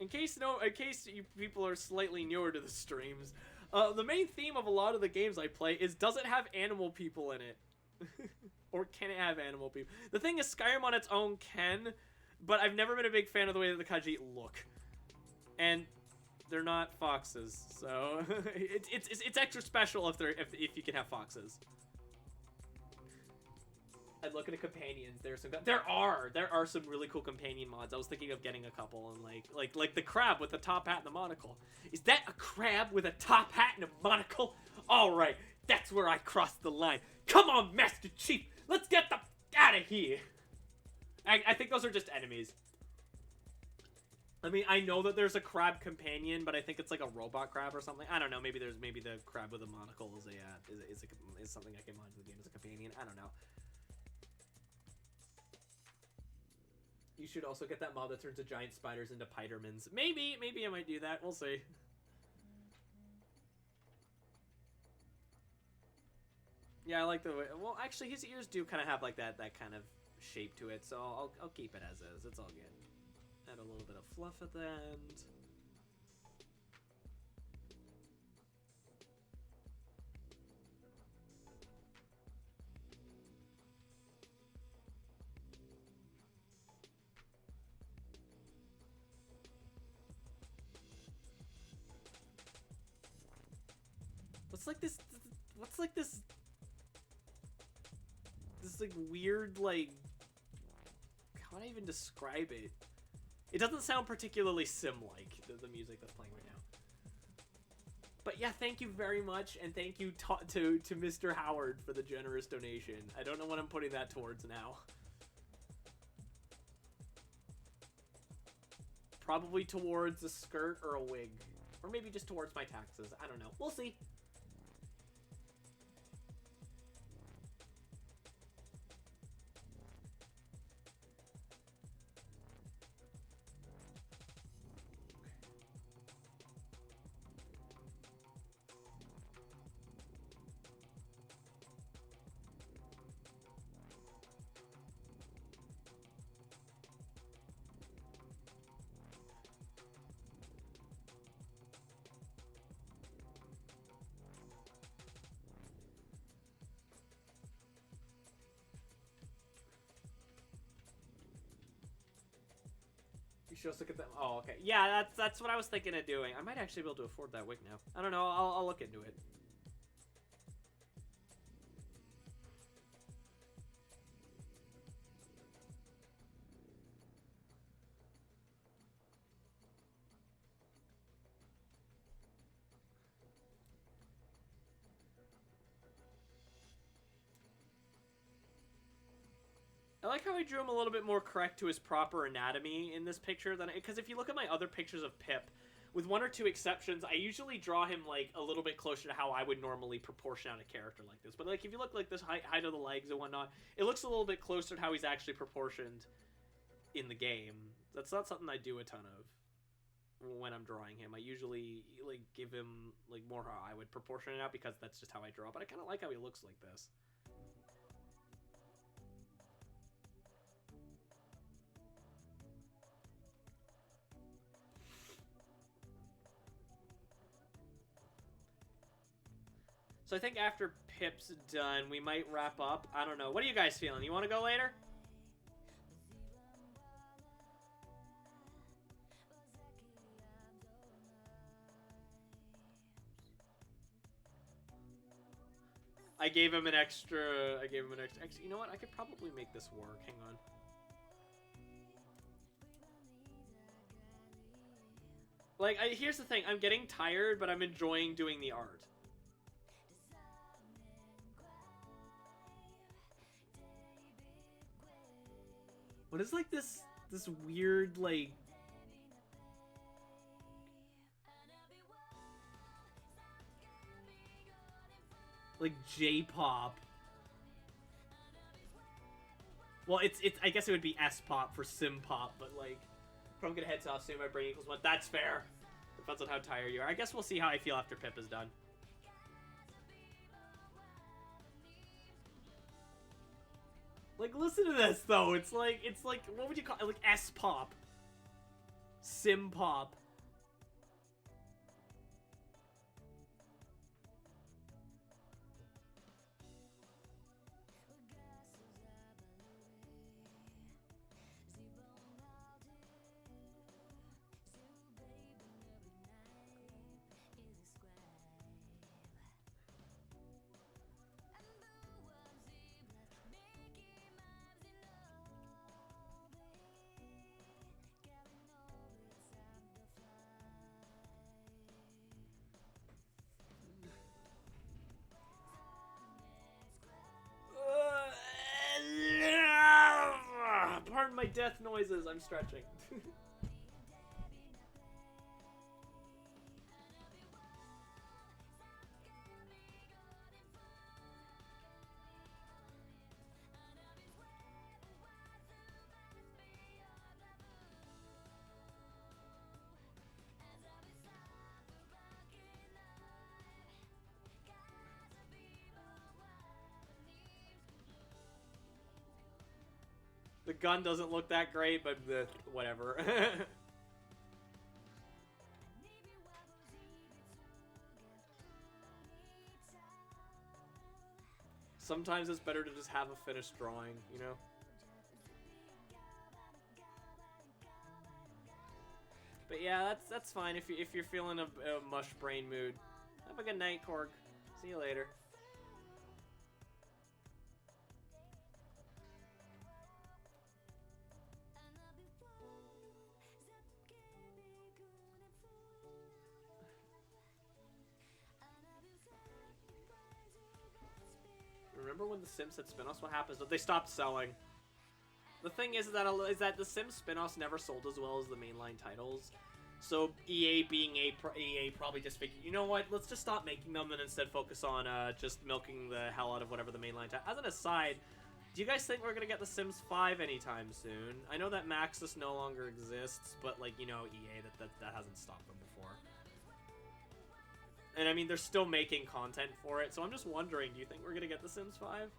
Speaker 1: In case you people are slightly newer to the streams, the main theme of a lot of the games I play is, does it have animal people in it? Or can it have animal people? The thing is, Skyrim on its own can, but I've never been a big fan of the way that the Khajiit look. And they're not foxes, so it's extra special if you can have foxes. I'd look at the companions. There are some really cool companion mods. I was thinking of getting a couple, and like the crab with the top hat and the monocle. Is that a crab with a top hat and a monocle? All right, that's where I crossed the line. Come on, Master Chief, let's get the out of here. I think those are just enemies. I mean, I know that there's a crab companion, but I think it's like a robot crab or something. I don't know. Maybe the crab with a monocle is something I can mod to the game as a companion. I don't know. You should also get that mod that turns the giant spiders into Pidermans. Maybe I might do that. We'll see. Yeah, I like the way. Well, actually, his ears do kind of have like that kind of shape to it, so I'll keep it as is. It's all good. Add a little bit of fluff at the end. What's like this like weird, like, how would I even describe it? It doesn't sound particularly sim-like, the music that's playing right now. But yeah, thank you very much, and thank you to Mr. Howard for the generous donation. I don't know what I'm putting that towards now. Probably towards a skirt or a wig. Or maybe just towards my taxes. I don't know. We'll see. You should also get them. Oh, okay. Yeah, that's what I was thinking of doing. I might actually be able to afford that wig now. I don't know. I'll look into it. I like how I drew him a little bit more correct to his proper anatomy in this picture than because if you look at my other pictures of Pip, with one or two exceptions, I usually draw him like a little bit closer to how I would normally proportion out a character like this. But like if you look like this height of the legs and whatnot, it looks a little bit closer to how he's actually proportioned in the game. That's not something I do a ton of when I'm drawing him. I usually like give him like more how I would proportion it out because that's just how I draw. But I kind of like how he looks like this. So I think after Pip's done, we might wrap up. I don't know. What are you guys feeling? You want to go later? I gave him an extra. You know what? I could probably make this work. Hang on. Like, here's the thing. I'm getting tired, but I'm enjoying doing the art. What is like this weird like J-pop? Well, it's I guess it would be S-pop for sim-pop, but like if I'm gonna head off soon, my brain equals 1. That's fair. Depends on how tired you are. I guess we'll see how I feel after Pip is done. Like, listen to this, though. It's like, what would you call it? Like, S-pop. Sim-pop. learned my death noises. I'm stretching. The gun doesn't look that great, but whatever. Sometimes it's better to just have a finished drawing, you know? But yeah, that's fine if you're feeling a mush brain mood. Have a good night, Korg. See you later. Remember when the Sims had spin-offs? What happens? They stopped selling. The thing is that the Sims spin-offs never sold as well as the mainline titles. So EA being EA probably just figured, you know what? Let's just stop making them and instead focus on just milking the hell out of whatever the mainline title. As an aside, do you guys think we're gonna get The Sims 5 anytime soon? I know that Maxis no longer exists, but like, you know, EA that hasn't stopped them before. And I mean, they're still making content for it, so I'm just wondering, do you think we're gonna get The Sims 5?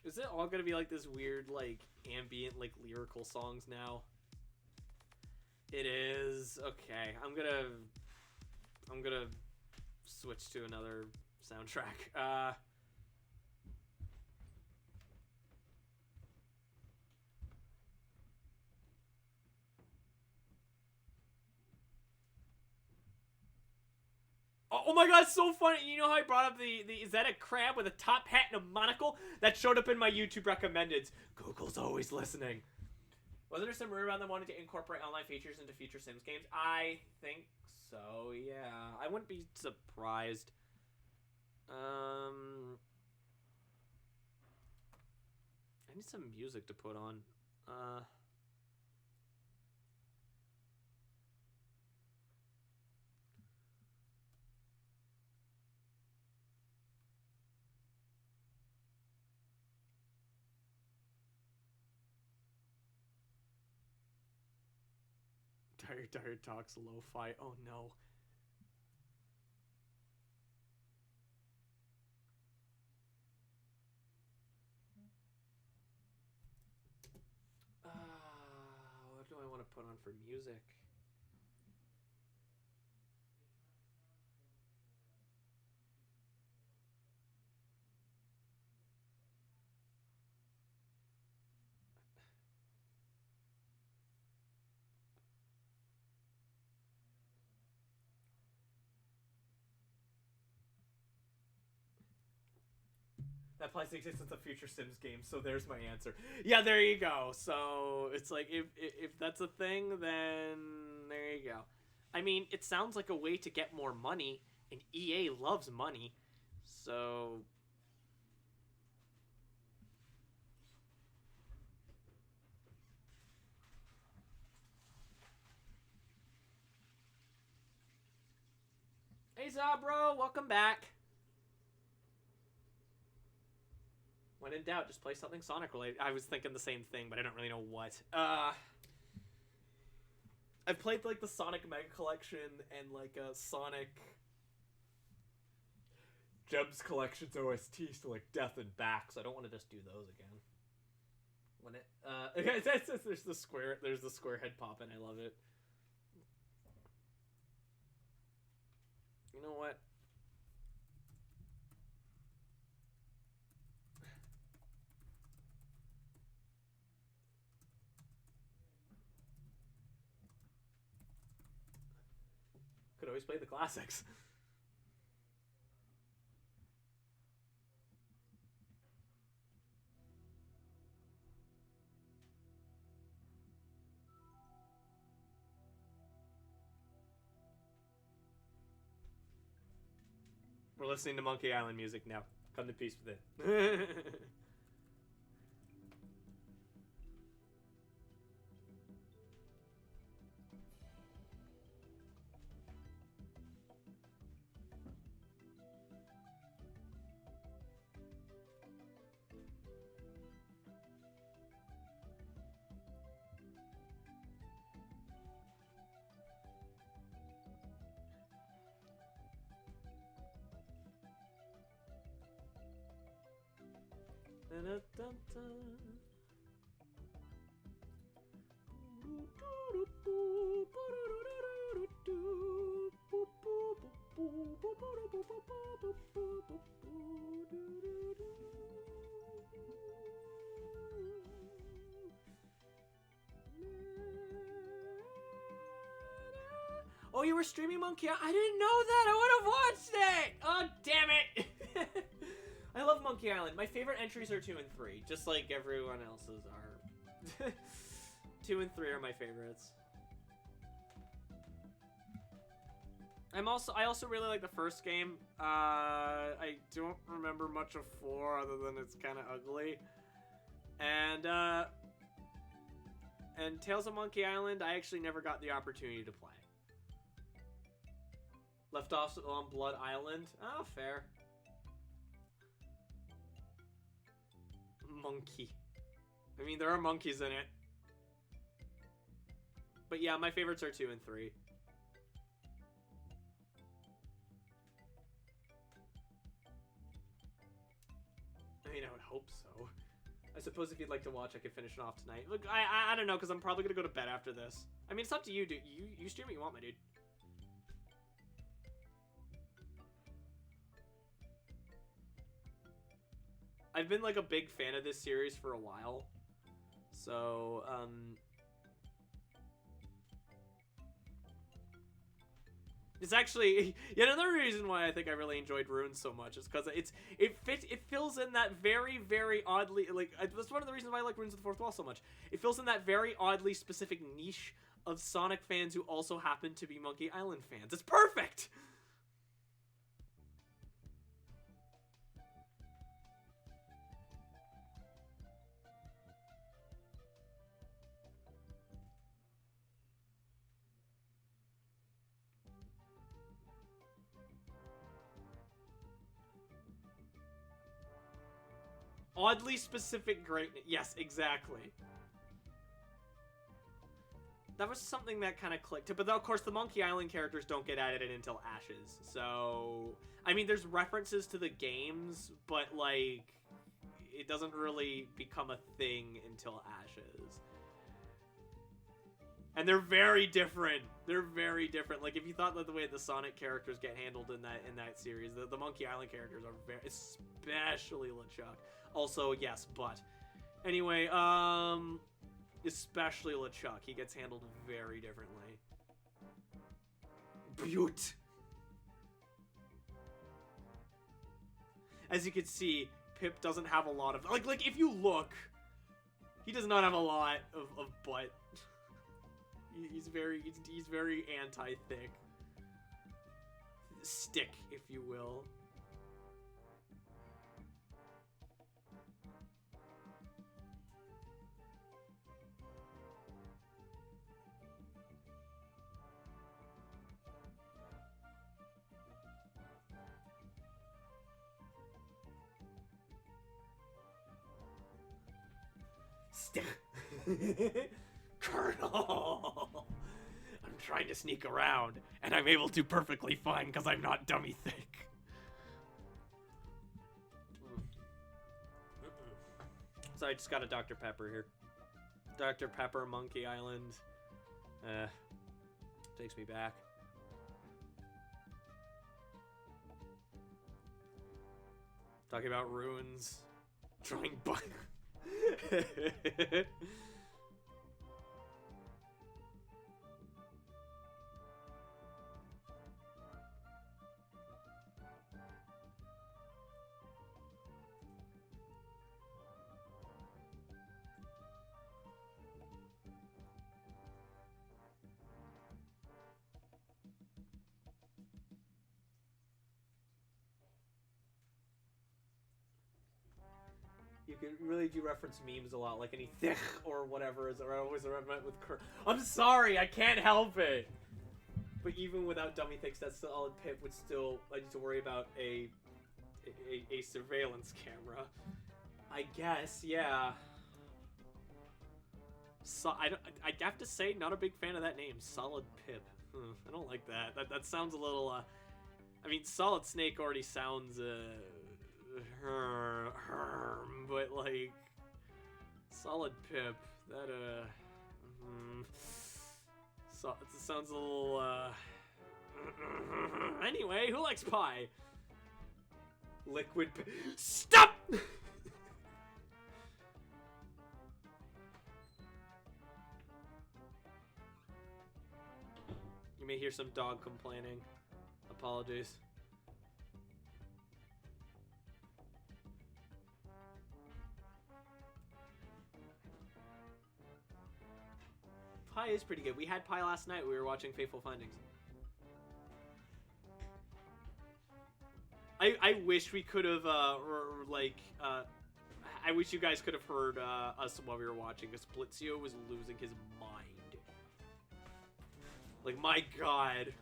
Speaker 1: Is it all gonna be like this weird, like, ambient, like, lyrical songs now? It is. Okay, I'm gonna switch to another soundtrack. Oh my god, it's so funny. You know how I brought up the is that a crab with a top hat and a monocle? That showed up in my YouTube recommendeds. Google's always listening. Wasn't there some rumor about them wanting to incorporate online features into future Sims games? I think so, yeah. I wouldn't be surprised. I need some music to put on. Tired Talks lo-fi. Oh no. What do I want to put on for music? That plays the existence of future Sims games, so there's my answer. Yeah, there you go. So it's like if that's a thing, then there you go. I mean, it sounds like a way to get more money, and EA loves money, so. Hey Zabro, welcome back. When in doubt, just play something Sonic related. I was thinking the same thing, but I don't really know what. I've played like the Sonic Mega Collection and like a Sonic Gems Collections OST, so like Death and Back. So I don't want to just do those again. When it there's the square head popping. I love it. You know what?
Speaker 2: could always play the classics. We're listening to Monkey Island music now. Come to peace with it. Oh, you were streaming Monkey Island? I didn't know that! I would have watched it! Oh, damn it! I love Monkey Island. My favorite entries are 2 and 3, just like everyone else's are. 2 and 3 are my favorites. I also really like the first game. I don't remember much of 4 other than it's kind of ugly. And Tales of Monkey Island, I actually never got the opportunity to play. Left off on Blood Island. Oh, fair. Monkey. I mean, there are monkeys in it. But yeah, my favorites are 2 and 3. I mean, I would hope so. I suppose if you'd like to watch, I could finish it off tonight. Look, I don't know, because I'm probably going to go to bed after this. I mean, it's up to you, dude. You stream what you want, my dude. I've been, like, a big fan of this series for a while. So, it's actually yet another reason why I think I really enjoyed Runes so much is because it fills in that very, very oddly, like, that's one of the reasons why I like Runes of the Fourth Wall so much. It fills in that very oddly specific niche of Sonic fans who also happen to be Monkey Island fans. It's perfect! Oddly specific greatness. Yes, exactly. That was something that kind of clicked. But of course, the Monkey Island characters don't get added in until Ashes. So, I mean, there's references to the games, but, like, it doesn't really become a thing until Ashes. And they're very different. They're very different. Like, if you thought that the way the Sonic characters get handled in that series, the Monkey Island characters are very, especially LeChuck. Also, yes, but anyway, especially LeChuck, he gets handled very differently. Beaut. As you can see, Pip doesn't have a lot of like if you look, he does not have a lot of butt. He's very anti-thick. Stick, if you will. Colonel! I'm trying to sneak around, and I'm able to perfectly fine because I'm not dummy thick. So I just got a Dr. Pepper here. Dr. Pepper, Monkey Island. Takes me back. Talking about ruins. Drawing bug. You can really do reference memes a lot, like any thick or whatever is always met with I'm sorry, I can't help it. But even without dummy thicks, that solid pip would still. I need to worry about a surveillance camera. I guess, yeah. So I have to say, not a big fan of that name, Solid Pip. I don't like that. That sounds a little. I mean, Solid Snake already sounds but like Solid Pip, that so it sounds a little anyway, who likes pie? Liquid stop. You may hear some dog complaining. Apologies. Pie is pretty good. We had pie last night. We were watching Fateful Findings. I wish we could have, I wish you guys could have heard us while we were watching, because Blitzio was losing his mind. Like, my god.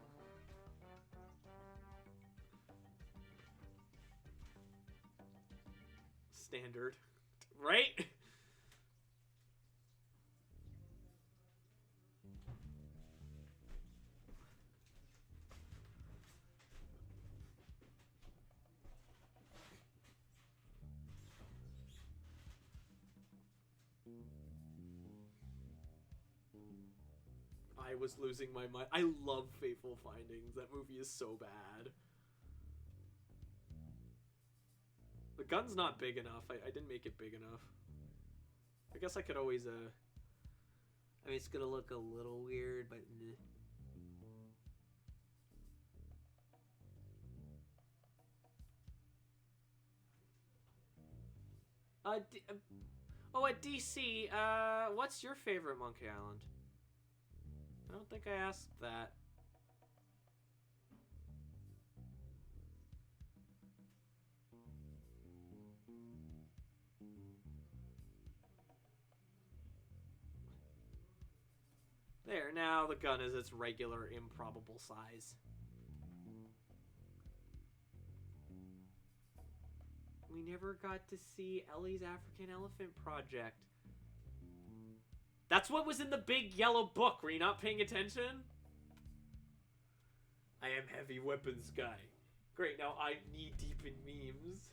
Speaker 2: Standard. Right? I was losing my mind. I love Fateful Findings. That movie is so bad. The gun's not big enough. I didn't make it big enough. I guess I could always, I mean, it's gonna look a little weird, but... at DC, what's your favorite Monkey Island? I don't think I asked that. There, now the gun is its regular, improbable size. We never got to see Ellie's African Elephant Project. That's what was in the big yellow book. Were you not paying attention? I am heavy weapons guy. Great, now I'm knee deep in memes.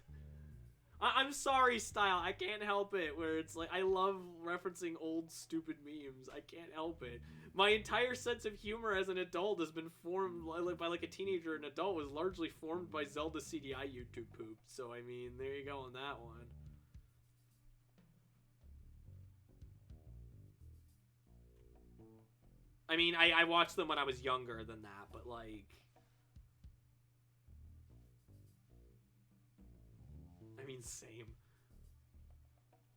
Speaker 2: I'm sorry, Style. I can't help it. Where it's like, I love referencing old stupid memes. I can't help it. My entire sense of humor as an adult has been formed by like a teenager and adult was largely formed by Zelda CDI YouTube poop. So I mean, there you go on that one. I mean, I watched them when I was younger than that, but like... I mean, same.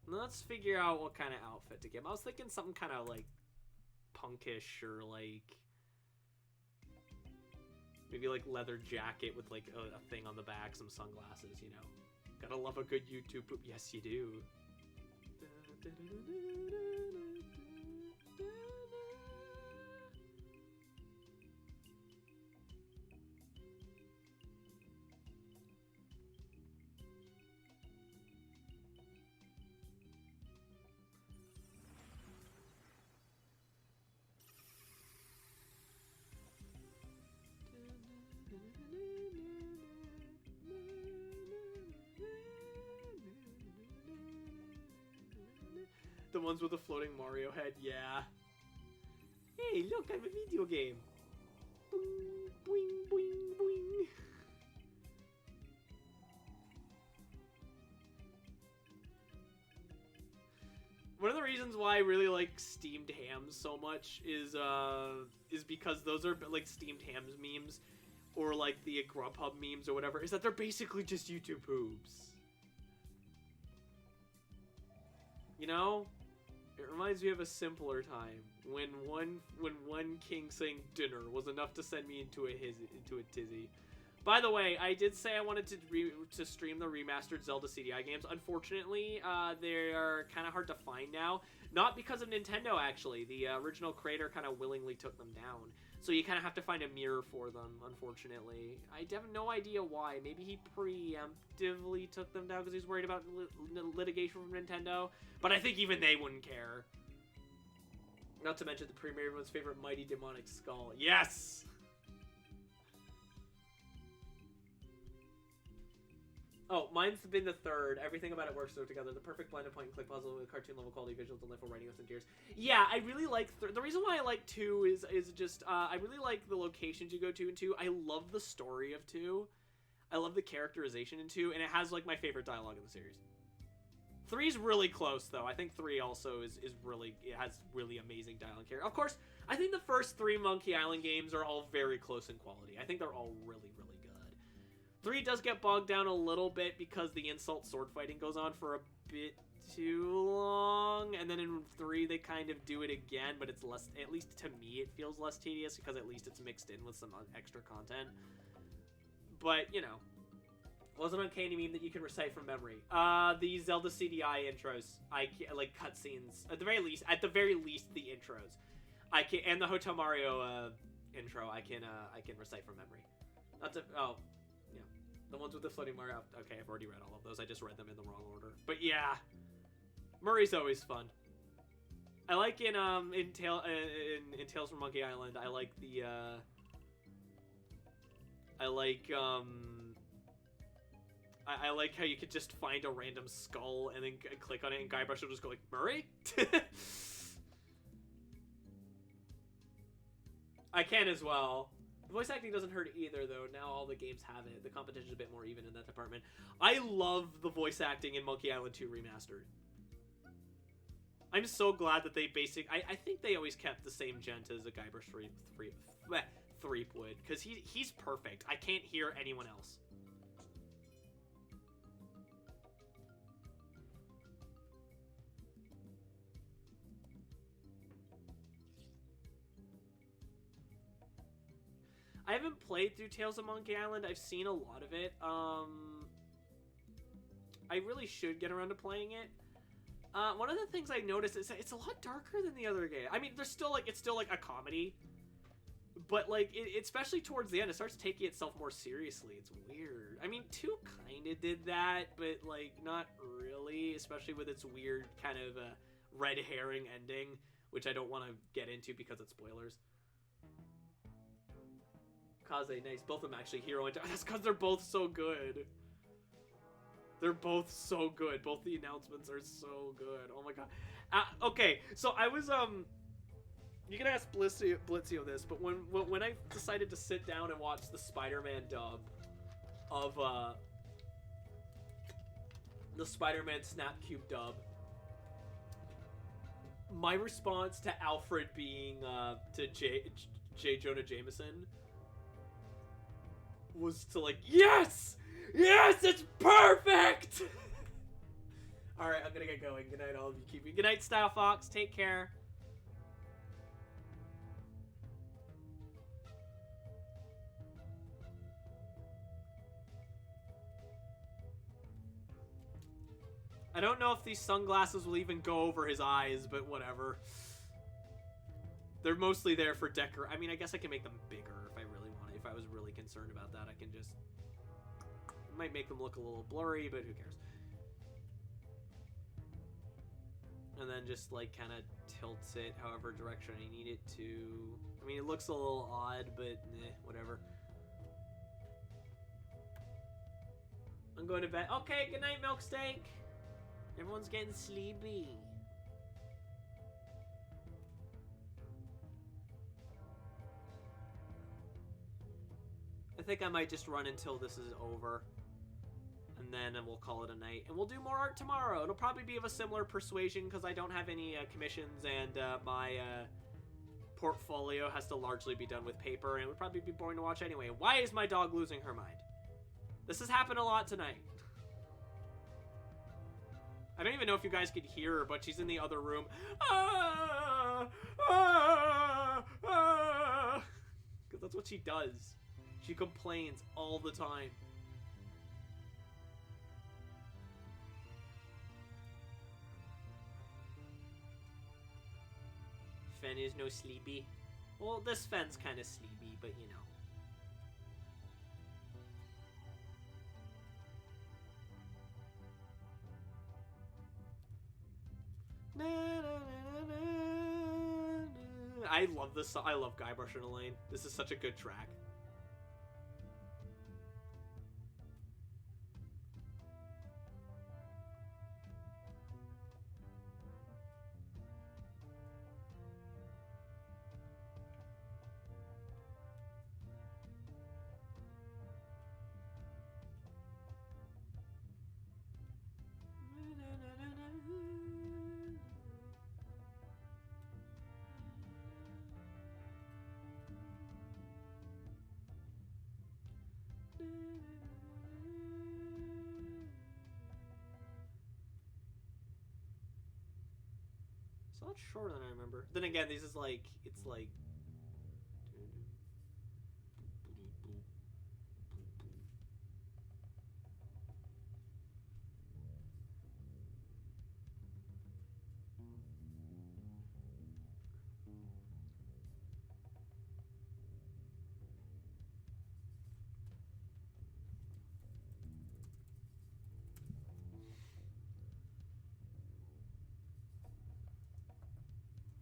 Speaker 2: Let's figure out what kind of outfit to give him. I was thinking something kind of like punkish or like... maybe like leather jacket with like a thing on the back, some sunglasses, you know. Gotta love a good YouTube poop. Yes, you do. The ones with the floating Mario head, yeah. Hey, look, I have a video game. Boing, boing, boing, boing. One of the reasons why I really like steamed hams so much is because those are like steamed hams memes, or like the Grubhub memes or whatever, is that they're basically just YouTube poobs. You know? It reminds me of a simpler time when one king saying dinner was enough to send me into a tizzy. By the way, I did say I wanted to stream the remastered Zelda CDI games. Unfortunately, they are kind of hard to find now. Not because of Nintendo, actually. The original creator kind of willingly took them down. So you kind of have to find a mirror for them, unfortunately. I have no idea why. Maybe he preemptively took them down because he's worried about litigation from Nintendo. But I think even they wouldn't care. Not to mention the premier everyone's favorite Mighty Demonic Skull. Yes! Oh, mine's been the third. Everything about it works so together. The perfect blend of point-and-click puzzle with cartoon-level quality visuals, delightful writing with some tears. Yeah, I really like... the reason why I like 2 is just... I really like the locations you go to in 2. I love the story of 2. I love the characterization in 2, and it has, like, my favorite dialogue in the series. 3's really close, though. I think 3 also is really... It has really amazing dialogue here. Of course, I think the first 3 Monkey Island games are all very close in quality. I think they're all really, really good. 3 does get bogged down a little bit because the insult sword fighting goes on for a bit too long, and then in 3 they kind of do it again, but it's less, at least to me, it feels less tedious because at least it's mixed in with some extra content. But, you know, wasn't uncanny meme that you can recite from memory. The Zelda CDI intros, like cutscenes, at the very least, the intros. I can, and the Hotel Mario intro, I can recite from memory. Not to, oh. The ones with the floating Mario. Okay, I've already read all of those. I just read them in the wrong order. But yeah, Murray's always fun. I like in Tales from Monkey Island. I like the I like how you could just find a random skull and then click on it, and Guybrush will just go like, Murray. I can as well. The voice acting doesn't hurt either, though. Now all the games have it. The competition's a bit more even in that department. I love the voice acting in Monkey Island 2 Remastered. I'm so glad that they I think they always kept the same gent as a Guybrush Threep would, because he's perfect. I can't hear anyone else. I haven't played through Tales of Monkey Island. I've seen a lot of it. I really should get around to playing it. One of the things I noticed is that it's a lot darker than the other game. I mean, there's still it's still like a comedy, but like especially towards the end, it starts taking itself more seriously. It's weird. I mean, 2 kind of did that, but like not really, especially with its weird kind of red herring ending, which I don't want to get into because it's spoilers. Kaze, nice. Both of them actually hero. That's because they're both so good. They're both so good. Both the announcements are so good. Oh my god. Okay, so I was you can ask Blitzio this, but when I decided to sit down and watch the Spider-Man dub of the Spider-Man Snapcube dub, my response to Alfred being to J. Jonah Jameson was to like, yes! Yes, it's perfect! Alright, I'm gonna get going. Good night, all of you. Good night, Style Fox. Take care. I don't know if these sunglasses will even go over his eyes, but whatever. They're mostly there for decor. I mean, I guess I can make them bigger if I really want it. If I was really concerned about that, I can just... It might make them look a little blurry, but who cares? And then just, like, kind of tilts it however direction I need it to. I mean, it looks a little odd, but whatever. I'm going to bed. Okay, good night, Milksteak. Everyone's getting sleepy. I think I might just run until this is over. And then we'll call it a night. And we'll do more art tomorrow. It'll probably be of a similar persuasion because I don't have any commissions and my portfolio has to largely be done with paper and it would probably be boring to watch anyway. Why is my dog losing her mind? This has happened a lot tonight. I don't even know if you guys could hear her, but she's in the other room. Because that's what she does. She complains all the time. Fen is no sleepy. Well, this Fen's kind of sleepy, but you know. I love this song. I love Guybrush and Elaine. This is such a good track. It's a lot shorter than I remember. Then again, this is like, it's like...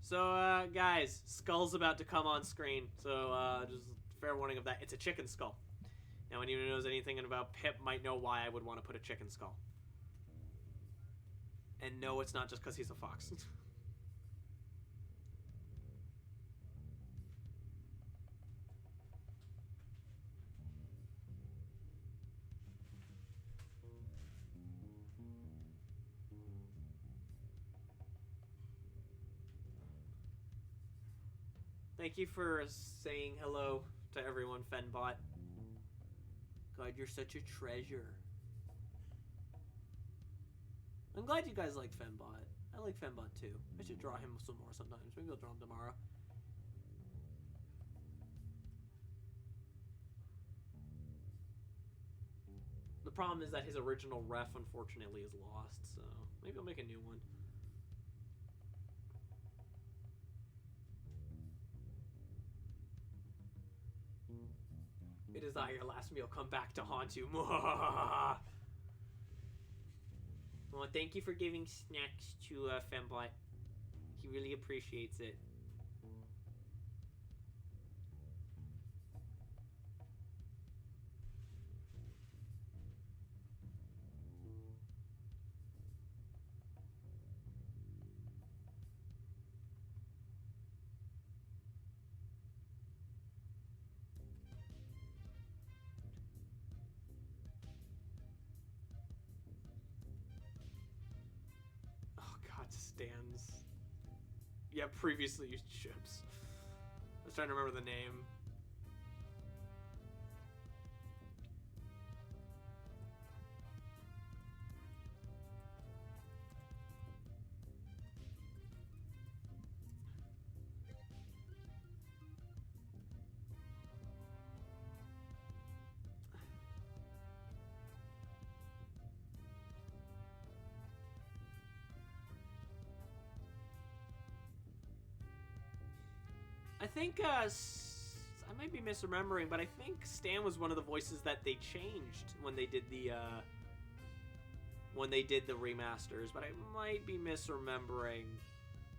Speaker 2: So, guys, Skull's about to come on screen. So, just fair warning of that. It's a chicken skull. Now, anyone who knows anything about Pip might know why I would want to put a chicken skull. And no, it's not just because he's a fox. Thank you for saying hello to everyone, Fenbot. God, you're such a treasure. I'm glad you guys like Fenbot. I like Fenbot too. I should draw him some more sometimes. Maybe I'll draw him tomorrow. The problem is that his original ref, unfortunately, is lost, so maybe I'll make a new one. It is I, your last meal, come back to haunt you. Well, thank you for giving snacks to Fembot. He really appreciates it. Stands. Yeah, previously used ships. I was trying to remember the name. I think, I might be misremembering, but I think Stan was one of the voices that they changed when they did the remasters, but I might be misremembering.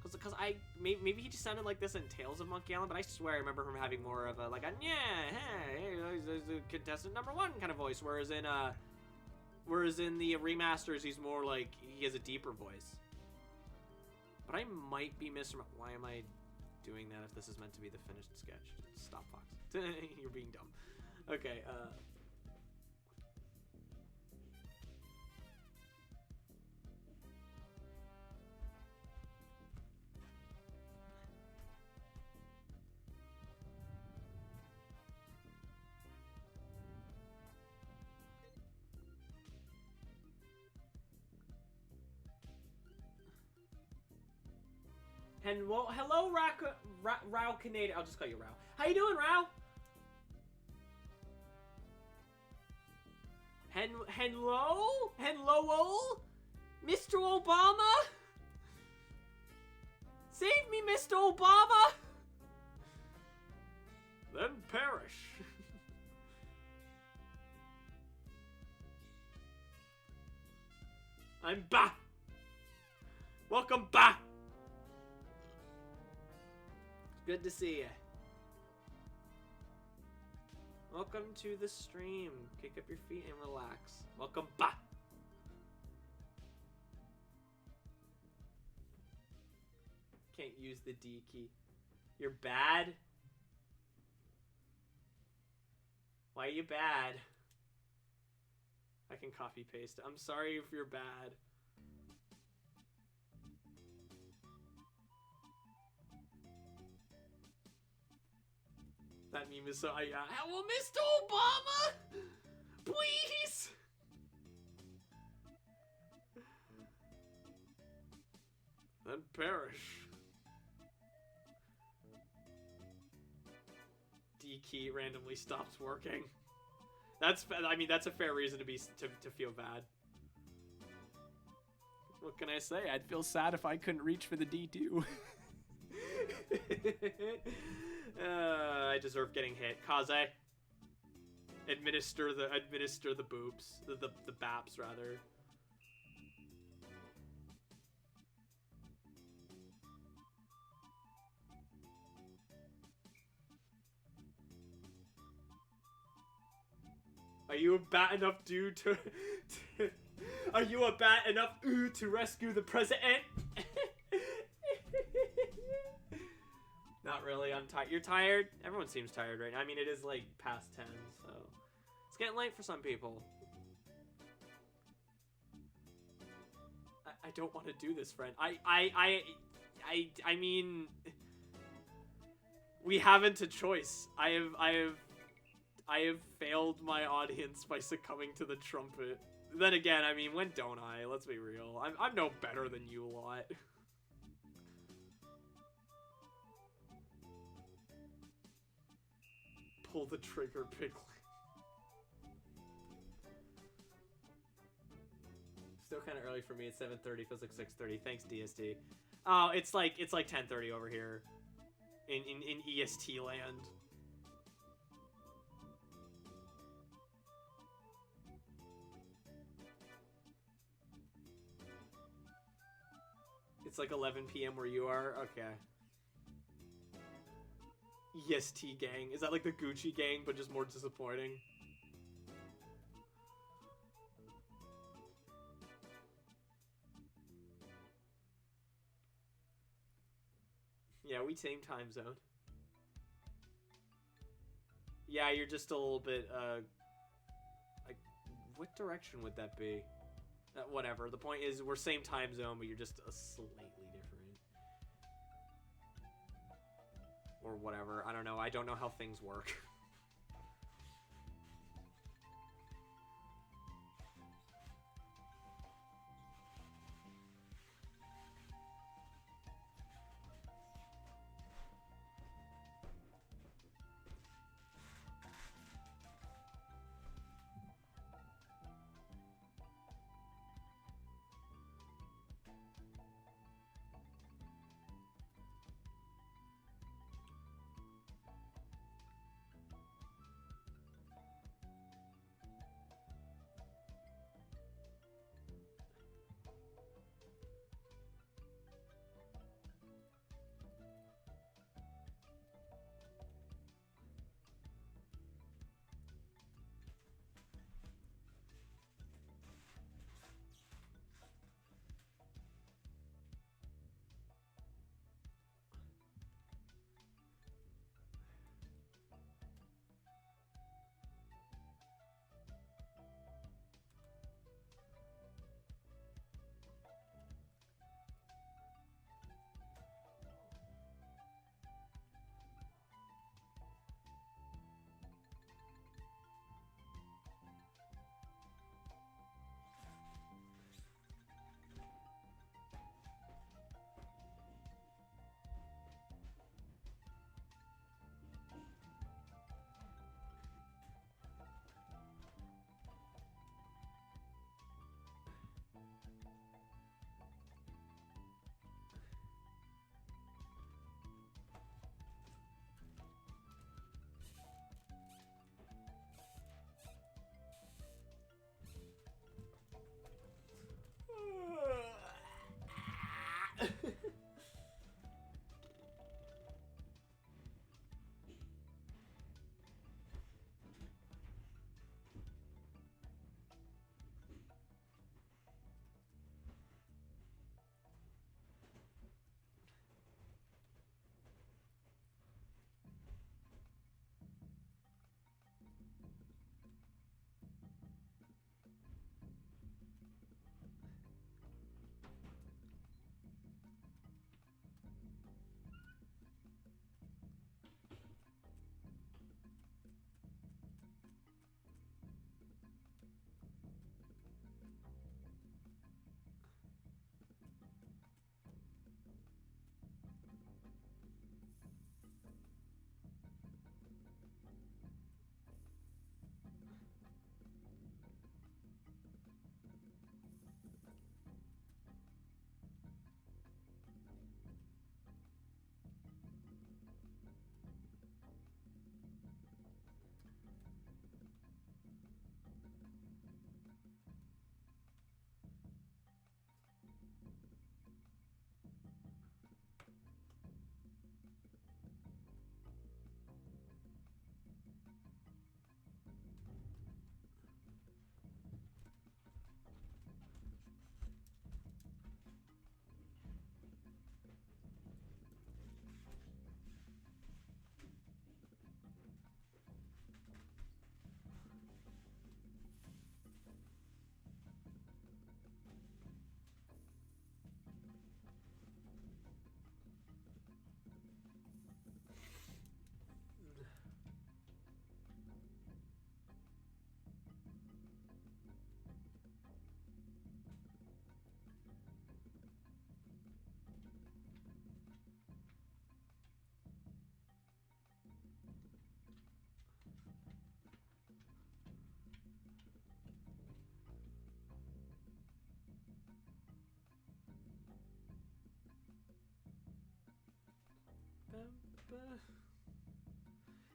Speaker 2: Because maybe he just sounded like this in Tales of Monkey Island, but I swear I remember him having more of a, like, a, yeah, hey, he's a contestant #1 kind of voice, whereas in the remasters, he's more like, he has a deeper voice. But I might be misremembering. Why am I doing that if this is meant to be the finished sketch? Stop, Fox. You're being dumb. Okay, and well, hello, Rao Canadian. I'll just call you Rao. How you doing, Rao?
Speaker 1: Hello? Hello? Mr. Obama? Save me, Mr. Obama!
Speaker 2: Then perish.
Speaker 1: I'm back! Welcome back! Good to see you. Welcome to the stream. Kick up your feet and relax. Welcome back! Can't use the D key. You're bad? Why are you bad? I can copy paste. I'm sorry if you're bad. That meme is so... Hello, Mr. Obama! Please!
Speaker 2: Then perish.
Speaker 1: D key randomly stops working. That's... I mean, that's a fair reason to be... to feel bad.
Speaker 2: What can I say? I'd feel sad if I couldn't reach for the D2.
Speaker 1: I deserve getting hit. Kaze. Administer the boops. The baps, rather. Are you a bat enough dude to are you a bat enough to rescue the president? Not really, I'm tired. You're tired? Everyone seems tired right now. I mean, it is like past 10, so it's getting late for some people. I don't want to do this, friend. I mean, we haven't a choice. I have failed my audience by succumbing to the trumpet. Then again, I mean, when don't I? Let's be real. I'm no better than you lot. Pull the trigger, Piglet. Still kind of early for me. It's 7:30. Feels like 6:30. Thanks, DST. Oh, it's like 10:30 over here, in EST land. It's like 11 p.m. where you are? Okay. EST gang. Is that like the Gucci gang, but just more disappointing? Yeah, we same time zone. Yeah, you're just a little bit, like, what direction would that be? Whatever. The point is, we're same time zone, but you're just slightly different. Or whatever. I don't know. I don't know how things work.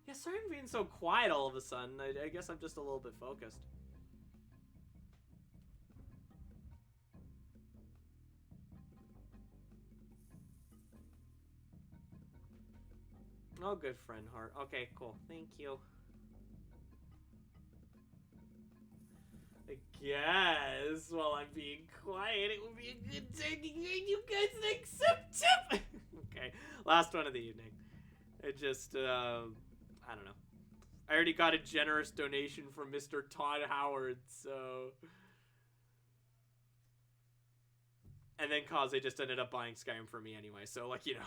Speaker 2: Yeah, sorry I'm being so quiet all of a sudden. I guess I'm just a little bit focused. Oh, good friend heart. Okay, cool. Thank you. I guess while I'm being quiet, it would be a good time to get you guys an accept tip. Okay, last one of the evening. I just, I don't know. I already got a generous donation from Mr. Todd Howard, so. And then Kaze just ended up buying Skyrim for me anyway, so, like, you know.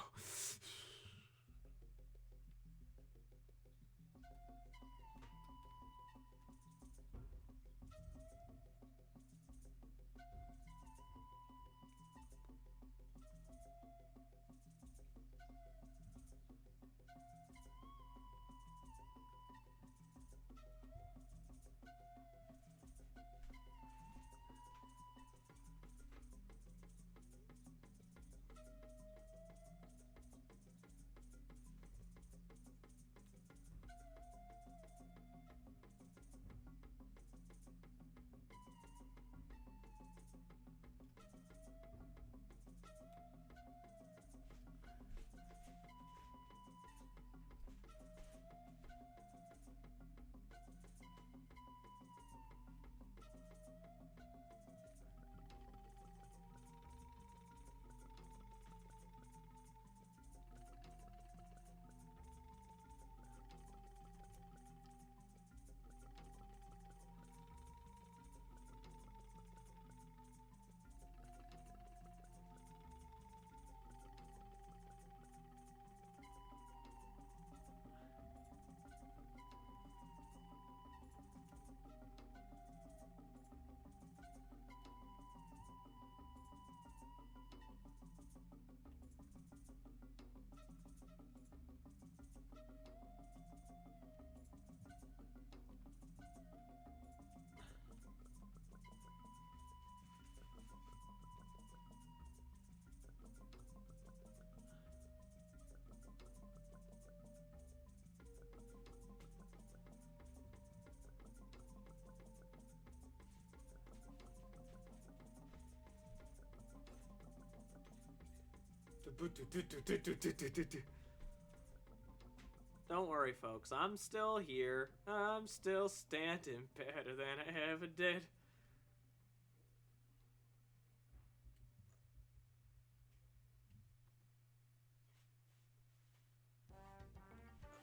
Speaker 2: Don't worry, folks. I'm still here. I'm still standing better than I ever did.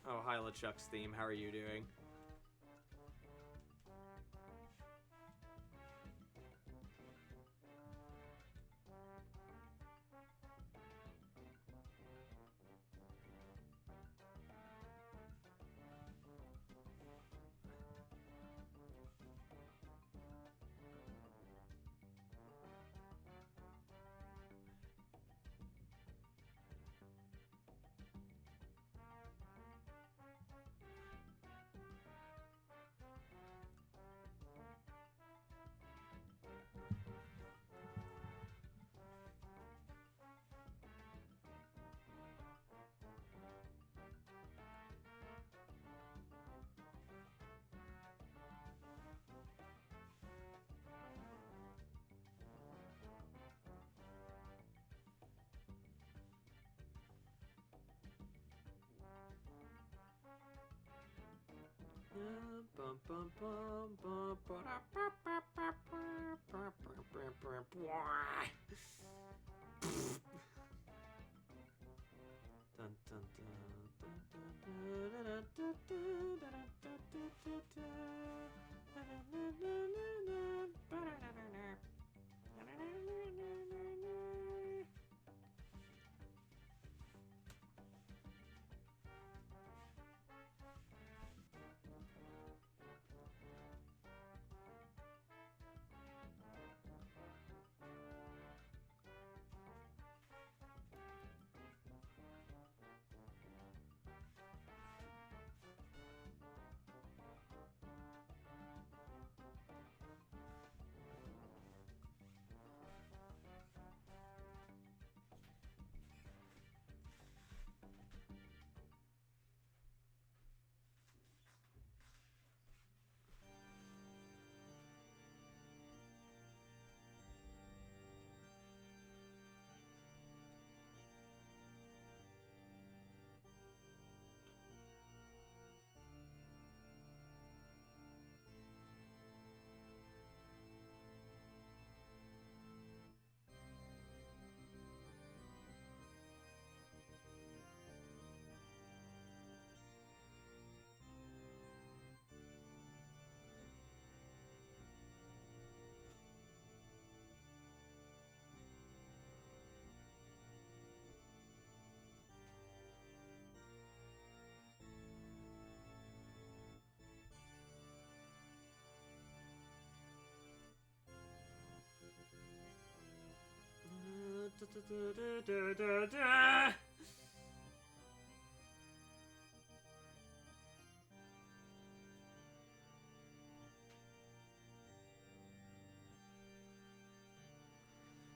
Speaker 2: Oh, hi, LeChuck's theme. How are you doing?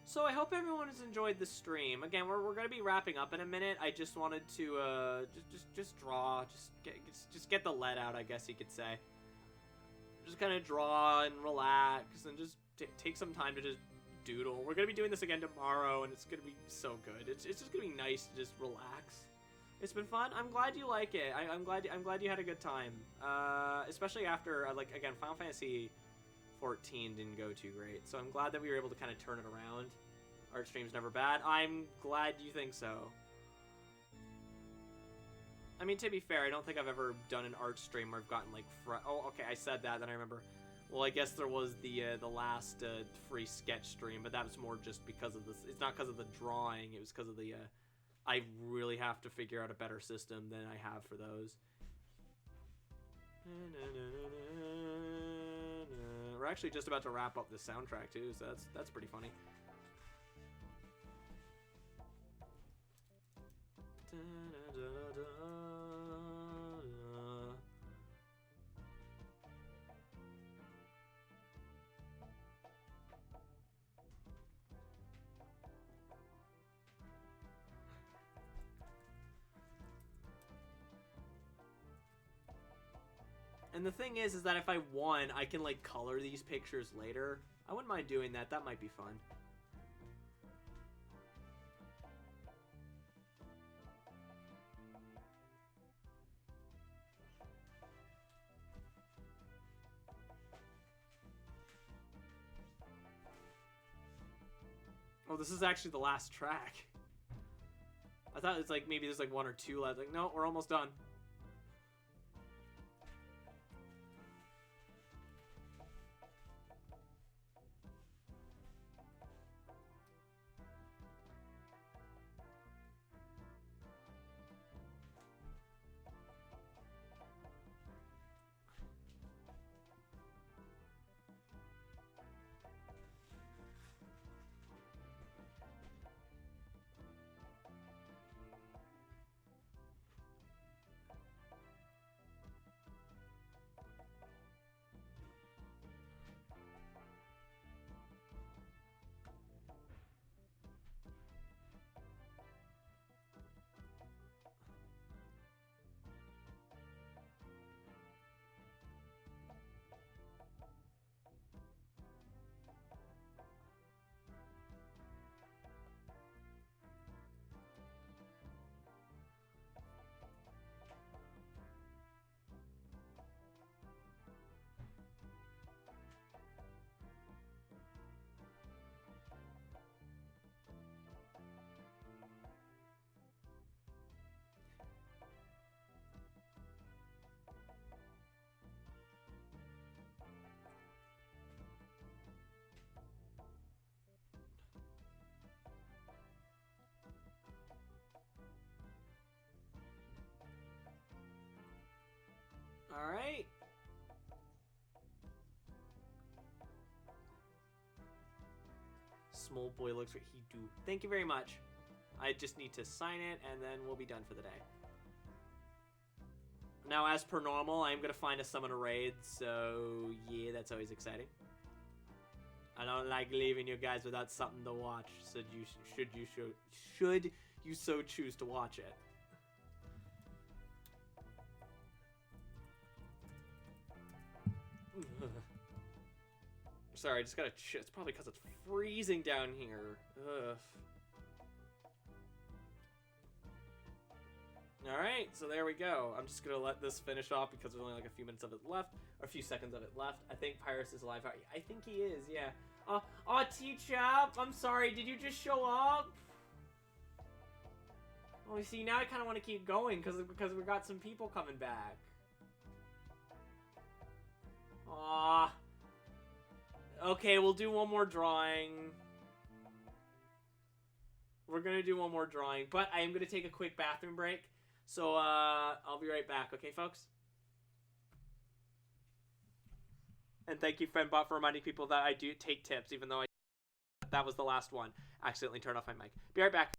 Speaker 2: So I hope everyone has enjoyed the stream. Again, we're gonna be wrapping up in a minute. I just wanted to just draw, just get the lead out, I guess you could say. Just kind of draw and relax and just take some time to just doodle. We're gonna be doing this again tomorrow, and it's gonna be so good. It's just gonna be nice to just relax. It's been fun. I'm glad you like it. I'm glad you had a good time. Especially after like again, Final Fantasy 14 didn't go too great, so I'm glad that we were able to kind of turn it around. Art stream's never bad. I'm glad you think so. I mean, to be fair, I don't think I've ever done an art stream where I've gotten like oh, okay, I said that, then I remember. Well, I guess there was the last free sketch stream, but that was more just because of this. It's not because of the drawing. It was because of the. I really have to figure out a better system than I have for those. We're actually just about to wrap up the soundtrack too, so that's pretty funny. And the thing is that if I won, I can like color these pictures later. I wouldn't mind doing that. That might be fun. Oh, this is actually the last track. I thought it's like maybe there's like one or two left. Like, no, we're almost done. All right. Small boy looks what he do. Thank you very much. I just need to sign it, and then we'll be done for the day. Now, as per normal, I'm going to find a summon a raid, so yeah, that's always exciting. I don't like leaving you guys without something to watch, so should you so choose to watch it. Sorry, I just gotta it's probably because it's freezing down here. Ugh. Alright, so there we go. I'm just gonna let this finish off because there's only like a few minutes of it left, or a few seconds of it left. I think Pyrus is alive. I think he is, yeah. Oh, teacher, I'm sorry, did you just show up? Oh, see, now I kind of want to keep going because we got some people coming back. Aw. Okay, we'll do one more drawing. We're gonna do one more drawing, but I am gonna take a quick bathroom break. So, I'll be right back, okay, folks? And thank you, Friendbot, for reminding people that I do take tips, even though I that was the last one. Accidentally turned off my mic. Be right back.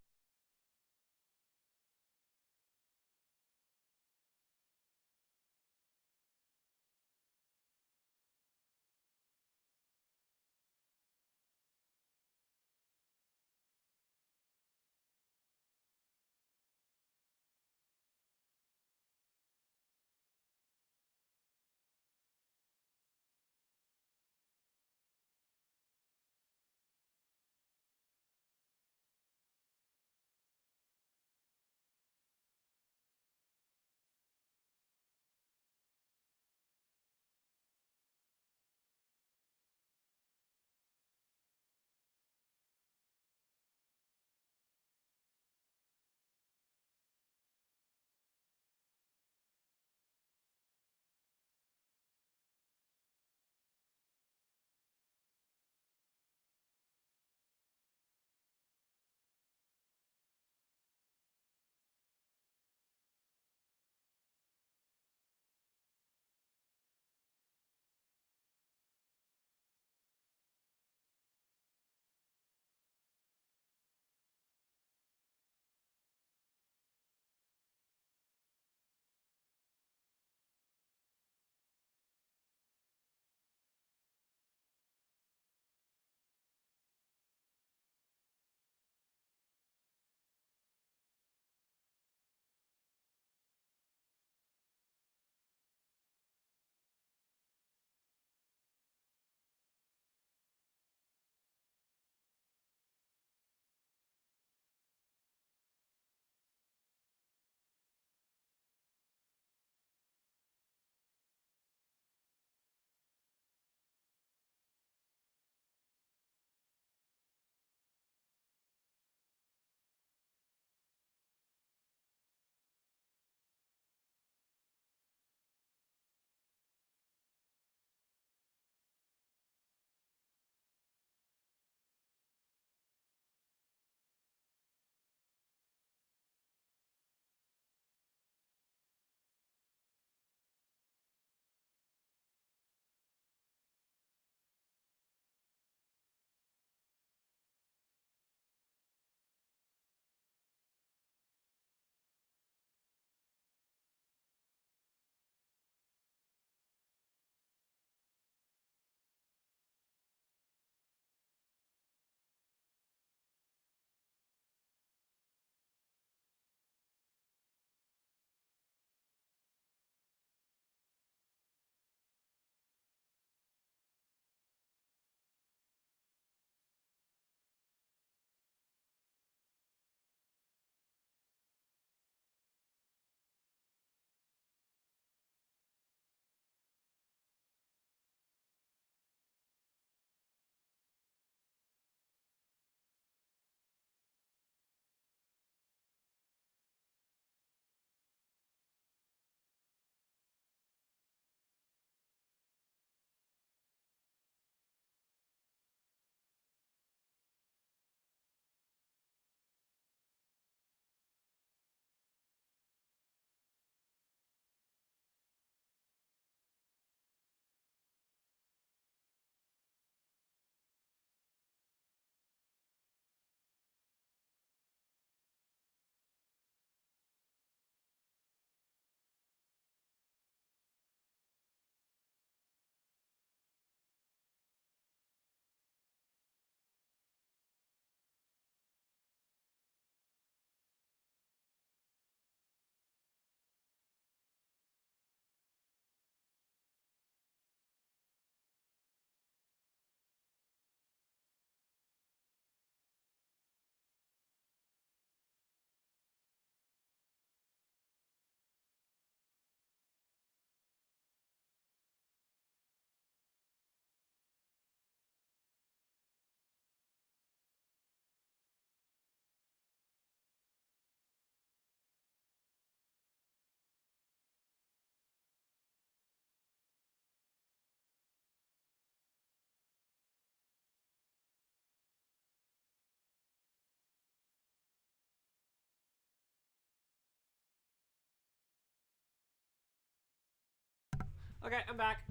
Speaker 2: Okay, I'm back.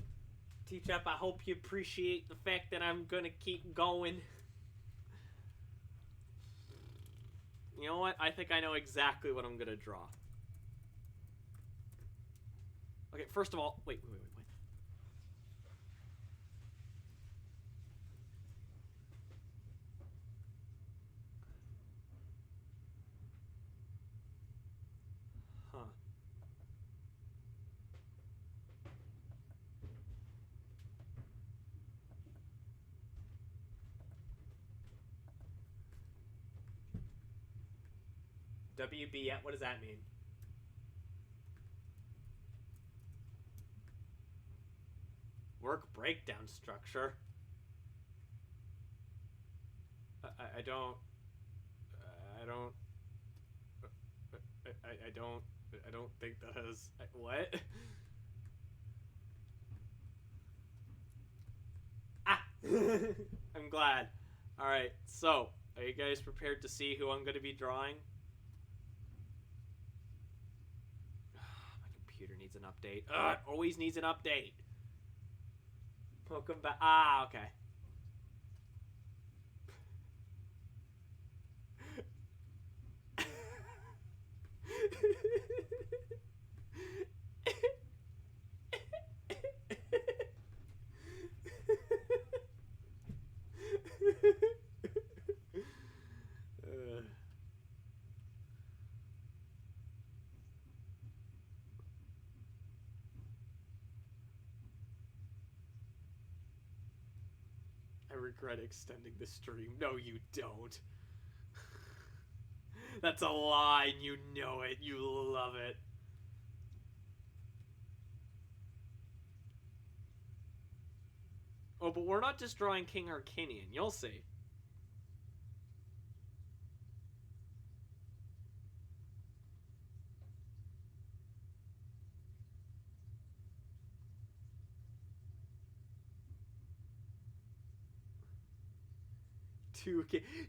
Speaker 2: Teach up, I hope you appreciate the fact that I'm gonna keep going. You know what? I think I know exactly what I'm gonna draw. Okay, first of all, wait. Huh. WB, what does that mean? Work breakdown structure. I don't think that has what? Ah! I'm glad. All right, so are you guys prepared to see who I'm going to be drawing? My computer needs an update. It always needs an update. Welcome back. Ah, okay. I regret extending the stream. No, you don't. That's a lie. You know it. You love it. Oh, but we're not just drawing King Arcinian. You'll see.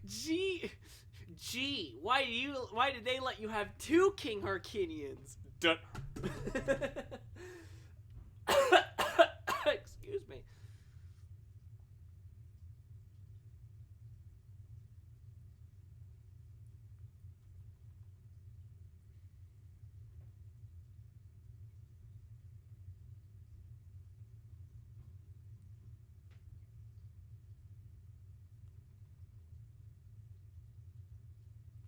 Speaker 2: Gee, why did they let you have 2 King Harkinians? Excuse me.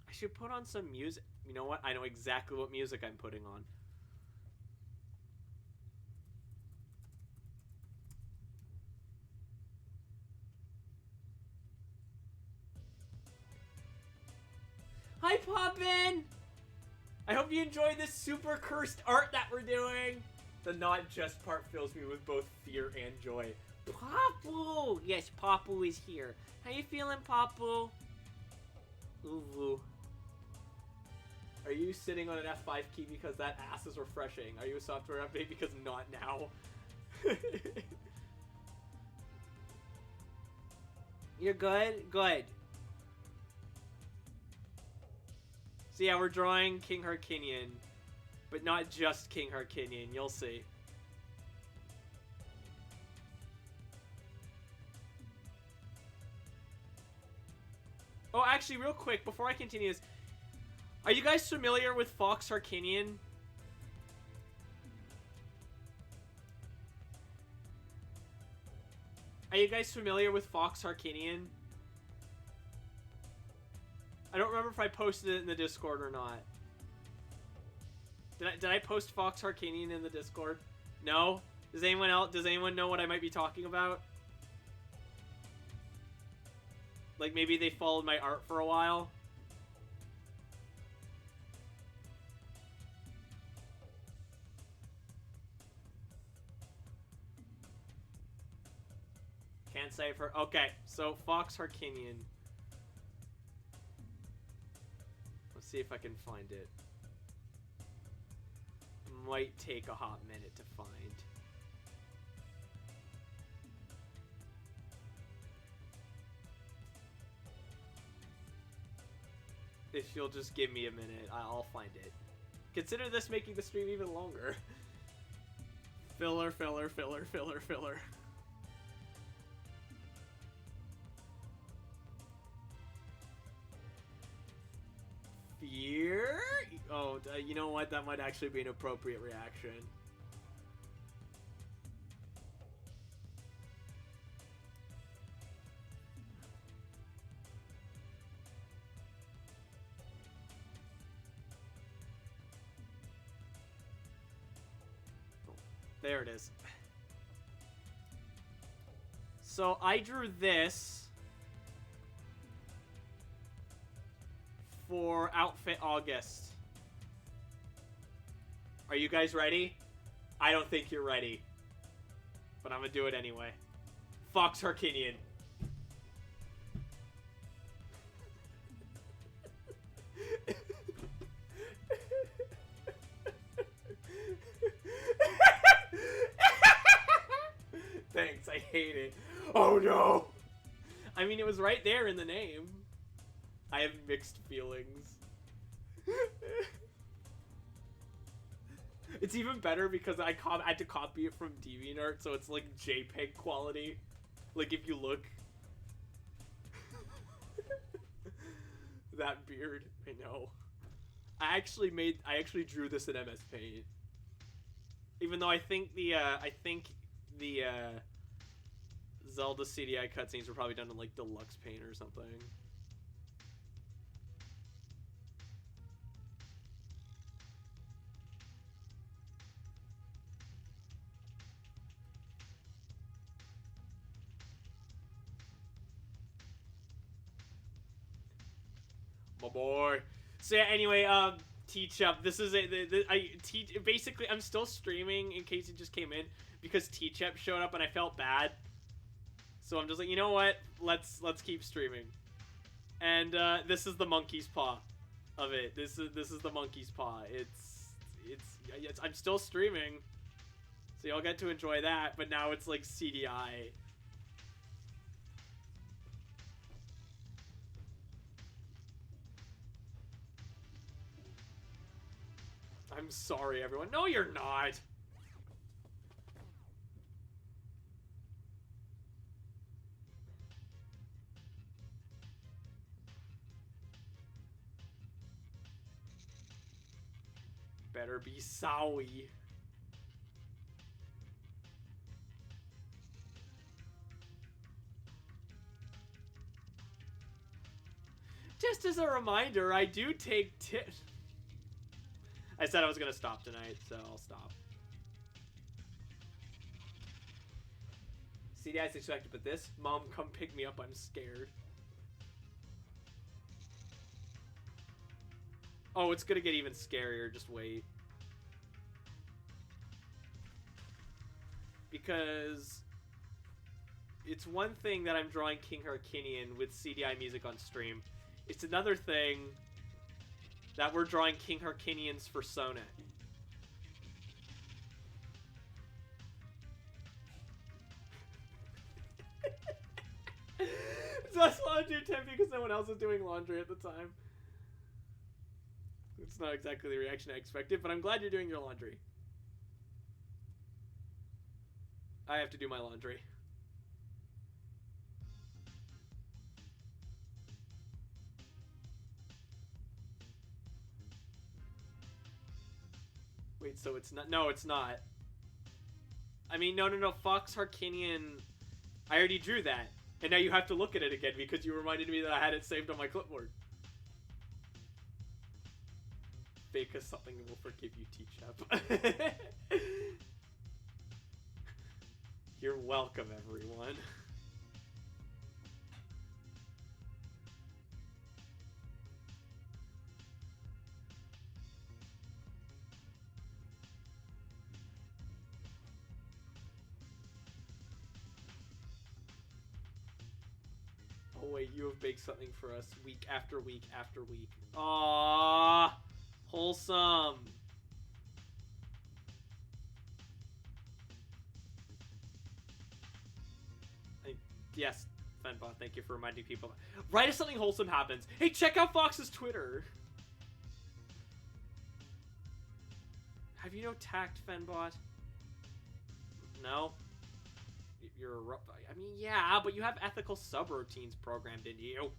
Speaker 2: I should put on some music. You know what? I know exactly what music I'm putting on. Hi, Poppin! I hope you enjoy this super cursed art that we're doing. The not just part fills me with both fear and joy. Papu! Yes, Papu is here. How you feeling, Papu? Ooh. Are you sitting on an F5 key because that ass is refreshing? Are you a software update because not now? You're good? Good. So yeah, we're drawing King Harkinian, but not just King Harkinian. You'll see. Oh, actually, real quick, before I continue this, are you guys familiar with Fox Harkinian? Are you guys familiar with Fox Harkinian? I don't remember if I posted it in the Discord or not. Did I post Fox Harkinian in the Discord? No? Does anyone know what I might be talking about? Like maybe they followed my art for a while? Can't say for... Okay, so Fox Harkinian. Let's see if I can find it. Might take a hot minute to find. If you'll just give me a minute, I'll find it. Consider this making the stream even longer. Filler, filler, filler, filler, filler. beer? Oh, you know what? That might actually be an appropriate reaction. There it is. So I drew this for Outfit August. Are you guys ready? I don't think you're ready. But I'm gonna do it anyway. Fox Harkinian. Thanks, I hate it. Oh no! I mean, it was right there in the name. I have mixed feelings. It's even better because I had to copy it from DeviantArt, so it's like JPEG quality. Like if you look. That beard, I know. I actually drew this in MS Paint. Even though I think the Zelda CDI cutscenes were probably done in like Deluxe Paint or something. My boy. So yeah, anyway, T-Chup, this is basically, I'm still streaming in case it just came in because T-Chup showed up and I felt bad. So I'm just like, you know what? Let's keep streaming. And this is the monkey's paw of it. This is the monkey's paw. It's I'm still streaming. So y'all get to enjoy that, but now it's like CDI. I'm sorry, everyone. No, you're not. Better be sorry. Just as a reminder, I do take tips. I said I was gonna stop tonight, so I'll stop. CDI is expected, but this, Mom, come pick me up, I'm scared. Oh, it's gonna get even scarier, just wait. Because it's one thing that I'm drawing King Harkinian with CDI music on stream. It's another thing that we're drawing King Harkinian's for Sonnet. So that's laundry tip because no one else was doing laundry at the time. It's not exactly the reaction I expected, but I'm glad you're doing your laundry. I have to do my laundry. Wait, so it's not? No, it's not. I mean, no. Fox Harkinian. I already drew that. And now you have to look at it again because you reminded me that I had it saved on my clipboard. Fake us something and we'll forgive you, T-Chap. You're welcome, everyone. Oh wait, you have baked something for us week after week after week. Aww, wholesome. Yes, Fenbot, thank you for reminding people. Right if something wholesome happens. Hey, check out Fox's Twitter. Have you no tact, Fenbot? No. You're a rough. I mean, yeah, but you have ethical subroutines programmed into you.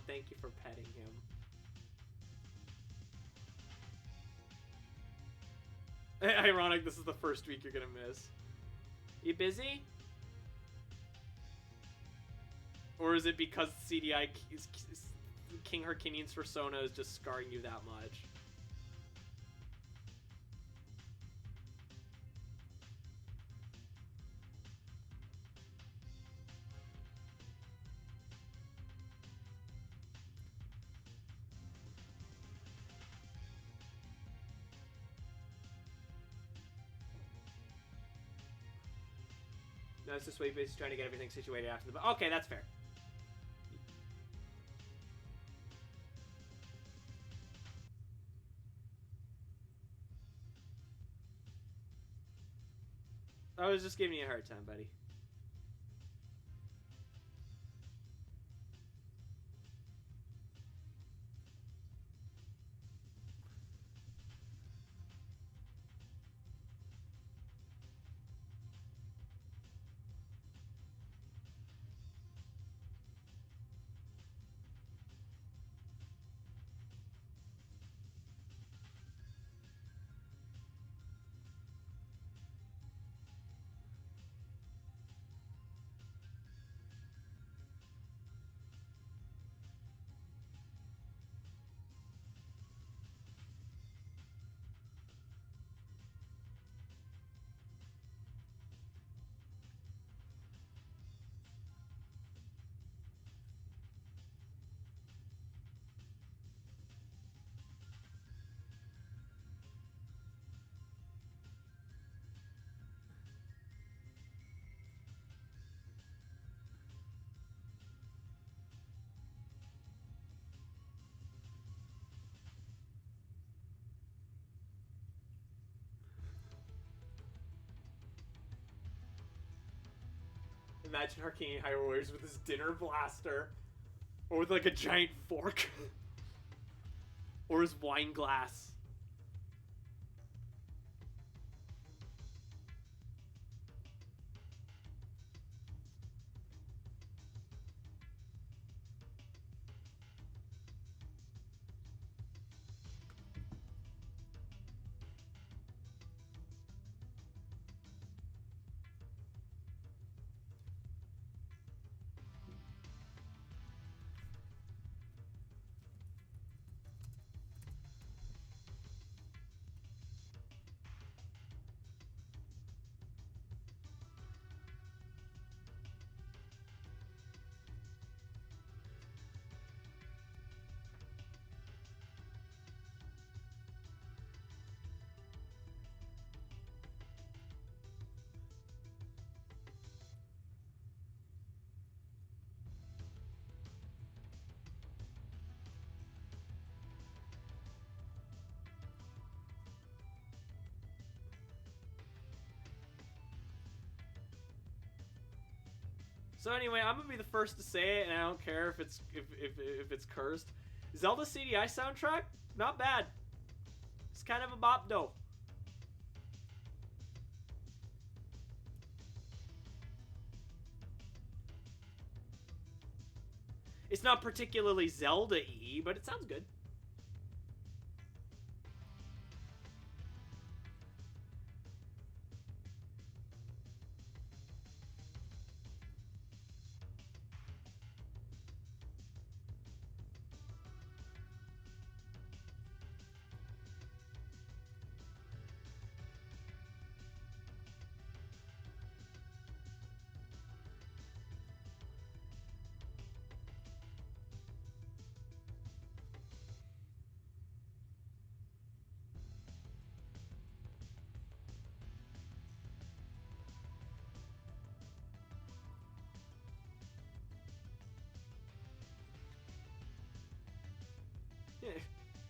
Speaker 2: thank you for petting him. Ironic, this is the first week you're gonna miss. You busy? Or is it because CDI King Harkinian's persona is just scarring you that much? No, it's just way basically trying to get everything situated after the... Okay, that's fair. I was just giving you a hard time, buddy. Imagine Harkinian Hyrule Warriors with his dinner blaster. Or with like a giant fork. Or his wine glass. So anyway, I'm gonna be the first to say it, and I don't care if it's cursed. Zelda CDI soundtrack, not bad. It's kind of a bop though. It's not particularly Zelda-y, but it sounds good.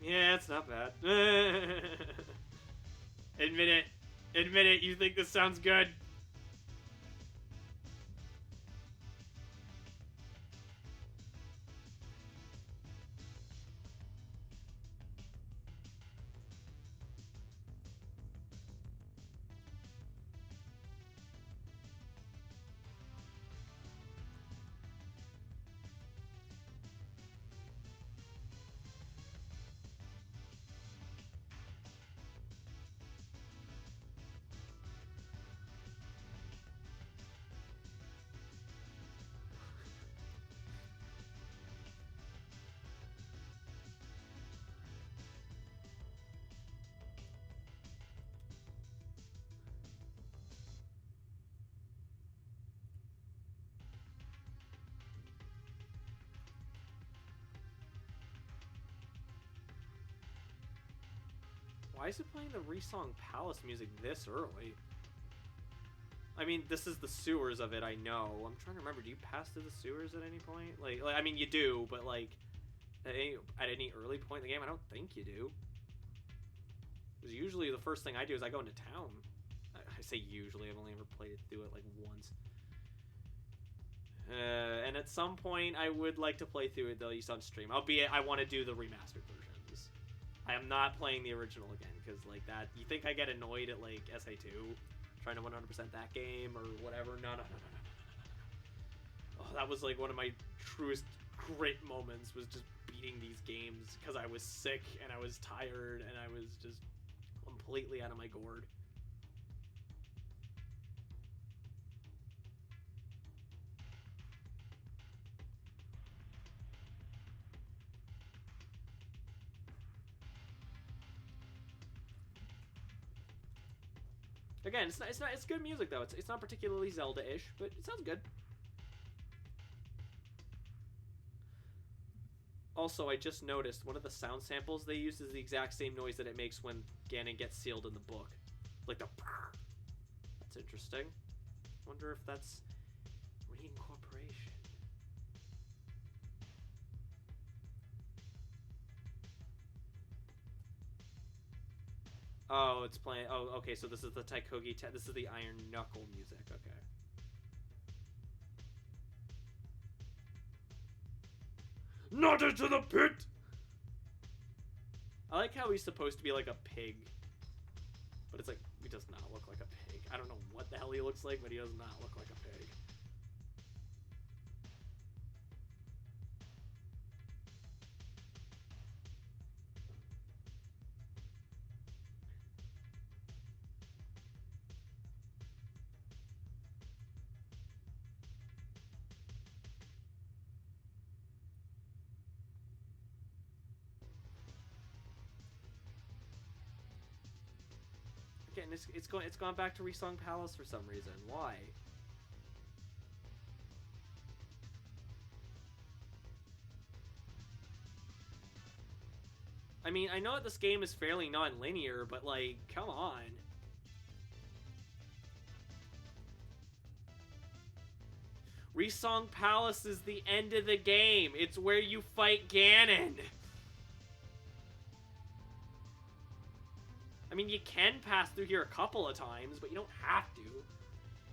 Speaker 2: Yeah, it's not bad. Admit it. Admit it, you think this sounds good. Why is it playing the Resong Palace music this early? I mean, this is the sewers of it, I know. I'm trying to remember, do you pass through the sewers at any point? Like I mean, you do, but like, at any early point in the game, I don't think you do. Because usually the first thing I do is I go into town. I say usually, I've only ever played through it like once. And at some point, I would like to play through it, at least on stream. Albeit, I want to do the remastered versions. I am not playing the original again, because like that, you think I get annoyed at like SA2? Trying to 100% that game or whatever. No. Oh, that was like one of my truest great moments, was just beating these games because I was sick and I was tired and I was just completely out of my gourd. Again, it's good music though. It's not particularly Zelda-ish, but it sounds good. Also, I just noticed one of the sound samples they used is the exact same noise that it makes when Ganon gets sealed in the book. Like the... That's interesting. Wonder if that's reincorporation. Oh, it's playing... Oh, okay, so this is the Taikogi... This is the Iron Knuckle music, okay. Not into the pit! I like how he's supposed to be like a pig. But it's like, he does not look like a pig. I don't know what the hell he looks like, but he does not look like a pig. Again, it's gone back to Resong Palace for some reason. Why? I mean, I know that this game is fairly non-linear, but like, come on. Resong Palace is the end of the game. It's where you fight Ganon. I mean, you can pass through here a couple of times, but you don't have to.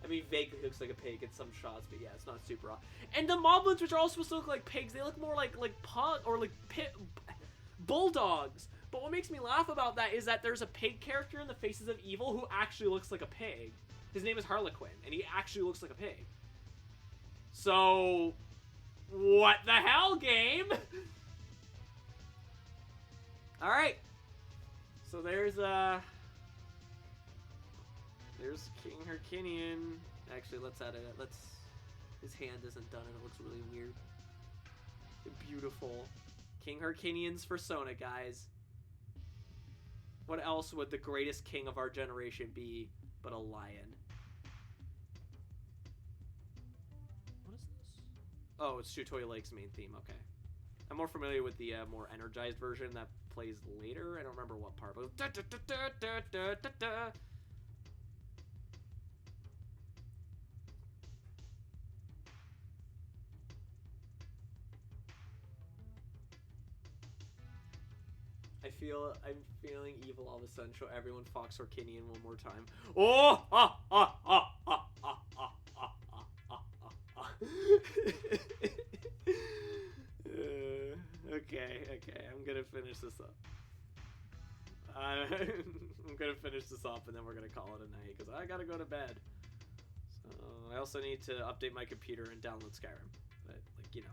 Speaker 2: I mean, vaguely looks like a pig in some shots, but yeah, it's not super odd. And the moblins, which are all supposed to look like pigs, they look more like pug or like bulldogs. But what makes me laugh about that is that there's a pig character in the Faces of Evil who actually looks like a pig. His name is Harlequin, and he actually looks like a pig. So, what the hell, game? All right. So there's King Herkinian. Actually, let's edit it. His hand isn't done and it looks really weird. Beautiful. King Herkinian's persona, guys. What else would the greatest king of our generation be but a lion? What is this? Oh, it's Shutoy Lake's main theme. Okay. I'm more familiar with the more energized version that plays later. I don't remember what part, but da, da, da, da, da, da, da. I'm feeling evil all of a sudden. Show everyone Fox Orkinian one more time. Oh! Ah! Ah! Ah! Ah! Ah! Ah! Ah! Ah! Ah! Okay, I'm gonna finish this up. I'm gonna finish this up and then we're gonna call it a night because I gotta go to bed. So I also need to update my computer and download Skyrim. But like, you know.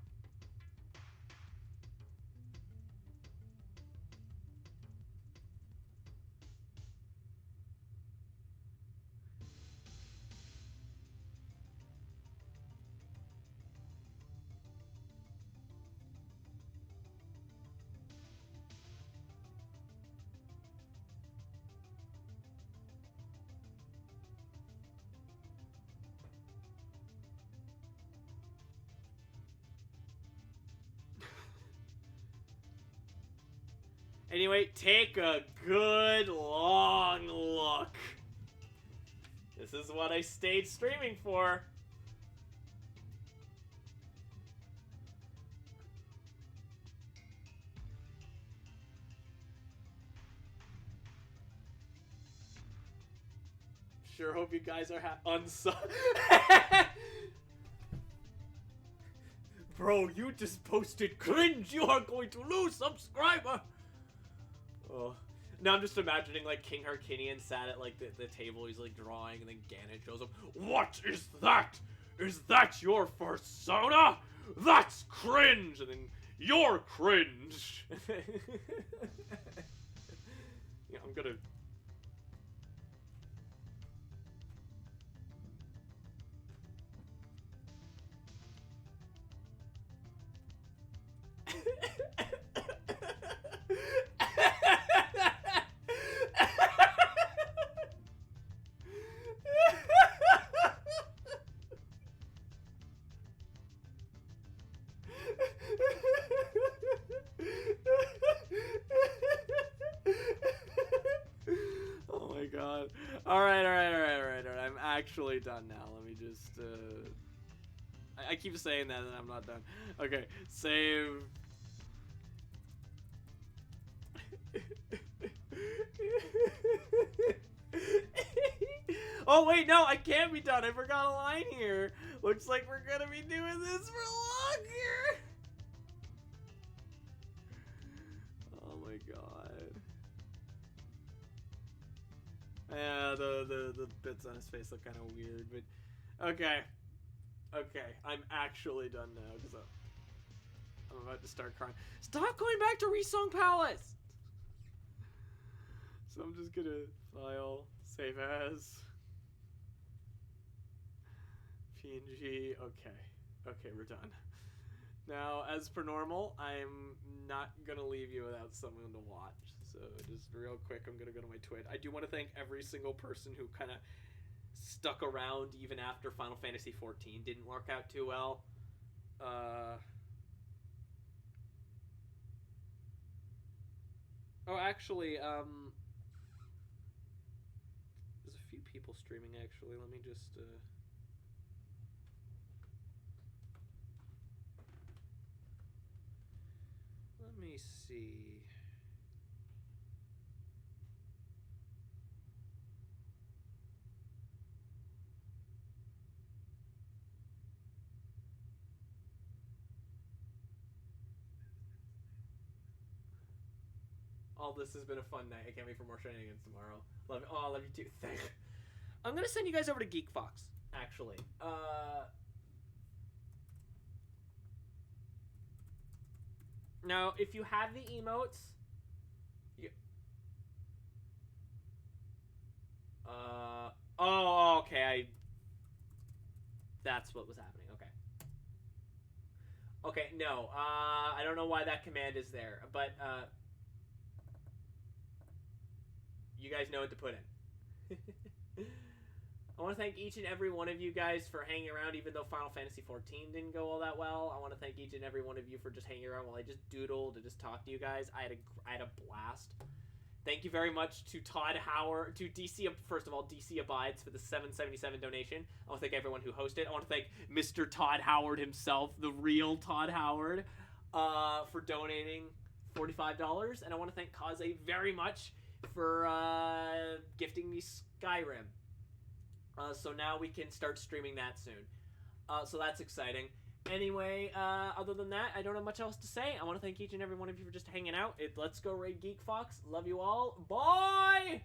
Speaker 1: Anyway, take a good long look. This is what I stayed streaming for. Sure hope you guys are Bro, you just posted cringe. You are going to lose subscriber. Oh. Now I'm just imagining like King Harkinian sat at like the table. He's like drawing, and then Ganon shows up. What is that? Is that your persona? That's cringe. And then you're cringe. Yeah, I'm gonna. Oh my god. Alright. I'm actually done now. Let me just, I keep saying that and I'm not done. Okay, save. Oh wait, no, I can't be done. I forgot a line here. Looks like we're gonna be doing this for longer. Oh my god. Yeah, the bits on his face look kind of weird, but okay. Okay, I'm actually done now because I'm about to start crying. Stop going back to Resong Palace! So I'm just gonna file, save as, PNG, okay, we're done. Now, as per normal, I'm not gonna leave you without someone to watch. So just real quick, I'm gonna go to my Twitch. I do want to thank every single person who kind of stuck around even after Final Fantasy XIV didn't work out too well. Oh, actually, there's a few people streaming, actually. Let me just, let me see. All this has been a fun night. I can't wait for more shenanigans tomorrow. Love it. Oh, I love you too. Thank you. I'm gonna send you guys over to GeekFox, actually. Now, if you have the emotes, oh, okay. That's what was happening. Okay. Okay, no. I don't know why that command is there, but you guys know what to put in. I want to thank each and every one of you guys for hanging around, even though Final Fantasy XIV didn't go all that well. I want to thank each and every one of you for just hanging around while I just doodled to just talk to you guys. I had a blast. Thank you very much to Todd Howard, to DC, first of all, DC Abides for the $7.77 donation. I want to thank everyone who hosted. I want to thank Mr. Todd Howard himself, the real Todd Howard, for donating $45. And I want to thank Kaze very much for gifting me Skyrim. So now we can start streaming that soon. So that's exciting. Anyway, other than that, I don't have much else to say. I want to thank each and every one of you for just hanging out. Let's go raid Geek Fox. Love you all. Bye!